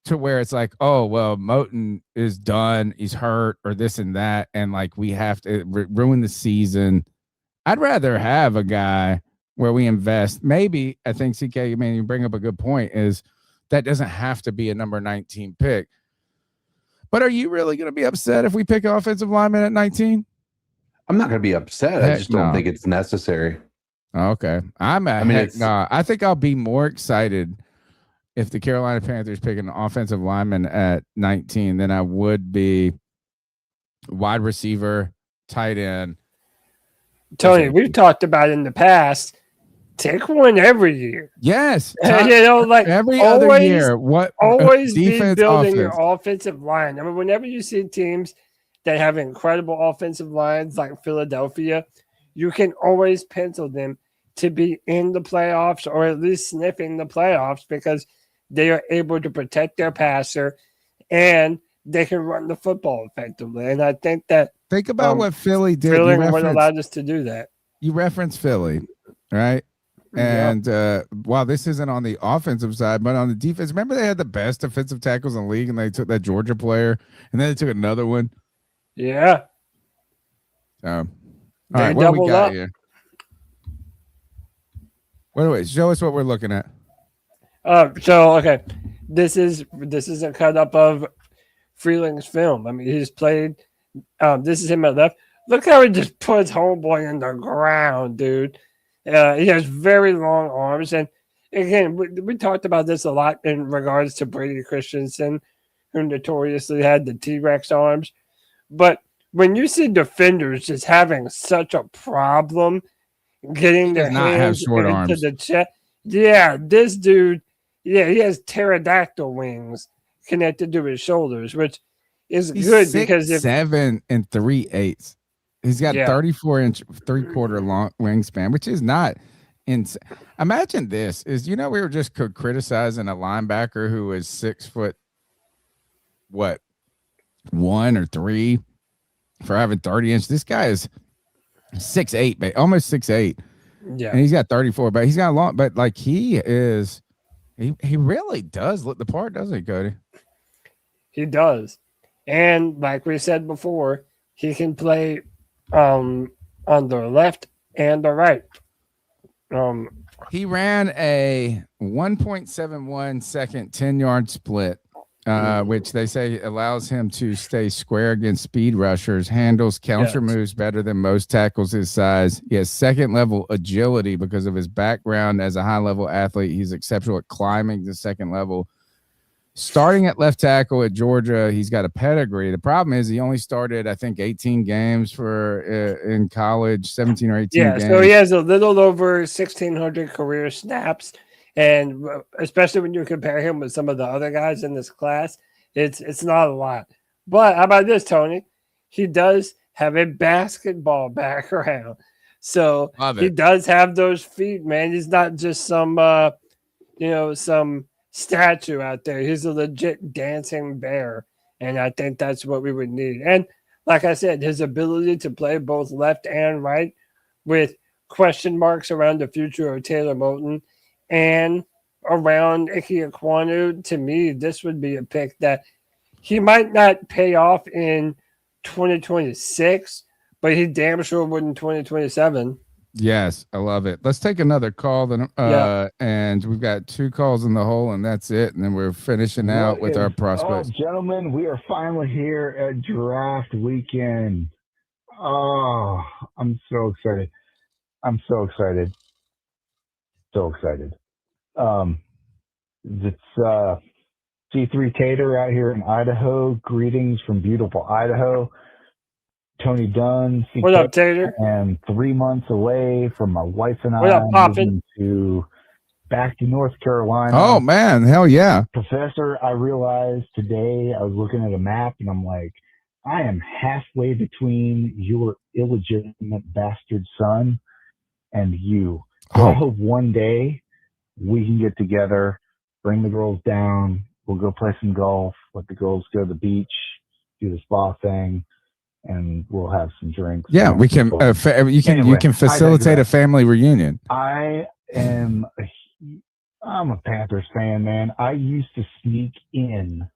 to where it's like, oh, well, Moton is done, he's hurt, or this and that, and like we have to ruin the season. I'd rather have a guy where we invest. Maybe, I think, CK, I mean, you bring up a good point, is that doesn't have to be a number 19 pick. But are you really going to be upset if we pick an offensive lineman at 19? I'm not going to be upset. I just don't think it's necessary. Okay. I think I'll be more excited if the Carolina Panthers pick an offensive lineman at 19 than I would be wide receiver, tight end. Tony, we've talked about in the past, take one every year. Yes. Like every other year. What always be defense, building offense. your offensive line. I mean, whenever you see teams that have incredible offensive lines like Philadelphia, you can always pencil them to be in the playoffs or at least sniffing the playoffs because they are able to protect their passer and they can run the football effectively. And I think that think about what Philly did. Philly allowed us to do that. You referenced Philly, right? And while this isn't on the offensive side, but on the defense, remember they had the best defensive tackles in the league, and they took that Georgia player, and then they took another one. Yeah. All right, what do we got here? Show us what we're looking at. Okay, this is a cut up of Freeling's film. I mean, he's played. This is him at left. Look how he just puts homeboy in the ground, dude. He has very long arms, and again, we talked about this a lot in regards to Brady Christensen, who notoriously had the T-Rex arms. But when you see defenders just having such a problem getting their hands into the chest, this dude, he has pterodactyl wings connected to his shoulders, which is good because 7 3/8. He's got 34-inch 3/4 long wingspan, which is not insane. Imagine this is, we were just criticizing a linebacker who was 6 foot, 1 or 3 for having 30-inch. This guy is 6'8", almost 6'8". Yeah. And he's got 34, but he's got a long, but like he really does look the part, doesn't he, Cody? He does. And like we said before, he can play on the left and the right. He ran a 1.71 second 10-yard split, which they say allows him to stay square against speed rushers, handles counter moves better than most tackles his size. He has second-level agility because of his background as a high-level athlete. He's exceptional at climbing the second level. Starting at left tackle at Georgia, he's got a pedigree. The problem is he only started, I think, 18 games in college, 17 or 18 games. So he has a little over 1,600 career snaps. And especially when you compare him with some of the other guys in this class, it's not a lot. But how about this, Tony? He does have a basketball background. So Love he it. does have those feet, man. He's not just some some statue out there. He's a legit dancing bear. And I think that's what we would need. And like I said, his ability to play both left and right with question marks around the future of Taylor Moton and around Ike Ekwonu, to me, this would be a pick that he might not pay off in 2026, but he damn sure would in 2027. Yes, I love it. Let's take another call. Then, and we've got 2 calls in the hole, and that's it. And then we're finishing out with our prospects. Gentlemen, we are finally here at draft weekend. Oh, I'm so excited. It's C3 Tater out here in Idaho. Greetings from beautiful Idaho. Tony Dunn. What up, Tater? And 3 months away from my wife and What I up, Poppin'? moving to back to North Carolina. Oh man, hell yeah! Professor, I realized today I was looking at a map and I'm like, I am halfway between your illegitimate bastard son and you. So I hope one day we can get together, bring the girls down, we'll go play some golf, let the girls go to the beach, do the spa thing, and we'll have some drinks. Yeah, we can. You can facilitate a family reunion. I'm a Panthers fan, man. I used to sneak in.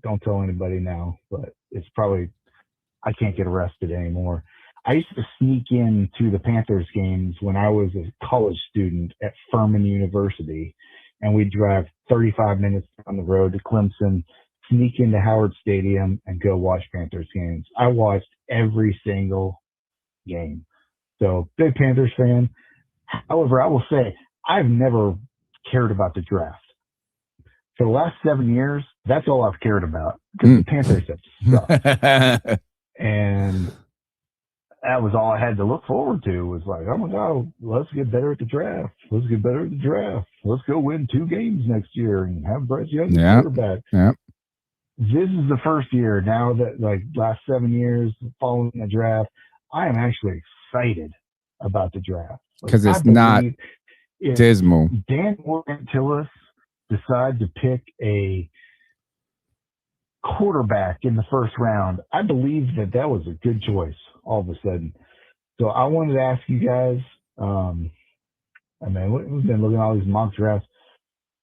Don't tell anybody now, but it's probably I can't get arrested anymore. I used to sneak in to the Panthers games when I was a college student at Furman University, and we'd drive 35 minutes down the road to Clemson, sneak into Howard Stadium, and go watch Panthers games. I watched every single game. So, big Panthers fan. However, I will say, I've never cared about the draft. For the last 7 years, that's all I've cared about, because the Panthers have sucked. And that was all I had to look forward to, was like, oh my God, let's get better at the draft. Let's get better at the draft. Let's go win 2 games next year and have Bryce Young as quarterback. Yeah. This is the first year now that, like, last 7 years following the draft, I am actually excited about the draft. Because it's not dismal. Dan Morgantillis decide to pick a quarterback in the first round, I believe that was a good choice all of a sudden. So I wanted to ask you guys, we've been looking at all these mock drafts.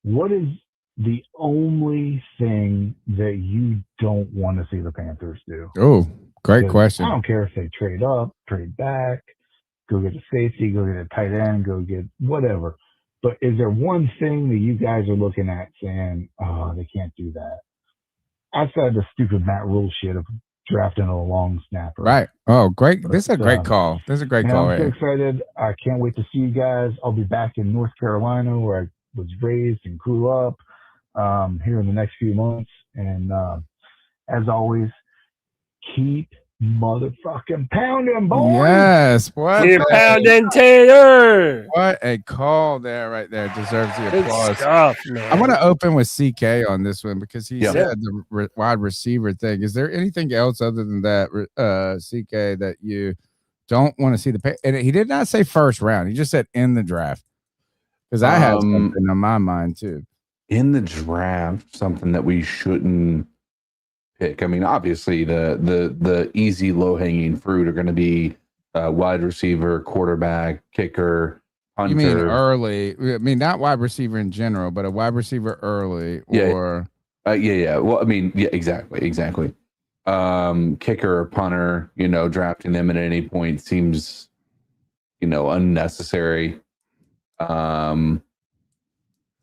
What is the only thing that you don't want to see the Panthers do? Oh, great question. I don't care if they trade up, trade back, go get a safety, go get a tight end, go get whatever. But is there one thing that you guys are looking at saying, oh, they can't do that? Outside the stupid Matt Rule shit of drafting a long snapper. Right. Oh, great. This is a great call. This is a great call. I'm so excited. I can't wait to see you guys. I'll be back in North Carolina where I was raised and grew up here in the next few months. And as always, keep motherfucking pounding, boys. Yes. What? Keep pounding, Taylor. What a call there, right there. Deserves the Good applause. stuff, man. I want to open with CK on this one because he Yeah. said the wide receiver thing. Is there anything else other than that, CK, that you don't want to see and he did not say first round. He just said in the draft. Because I have something on my mind too. In the draft, something that we shouldn't pick. I mean, obviously the easy low hanging fruit are going to be wide receiver, quarterback, kicker, punter. You mean early? I mean, not wide receiver in general, but a wide receiver early, or yeah. Well, I mean, yeah, exactly. Kicker or punter, drafting them at any point seems, unnecessary.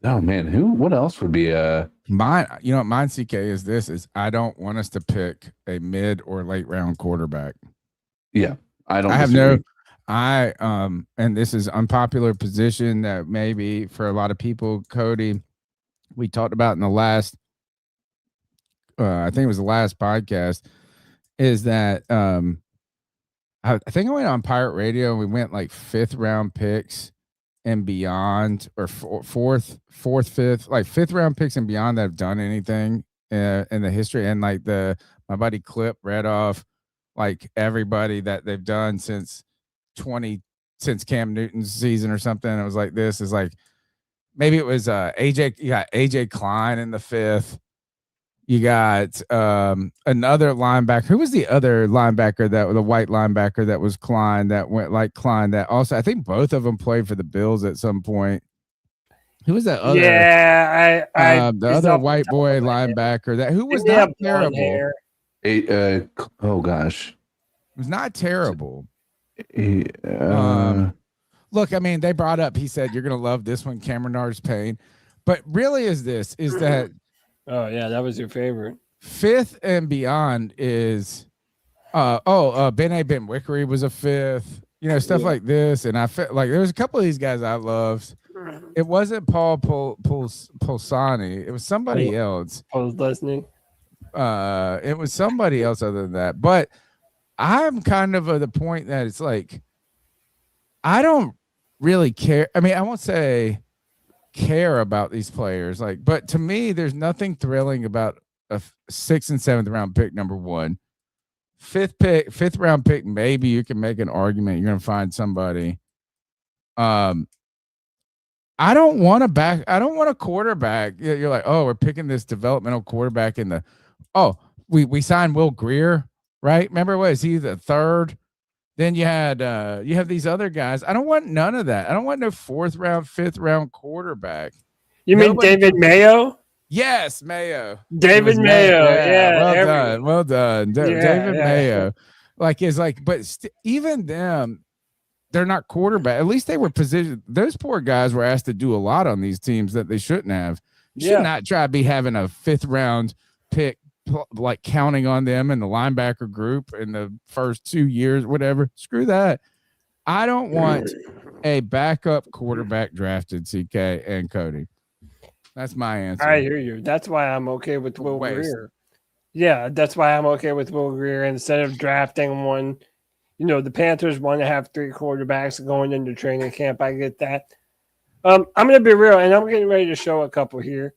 Oh man, what else would be mine? Mine CK is I don't want us to pick a mid or late round quarterback. Yeah, I have disagree. And this is unpopular position that maybe for a lot of people, Cody, we talked about in the last, I think it was the last podcast, is that I think I went on Pirate Radio and we went like 5th round picks and beyond, or fourth, fifth, like 5th round picks and beyond that have done anything in the history. And like my buddy Clip read off like everybody that they've done since 2010 since Cam Newton's season or something. It was like this is like maybe it was AJ. You got AJ Klein in the 5th. You got another linebacker. Who was the other linebacker the white linebacker that was Klein that went like Klein that also I think both of them played for the Bills at some point. Who was that other? Yeah, the other white boy linebacker that who was not terrible. Oh gosh, it was not terrible. Look, I mean, they brought up. He said you're gonna love this one, Cameron Artis-Payne, but really is that. Oh yeah, that was your favorite. 5th and beyond is Ben Wickery was a 5th, stuff like this. And I felt like there was a couple of these guys I loved. It wasn't Paul Polsani, it was somebody else. Paul Lesney. It was somebody else other than that. But I'm kind of at the point that it's like I don't really care. I mean, I won't say care about these players, but to me there's nothing thrilling about a 6th and 7th round pick, number 1. 5th round pick, maybe you can make an argument you're gonna find somebody. I don't want a quarterback. You're like, oh, we're picking this developmental quarterback in the we signed Will Grier, right? Remember, what is he, the 3rd? Then you have these other guys. I don't want none of that. I don't want no 4th round, 5th round quarterback. You mean David Mayo? Yes, Mayo. David Mayo. Yeah. Well done. David Mayo. Even them, they're not quarterback. At least they were positioned. Those poor guys were asked to do a lot on these teams that they shouldn't have. You should not try to be having a 5th round pick, like counting on them in the linebacker group in the first 2 years, whatever. Screw that. I don't want a backup quarterback drafted, CK and Cody. That's my answer. I hear you. That's why I'm okay with Will Grier. Yeah, that's why I'm okay with Will Grier instead of drafting one. The Panthers want to have 3 quarterbacks going into training camp. I get that. I'm going to be real, and I'm getting ready to show a couple here.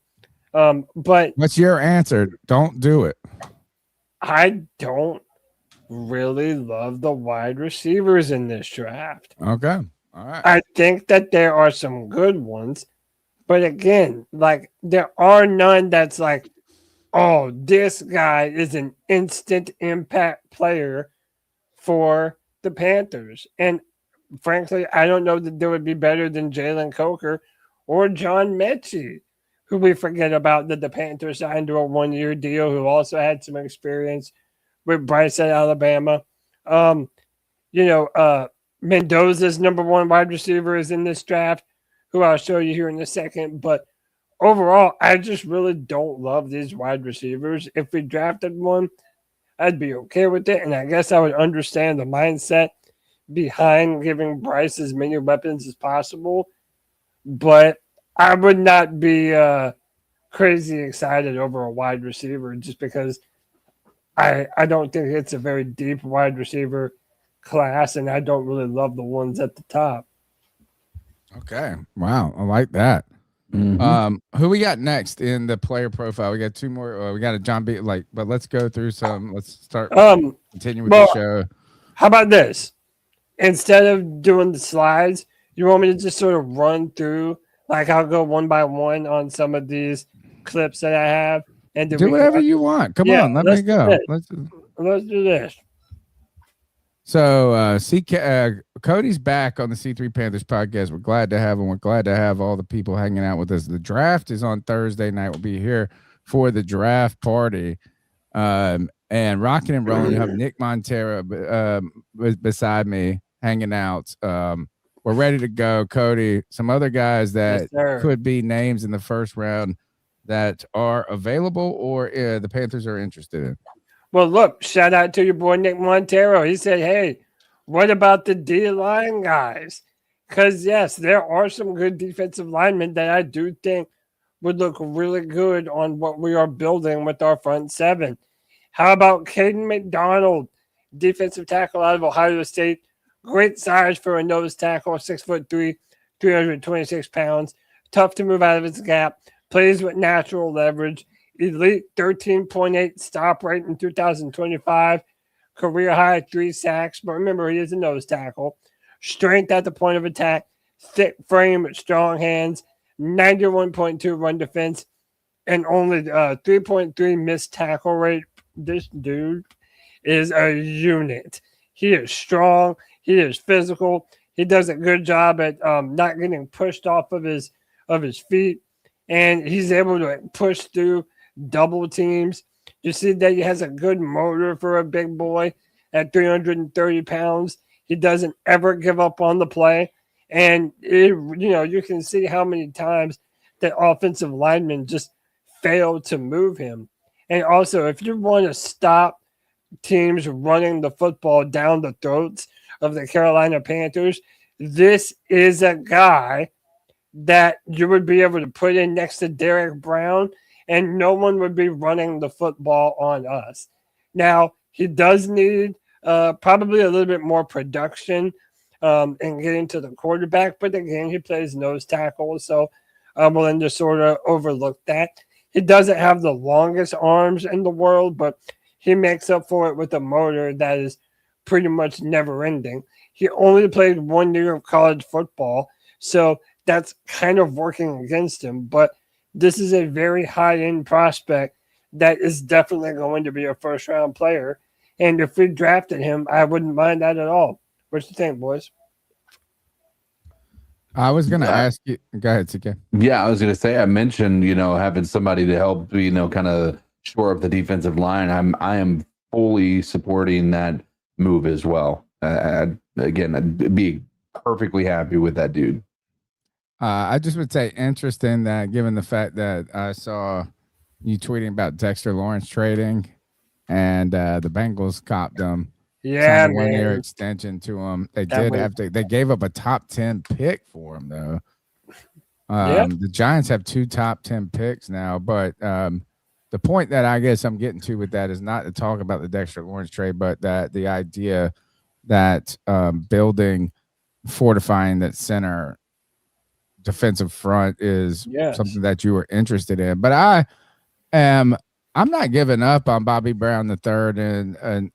But what's your answer? Don't do it. I don't really love the wide receivers in this draft. Okay. All right. I think that there are some good ones, but again, there are none that's like, oh, this guy is an instant impact player for the Panthers. And frankly, I don't know that they would be better than Jalen Coker or John Mechie, who we forget about that the Panthers signed to a 1-year deal, who also had some experience with Bryce at Alabama. Mendoza's number 1 wide receiver is in this draft, who I'll show you here in a second. But overall, I just really don't love these wide receivers. If we drafted one, I'd be okay with it. And I guess I would understand the mindset behind giving Bryce as many weapons as possible. But I would not be crazy excited over a wide receiver just because I don't think it's a very deep wide receiver class, and I don't really love the ones at the top. Okay. Wow. I like that. Mm-hmm. Who we got next in the player profile? We got 2 more. We got a John B. But let's go through some. Let's start. Continue with the show. How about this? Instead of doing the slides, you want me to just sort of run through? I'll go one by one on some of these clips that I have, and do whatever you want. Come on, let me go. Let's do this. So, Cody's back on the C3 Panthers podcast. We're glad to have him. We're glad to have all the people hanging out with us. The draft is on Thursday night. We'll be here for the draft party. And rocking and rolling. You have Nick Montero beside me hanging out. We're ready to go. Cody, some other guys that could be names in the first round that are available or the Panthers are interested in. Well, look, shout out to your boy Nick Montero. He said, hey, what about the D-line guys? Because, yes, there are some good defensive linemen that I do think would look really good on what we are building with our front 7. How about Caden McDonald, defensive tackle out of Ohio State? Great size for a nose tackle, 6'3", 326 pounds. Tough to move out of his gap. Plays with natural leverage. Elite 13.8 stop rate in 2025. Career high 3 sacks. But remember, he is a nose tackle. strength at the point of attack, thick frame with strong hands, 91.2 run defense, and only 3.3 missed tackle rate. This dude is a unit. He is strong. He is physical. He does a good job at not getting pushed off of his feet, and he's able to push through double teams. You see that he has a good motor for a big boy at 330 pounds. He doesn't ever give up on the play, and you can see how many times that offensive linemen just fail to move him. And also, if you want to stop teams running the football down the throats of the Carolina Panthers, this is a guy that you would be able to put in next to Derek Brown, and no one would be running the football on us. Now, he does need probably a little bit more production in getting to the quarterback, but again, he plays nose tackle, so I'm willing to sort of overlook that. He doesn't have the longest arms in the world, but he makes up for it with a motor that is pretty much never ending. He only played 1 year of college football, so that's kind of working against him. But this is a very high-end prospect that is definitely going to be a first-round player. And if we drafted him, I wouldn't mind that at all. What do you think, boys? I was going to ask you. Go ahead, CK. Yeah, I was going to say, I mentioned, having somebody to help, kind of shore up the defensive line. I am fully supporting that move as well. Again, I'd be perfectly happy with that dude. I just would say interesting that given the fact that I saw you tweeting about Dexter Lawrence trading and the Bengals copped him. Yeah, man. 1-year man. extension to him. They they gave up a top 10 pick for him though. The Giants have 2 top 10 picks now, but the point that I guess I'm getting to with that is not to talk about the Dexter Lawrence trade, but that the idea that fortifying that center defensive front is something that you were interested in. But I'm not giving up on Bobby Brown III and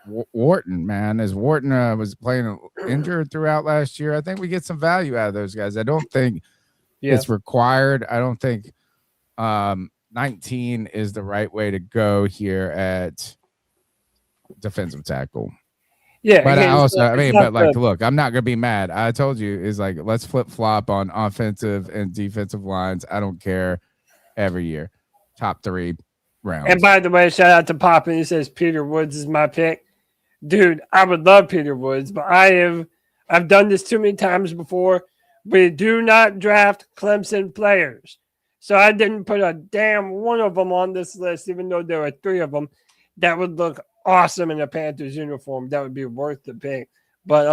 Wharton, man. As Wharton was playing injured throughout last year, I think we get some value out of those guys. I don't think it's required. I don't think 19 is the right way to go here at defensive tackle. Yeah, but look, I'm not gonna be mad. I told you, is like, let's flip flop on offensive and defensive lines. I don't care. Every year, top 3 rounds. And by the way, shout out to Poppin. He says Peter Woods is my pick. Dude, I would love Peter Woods, but I've done this too many times before. We do not draft Clemson players. So I didn't put a damn one of them on this list, even though there were 3 of them that would look awesome in a Panthers uniform. That would be worth the pick. But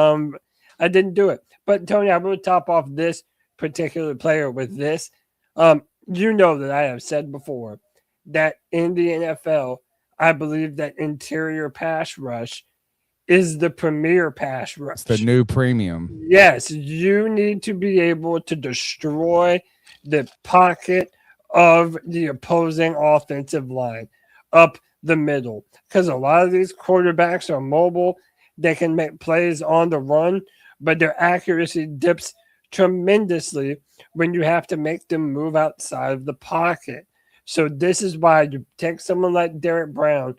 I didn't do it. But Tony, I will top off this particular player with this. You know that I have said before that in the NFL, I believe that interior pass rush is the premier pass rush. It's the new premium. Yes, you need to be able to destroy the pocket of the opposing offensive line up the middle, because a lot of these quarterbacks are mobile. They can make plays on the run, but their accuracy dips tremendously when you have to make them move outside of the pocket. So this is why you take someone like Derek Brown,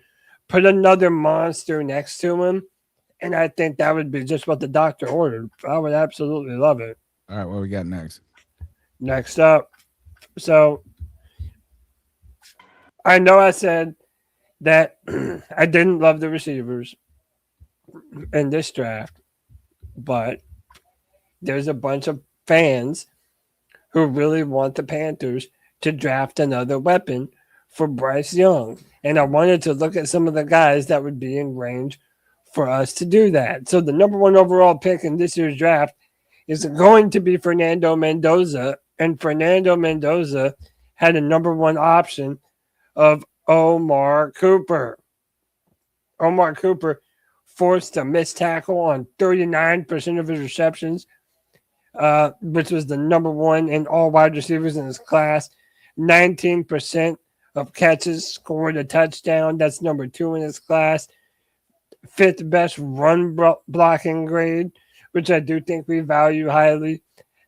put another monster next to him, and I think that would be just what the doctor ordered. I would absolutely love it. All right, what we got next? Next up. So I know I said that I didn't love the receivers in this draft, but there's a bunch of fans who really want the Panthers to draft another weapon for Bryce Young. And I wanted to look at some of the guys that would be in range for us to do that. So the number 1 overall pick in this year's draft is going to be Fernando Mendoza. And Fernando Mendoza had a number 1 option of Omar Cooper. Omar Cooper forced a missed tackle on 39% of his receptions, which was the number 1 in all wide receivers in his class. 19% of catches scored a touchdown. That's number 2 in his class. 5th best run blocking grade which I do think we value highly.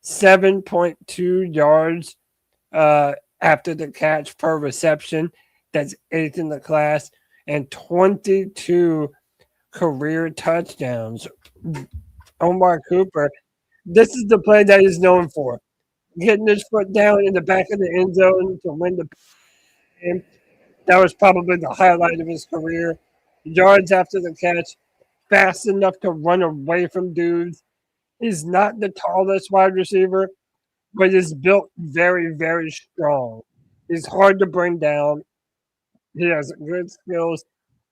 7.2 yards after the catch per reception. That's 8th in the class. And 22 career touchdowns. Omar Cooper, this is the play that he's known for. Getting his foot down in the back of the end zone to win the game. That was probably the highlight of his career. Yards after the catch, fast enough to run away from dudes. He's not the tallest wide receiver, but he's built very, very strong. He's hard to bring down. He has good skills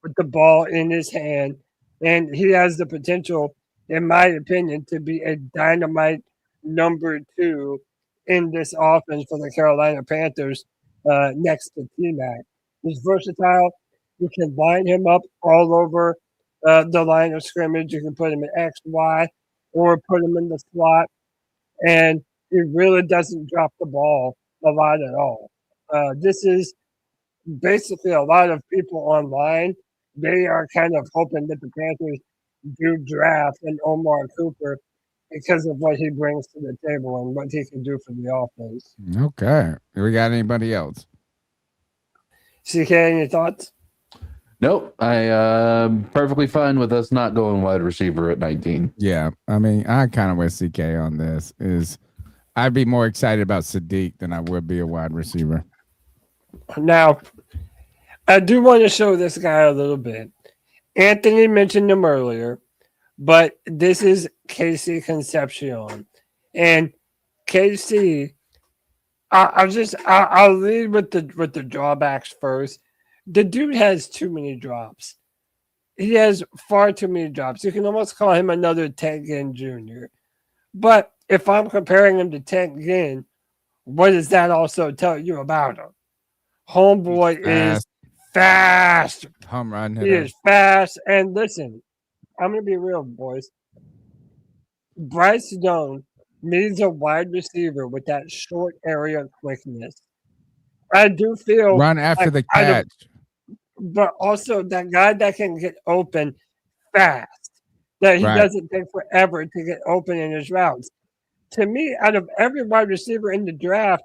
with the ball in his hand, and he has the potential, in my opinion, to be a dynamite number 2 in this offense for the Carolina Panthers next to T-Mac. He's versatile. You can line him up all over the line of scrimmage. You can put him in X, Y, or put him in the slot, and he really doesn't drop the ball a lot at all. This is basically a lot of people online. They are kind of hoping that the Panthers do draft an Omar Cooper because of what he brings to the table and what he can do for the offense. Okay. We got anybody else? CK, any thoughts? Nope. I perfectly fine with us not going wide receiver at 19. Yeah. I mean, I kind of with CK on this. I'd be more excited about Sadiq than I would be a wide receiver. Now, I do want to show this guy a little bit. Anthony mentioned him earlier, but this is Casey Concepcion. And Casey, I'll lead with the drawbacks first. The dude has too many drops. He has far too many drops. You can almost call him another Ted Ginn Jr. But if I'm comparing him to Ted Ginn, what does that also tell you about him? Homeboy is fast. Home run He hitter. is fast. And listen, I'm going to be real, boys. Bryce Young needs a wide receiver with that short area quickness. I do feel Run after like the catch. but also that guy that can get open fast, that he Right. doesn't take forever to get open in his routes. To me, out of every wide receiver in the draft,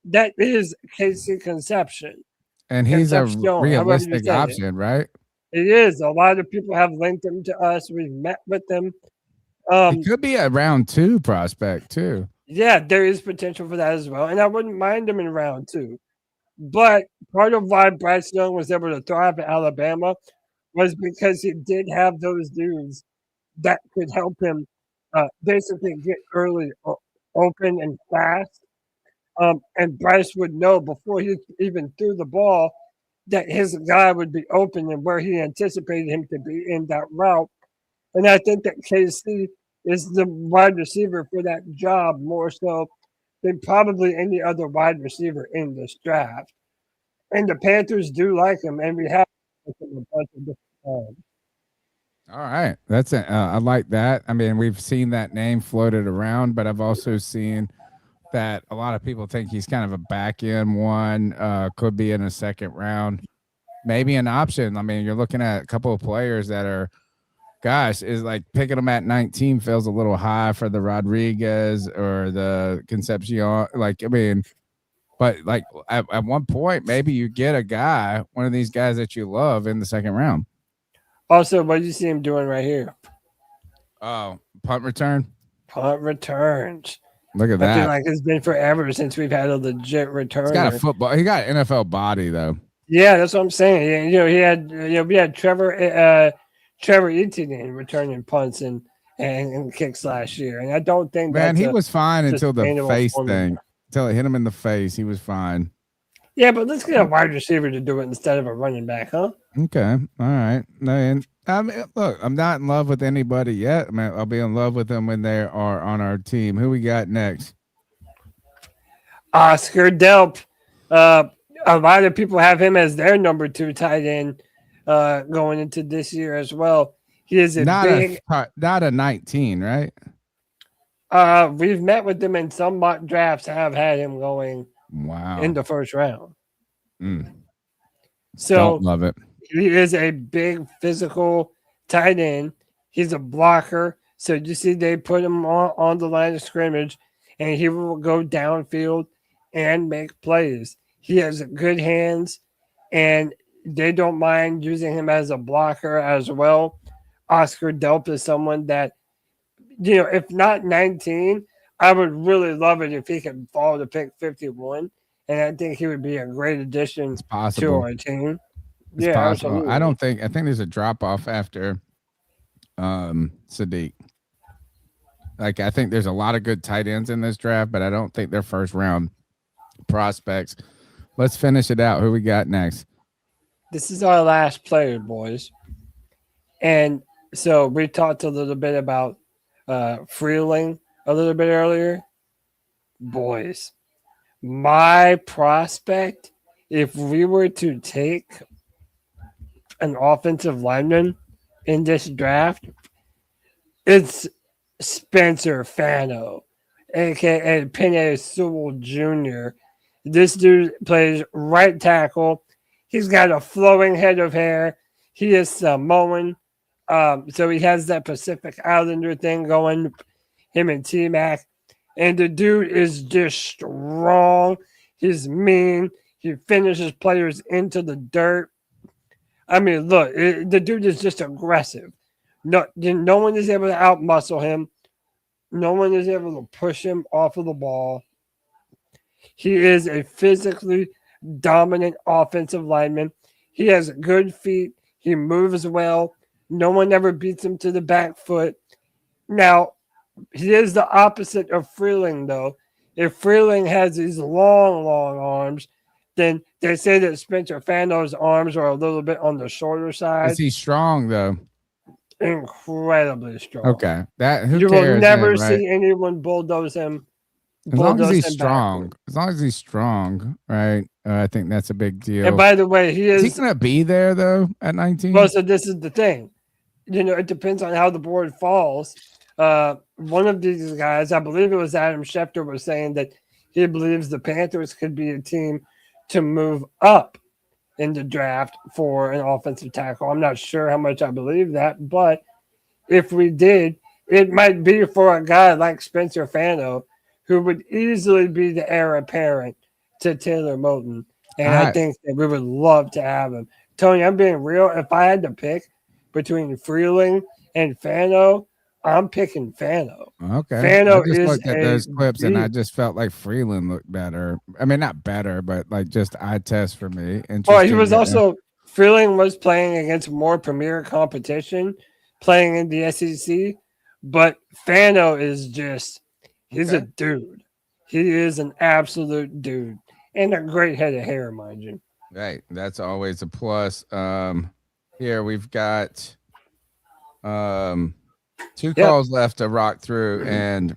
that is Casey Concepcion. And he's a Concepcion, however you realistic say it. option, right? It is. A lot of people have linked him to us. We've met with him. He could be a round 2 prospect too. Yeah, there is potential for that as well. And I wouldn't mind him in round 2. But part of why Bryce Young was able to thrive at Alabama was because he did have those dudes that could help him basically get early open and fast. And Bryce would know before he even threw the ball that his guy would be open and where he anticipated him to be in that route. And I think that KC is the wide receiver for that job more so than probably any other wide receiver in this draft. And the Panthers do like him, and we have him a bunch of different times. All right. That's it. I like that. I mean, we've seen that name floated around, but I've also seen that a lot of people think he's kind of a back end one, could be in a second round, maybe an option. I mean, you're looking at a couple of players that are, gosh, is like picking them at 19 feels a little high for the Rodriguez or the Concepcion. Like, I mean, but like at one point, maybe you get a guy, one of these guys that you love in the second round. Also, what do you see him doing right here? Oh, punt return. Punt returns. Look at I feel that. like it's been forever since we've had a legit return. He's got a football. He got NFL body though. Yeah, that's what I'm saying. We had Trevor Etienne returning punts and kicks last year, and I don't think he was fine until the sustainable face formula. thing. Until it hit him in the face, he was fine. Yeah, but let's get a wide receiver to do it instead of a running back, huh? Okay, all right. And I mean, look, I'm not in love with anybody yet. I mean, I'll be in love with them when they are on our team. Who we got next? Oscar Delp. A lot of people have him as their number 2 tight end going into this year as well. He is Not a 19, right? We've met with him in some mock drafts. Have had him going in the first round. So Don't love it. He is a big physical tight end. He's a blocker, So you see, they put him on the line of scrimmage, and he will go downfield and make plays. He has good hands, and they don't mind using him as a blocker as well. Oscar Delp is someone that, if not 19, I would really love it if he could fall to pick 51. And I think he would be a great addition to our team. It's possible. Absolutely. I think there's a drop off after Sadiq. Like, I think there's a lot of good tight ends in this draft, but I don't think they're first round prospects. Let's finish it out. Who we got next? This is our last player, boys. And so we talked a little bit about Freeling a little bit earlier. Boys, my prospect, if we were to take an offensive lineman in this draft, it's Spencer Fano, a.k.a. Penei Sewell Jr. This dude plays right tackle. He's got a flowing head of hair. He is Samoan. So he has that Pacific Islander thing going, him and T-Mac. And the dude is just strong. He's mean. He finishes players into the dirt. I mean, look, the dude is just aggressive. No one is able to outmuscle him. No one is able to push him off of the ball. He is a physically dominant offensive lineman. He has good feet. He moves well. No one ever beats him to the back foot. Now, he is the opposite of Freeling, though. If Freeling has these long arms, then they say that Spencer Fano's arms are a little bit on the shorter side. Is he strong, though? Incredibly strong. Okay. You will never see anyone bulldoze him. As long as he's strong. As long as he's strong, right? I think that's a big deal. And by the way, is he going to be there, though, at 19? Well, so this is the thing. It depends on how the board falls. One of these guys, I believe it was Adam Schefter, was saying that he believes the Panthers could be a team to move up in the draft for an offensive tackle. I'm not sure how much I believe that, but if we did, it might be for a guy like Spencer Fano, who would easily be the heir apparent to Taylor Moton. And I think that we would love to have him. Tony, I'm being real. If I had to pick between Freeling and Fano, I'm picking Fano. Okay. Fano I just is looked at those clips and I just felt like Freeland looked better. I mean, not better, but like just eye test for me. Well, he was also Freeling was playing against more premier competition, playing in the SEC, but Fano is just he's a dude. He is an absolute dude. And a great head of hair, mind you. Right. That's always a plus. Here we've got two calls left to rock through, and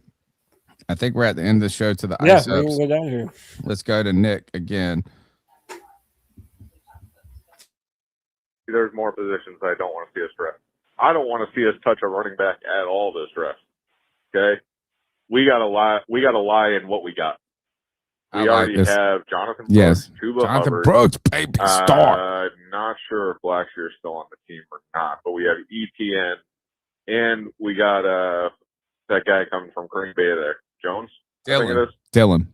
I think we're at the end of the show to the ice we can go down here. Let's go to Nick again. There's more positions I don't want to see us draft. I don't want to see us touch a running back at all this draft. Okay, we gotta lie in what we got. We already have Jonathan Brooks, Chuba Jonathan Hubbard. Brooks, baby, star. I'm not sure if Blackshear's still on the team or not, but we have ETN, and we got that guy coming from Green Bay there, Jones. I think it is. Dylan.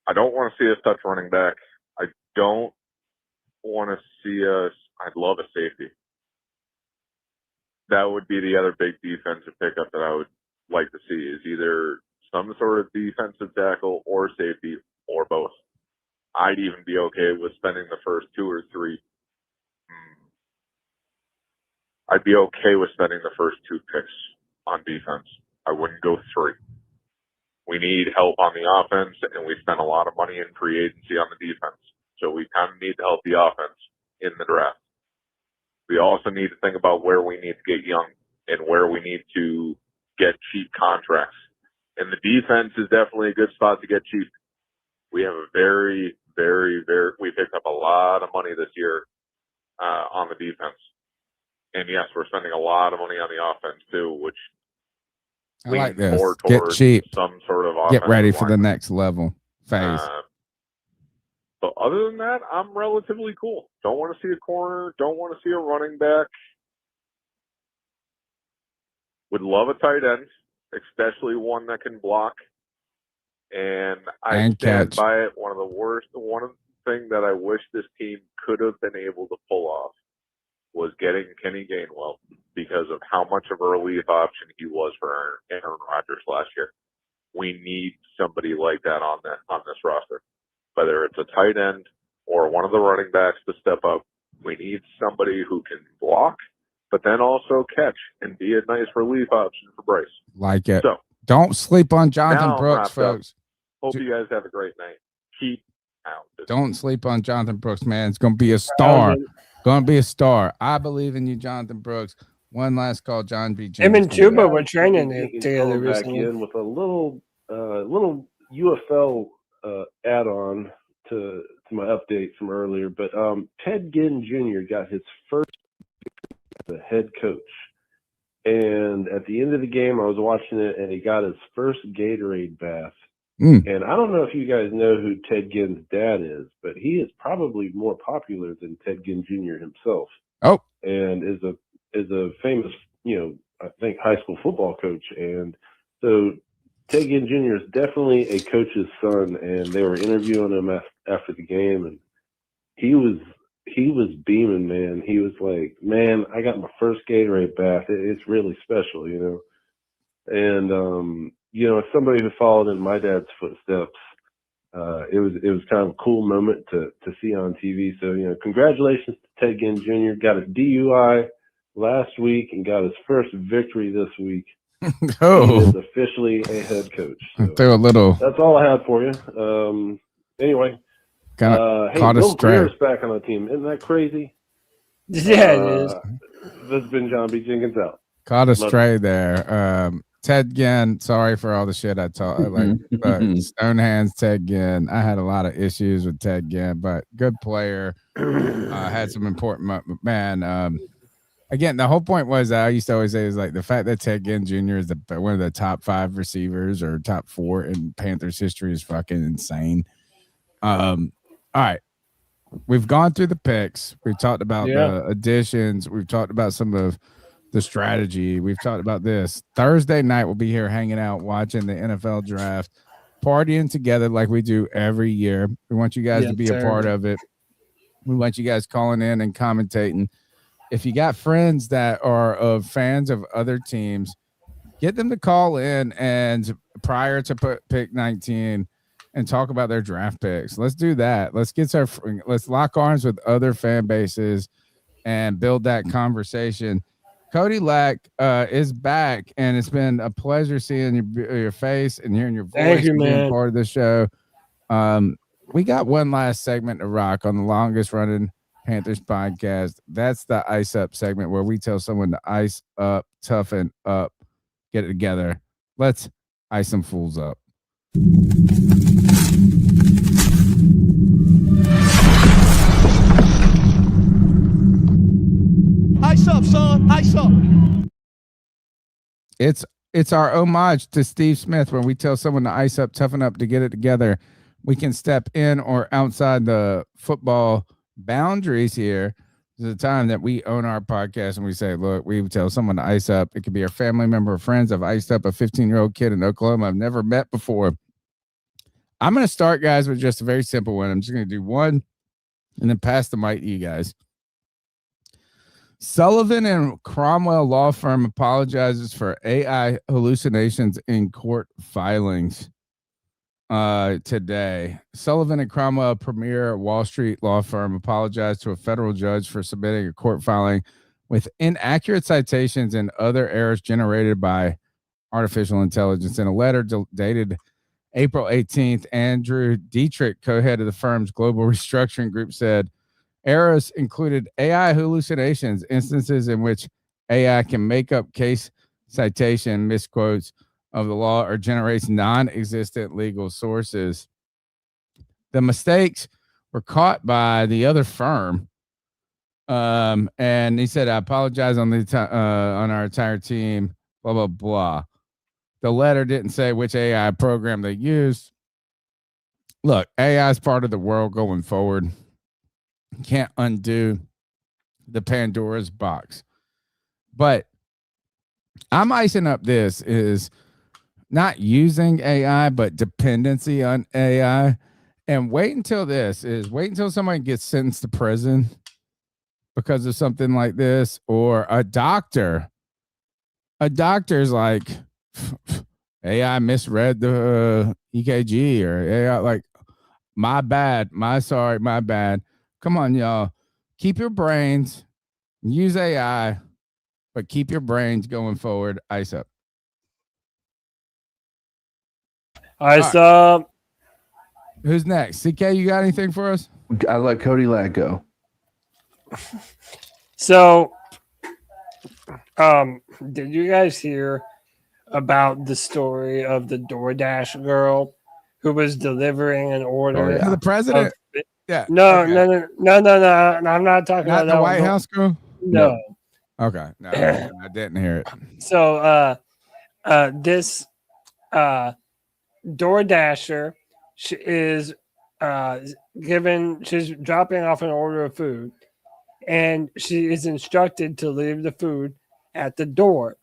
I don't want to see us touch running back. I don't want to see us. I'd love a safety. That would be the other big defensive pickup that I would like to see, is either some sort of defensive tackle or safety or both. I'd even be okay with spending the first 2 or 3. I'd be okay with spending the first 2 picks on defense. I wouldn't go 3. We need help on the offense, and we spent a lot of money in free agency on the defense. So we kind of need to help the offense in the draft. We also need to think about where we need to get young and where we need to get cheap contracts. And the defense is definitely a good spot to get cheap. We have a we picked up a lot of money this year on the defense. And yes, we're spending a lot of money on the offense too, which I like this. more Get towards cheap. some sort of Get ready for the line. next level phase. But other than that, I'm relatively cool. Don't want to see a corner. Don't want to see a running back. Would love a tight end, especially one that can block. And I And stand catch. by it. One of the thing that I wish this team could have been able to pull off was getting Kenny Gainwell because of how much of a relief option he was for Aaron Rodgers last year. We need somebody like that on this roster, whether it's a tight end or one of the running backs to step up. We need somebody who can block, but then also catch and be a nice relief option for Bryce. Like it. So don't sleep on Jonathan now I'm Brooks, wrapped up. folks. Hope you guys have a great night. Keep out. Don't sleep on Jonathan Brooks, man. It's going to be a star. Going to be a star. I believe in you, Jonathan Brooks. One last call, John B. Him and James. Chuba were training Jenkins together calling back recently. in with a little UFL add-on to my update from earlier. But Ted Ginn Jr. got his first as a head coach. And at the end of the game, I was watching it, and he got his first Gatorade bath. And I don't know if you guys know who Ted Ginn's dad is, but he is probably more popular than Ted Ginn Jr. himself. Oh, and is a famous, I think high school football coach. And so Ted Ginn Jr. is definitely a coach's son, and they were interviewing him after the game, and he was beaming, man. He was like, "Man, I got my first Gatorade bath. It's really special, And as somebody who followed in my dad's footsteps, it was kind of a cool moment to see on TV. So congratulations to Ted Ginn Jr. Got his DUI last week and got his first victory this week. Oh, he is officially a head coach. So throw a little. That's all I had for you. Anyway, Caught hey, a Will stray. Grier's back on the team. Isn't that crazy? Yeah, it is. This has been John B. Jenkins out. Caught a Love stray there. Ted Ginn, sorry for all the shit I taught. Stone hands Ted Ginn. I had a lot of issues with Ted Ginn, but good player. Had some important man. Again, the whole point was that I used to always say is like the fact that Ted Ginn Jr. is one of the top 5 receivers or top 4 in Panthers history is fucking insane. All right. We've gone through the picks. We've talked about the additions. We've talked about some of the strategy. We've talked about this. Thursday night, we'll be here hanging out, watching the NFL draft, partying together like we do every year. We want you guys to be a part of it. We want you guys calling in and commentating. If you got friends that are fans of other teams, get them to call in and prior to pick 19 and talk about their draft picks. Let's do that. Let's lock arms with other fan bases and build that conversation. Cody Lack is back, and it's been a pleasure seeing your face and hearing your voice. Thank you, and being man. part of the show. We got one last segment to rock on the longest running Panthers podcast. That's the ice up segment where we tell someone to ice up, toughen up, get it together. Let's ice some fools up. Ice up, son. Ice up. It's our homage to Steve Smith when we tell someone to ice up, toughen up to get it together. We can step in or outside the football boundaries here. There's a time that we own our podcast and we say, look, we tell someone to ice up. It could be a family member or friends. I've iced up a 15-year-old kid in Oklahoma I've never met before. I'm going to start, guys, with just a very simple one. I'm just going to do one and then pass the mic to you guys. Sullivan and Cromwell law firm apologizes for AI hallucinations in court filings today. Sullivan and Cromwell, premier Wall Street law firm, apologized to a federal judge for submitting a court filing with inaccurate citations and other errors generated by artificial intelligence. In a letter dated April 18th, Andrew Dietrich, co-head of the firm's global restructuring group, said, errors included AI hallucinations, instances in which AI can make up case citation misquotes of the law or generates non-existent legal sources. The mistakes were caught by the other firm. And he said, I apologize on our entire team, blah, blah, blah. The letter didn't say which AI program they used. Look, AI is part of the world going forward. Can't undo the Pandora's box. But I'm icing up this is not using AI, but dependency on AI. And wait until someone gets sentenced to prison because of something like this, or a doctor's like, AI misread the EKG, or AI like, my bad, my bad. Come on, y'all. Keep your brains, use AI, but keep your brains going forward. Ice up. Ice up. Who's next? CK, you got anything for us? I let Cody Lack go. So, did you guys hear about the story of the DoorDash girl who was delivering an order? To the president? Yeah. No, Okay. no. I'm not talking Not about the that White one. House girl? No. Okay. No, I didn't hear it. So, this DoorDasher is she's dropping off an order of food, and she is instructed to leave the food at the door.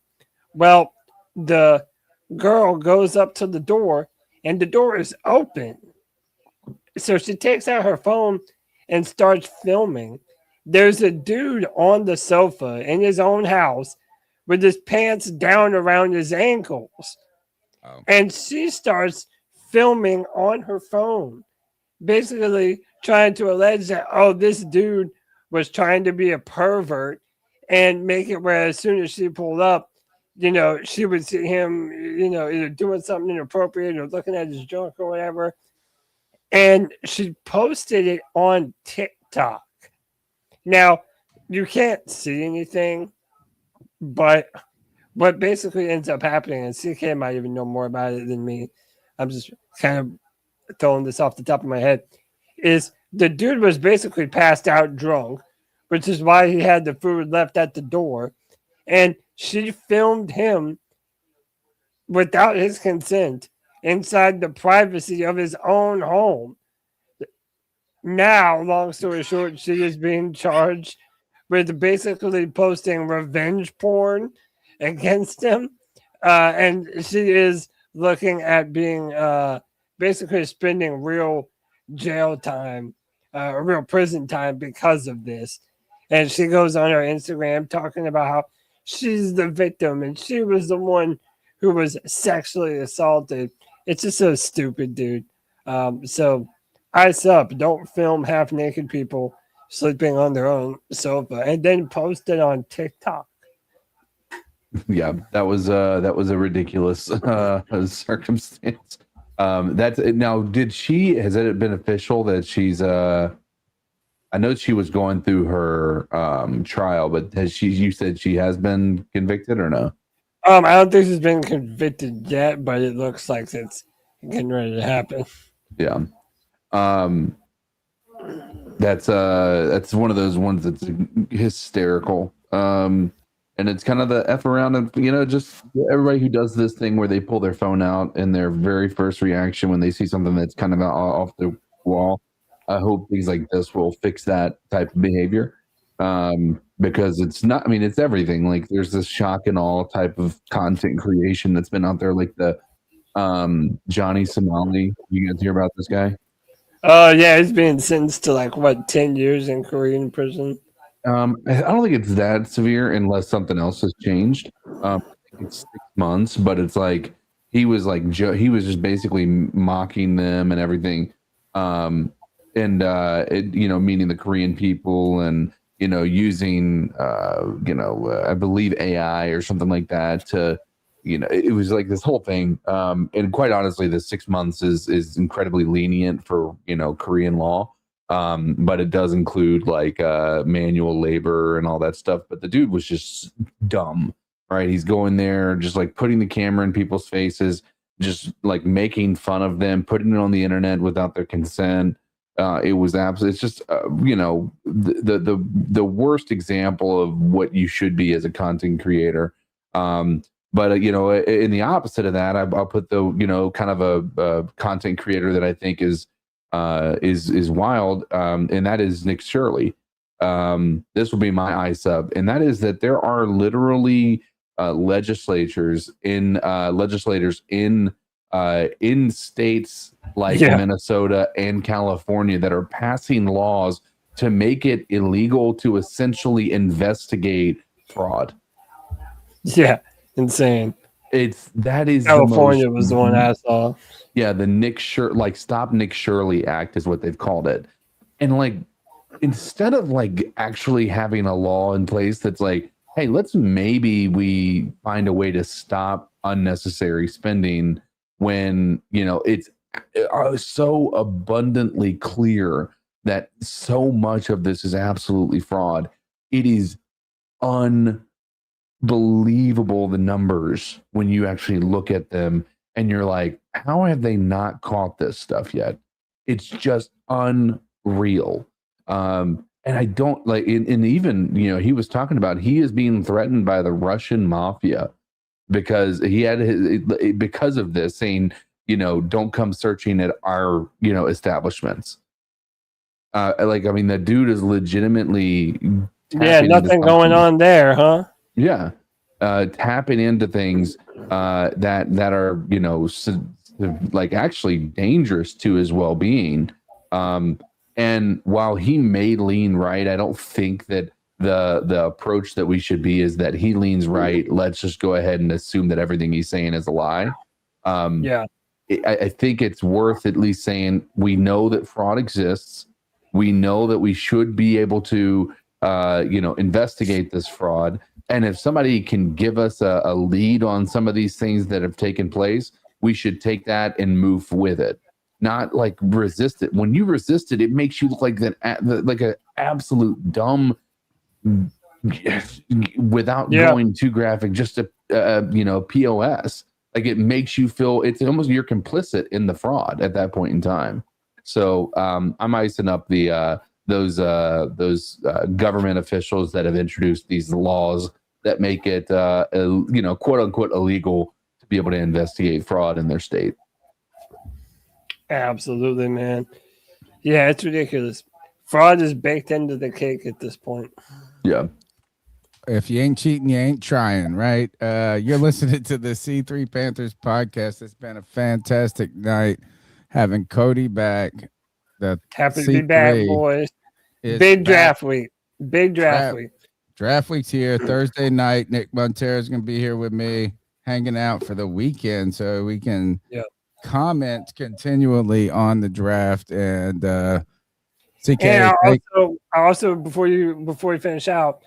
Well, the girl goes up to the door, and the door is open. So she takes out her phone and starts filming. There's a dude on the sofa in his own house with his pants down around his ankles. Oh. And she starts filming on her phone, basically trying to allege that, this dude was trying to be a pervert and make it where as soon as she pulled up, she would see him, either doing something inappropriate or looking at his junk or whatever. And she posted it on TikTok. Now, you can't see anything, but what basically ends up happening, and CK might even know more about it than me, I'm just kind of throwing this off the top of my head, is the dude was basically passed out drunk, which is why he had the food left at the door. And she filmed him without his consent inside the privacy of his own home. Now, long story short, she is being charged with basically posting revenge porn against him. And she is looking at being basically spending real jail time, real prison time because of this. And she goes on her Instagram talking about how she's the victim and she was the one who was sexually assaulted. It's just so stupid, dude. So ice up. Don't film half naked people sleeping on their own sofa and then post it on TikTok. Yeah, that was a ridiculous circumstance. That's now. Has it been official that she's I know she was going through her trial, but you said she has been convicted or no? I don't think she's been convicted yet, but it looks like it's getting ready to happen. Yeah. That's one of those ones that's hysterical. And it's kind of the F around and, just everybody who does this thing where they pull their phone out and their very first reaction when they see something that's kind of off the wall. I hope things like this will fix that type of behavior. Because it's not, it's everything. Like there's this shock and awe type of content creation that's been out there, like the Johnny Somali. You guys hear about this guy? Oh, yeah, he's being sentenced to 10 years in Korean prison. I don't think it's that severe unless something else has changed. I think it's 6 months, but it's like he was just basically mocking them and everything, meaning the Korean people and using I believe AI or something like that to it was like this whole thing. And quite honestly, the 6 months is incredibly lenient for Korean law. But it does include manual labor and all that stuff. But the dude was just dumb, right? He's going there, just putting the camera in people's faces, just making fun of them, putting it on the internet without their consent. It was absolutely, it's just, the worst example of what you should be as a content creator. But in the opposite of that, I'll put the, kind of a content creator that I think is wild, and that is Nick Shirley. This will be my ice up, and that is that there are literally legislators in states like Minnesota and California that are passing laws to make it illegal to essentially investigate fraud. Yeah, insane. That is California was the one I saw. Yeah, the Stop Nick Shirley Act is what they've called it. And like, instead of like actually having a law in place that's like, hey, let's maybe we find a way to stop unnecessary spending when, it's so abundantly clear that so much of this is absolutely fraud. It is unbelievable, the numbers, when you actually look at them and you're like, how have they not caught this stuff yet? It's just unreal. And I don't like, and even, he was talking about, he is being threatened by the Russian mafia because because of this, saying, don't come searching at our, establishments. The dude is legitimately nothing going on there, huh? Yeah, tapping into things that are like actually dangerous to his well-being. And while he may lean right, I don't think that the approach that we should be is that he leans right. Let's just go ahead and assume that everything he's saying is a lie. I think it's worth at least saying we know that fraud exists. We know that we should be able to, investigate this fraud. And if somebody can give us a lead on some of these things that have taken place, we should take that and move with it, not like resist it. When you resist it, it makes you look like an absolute dumb, without going too graphic, just a POS. Like, it makes you feel it's almost you're complicit in the fraud at that point in time. So I'm icing up those government officials that have introduced these laws that make it quote unquote illegal to be able to investigate fraud in their state. Absolutely, man. Yeah, it's ridiculous. Fraud is baked into the cake at this point. Yeah. If you ain't cheating, you ain't trying, right? You're listening to the C3 Panthers podcast. It's been a fantastic night having Cody back. Happy to be back, boys. Big draft week. Big draft week. Draft week's here Thursday night. Nick Montera's going to be here with me, hanging out for the weekend, so we can comment continually on the draft. And CK, and also before you finish out,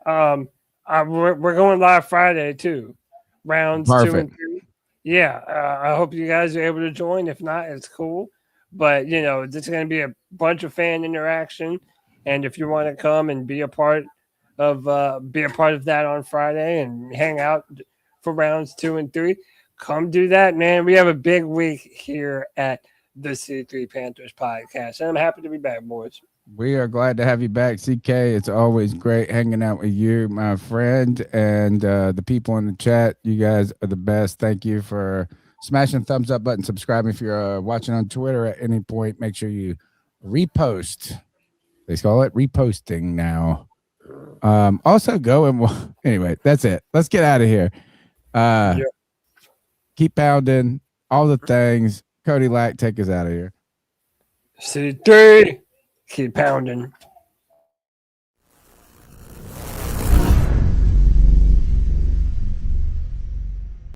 we're going live Friday too, rounds Perfect. 2 and 3. Yeah, I hope you guys are able to join. If not, it's cool. But it's going to be a bunch of fan interaction, and if you want to come and be a part of that on Friday and hang out for rounds 2 and 3, come do that, man. We have a big week here at the C3 Panthers podcast, and I'm happy to be back, boys. We are glad to have you back, CK. It's always great hanging out with you, my friend, and the people in the chat. You guys are the best. Thank you for smashing the thumbs up button, subscribing. If you're watching on Twitter at any point, make sure you repost. They call it reposting now. Also go and anyway, that's it. Let's get out of here. Keep pounding all the things. Cody Lack, take us out of here. C3, keep pounding.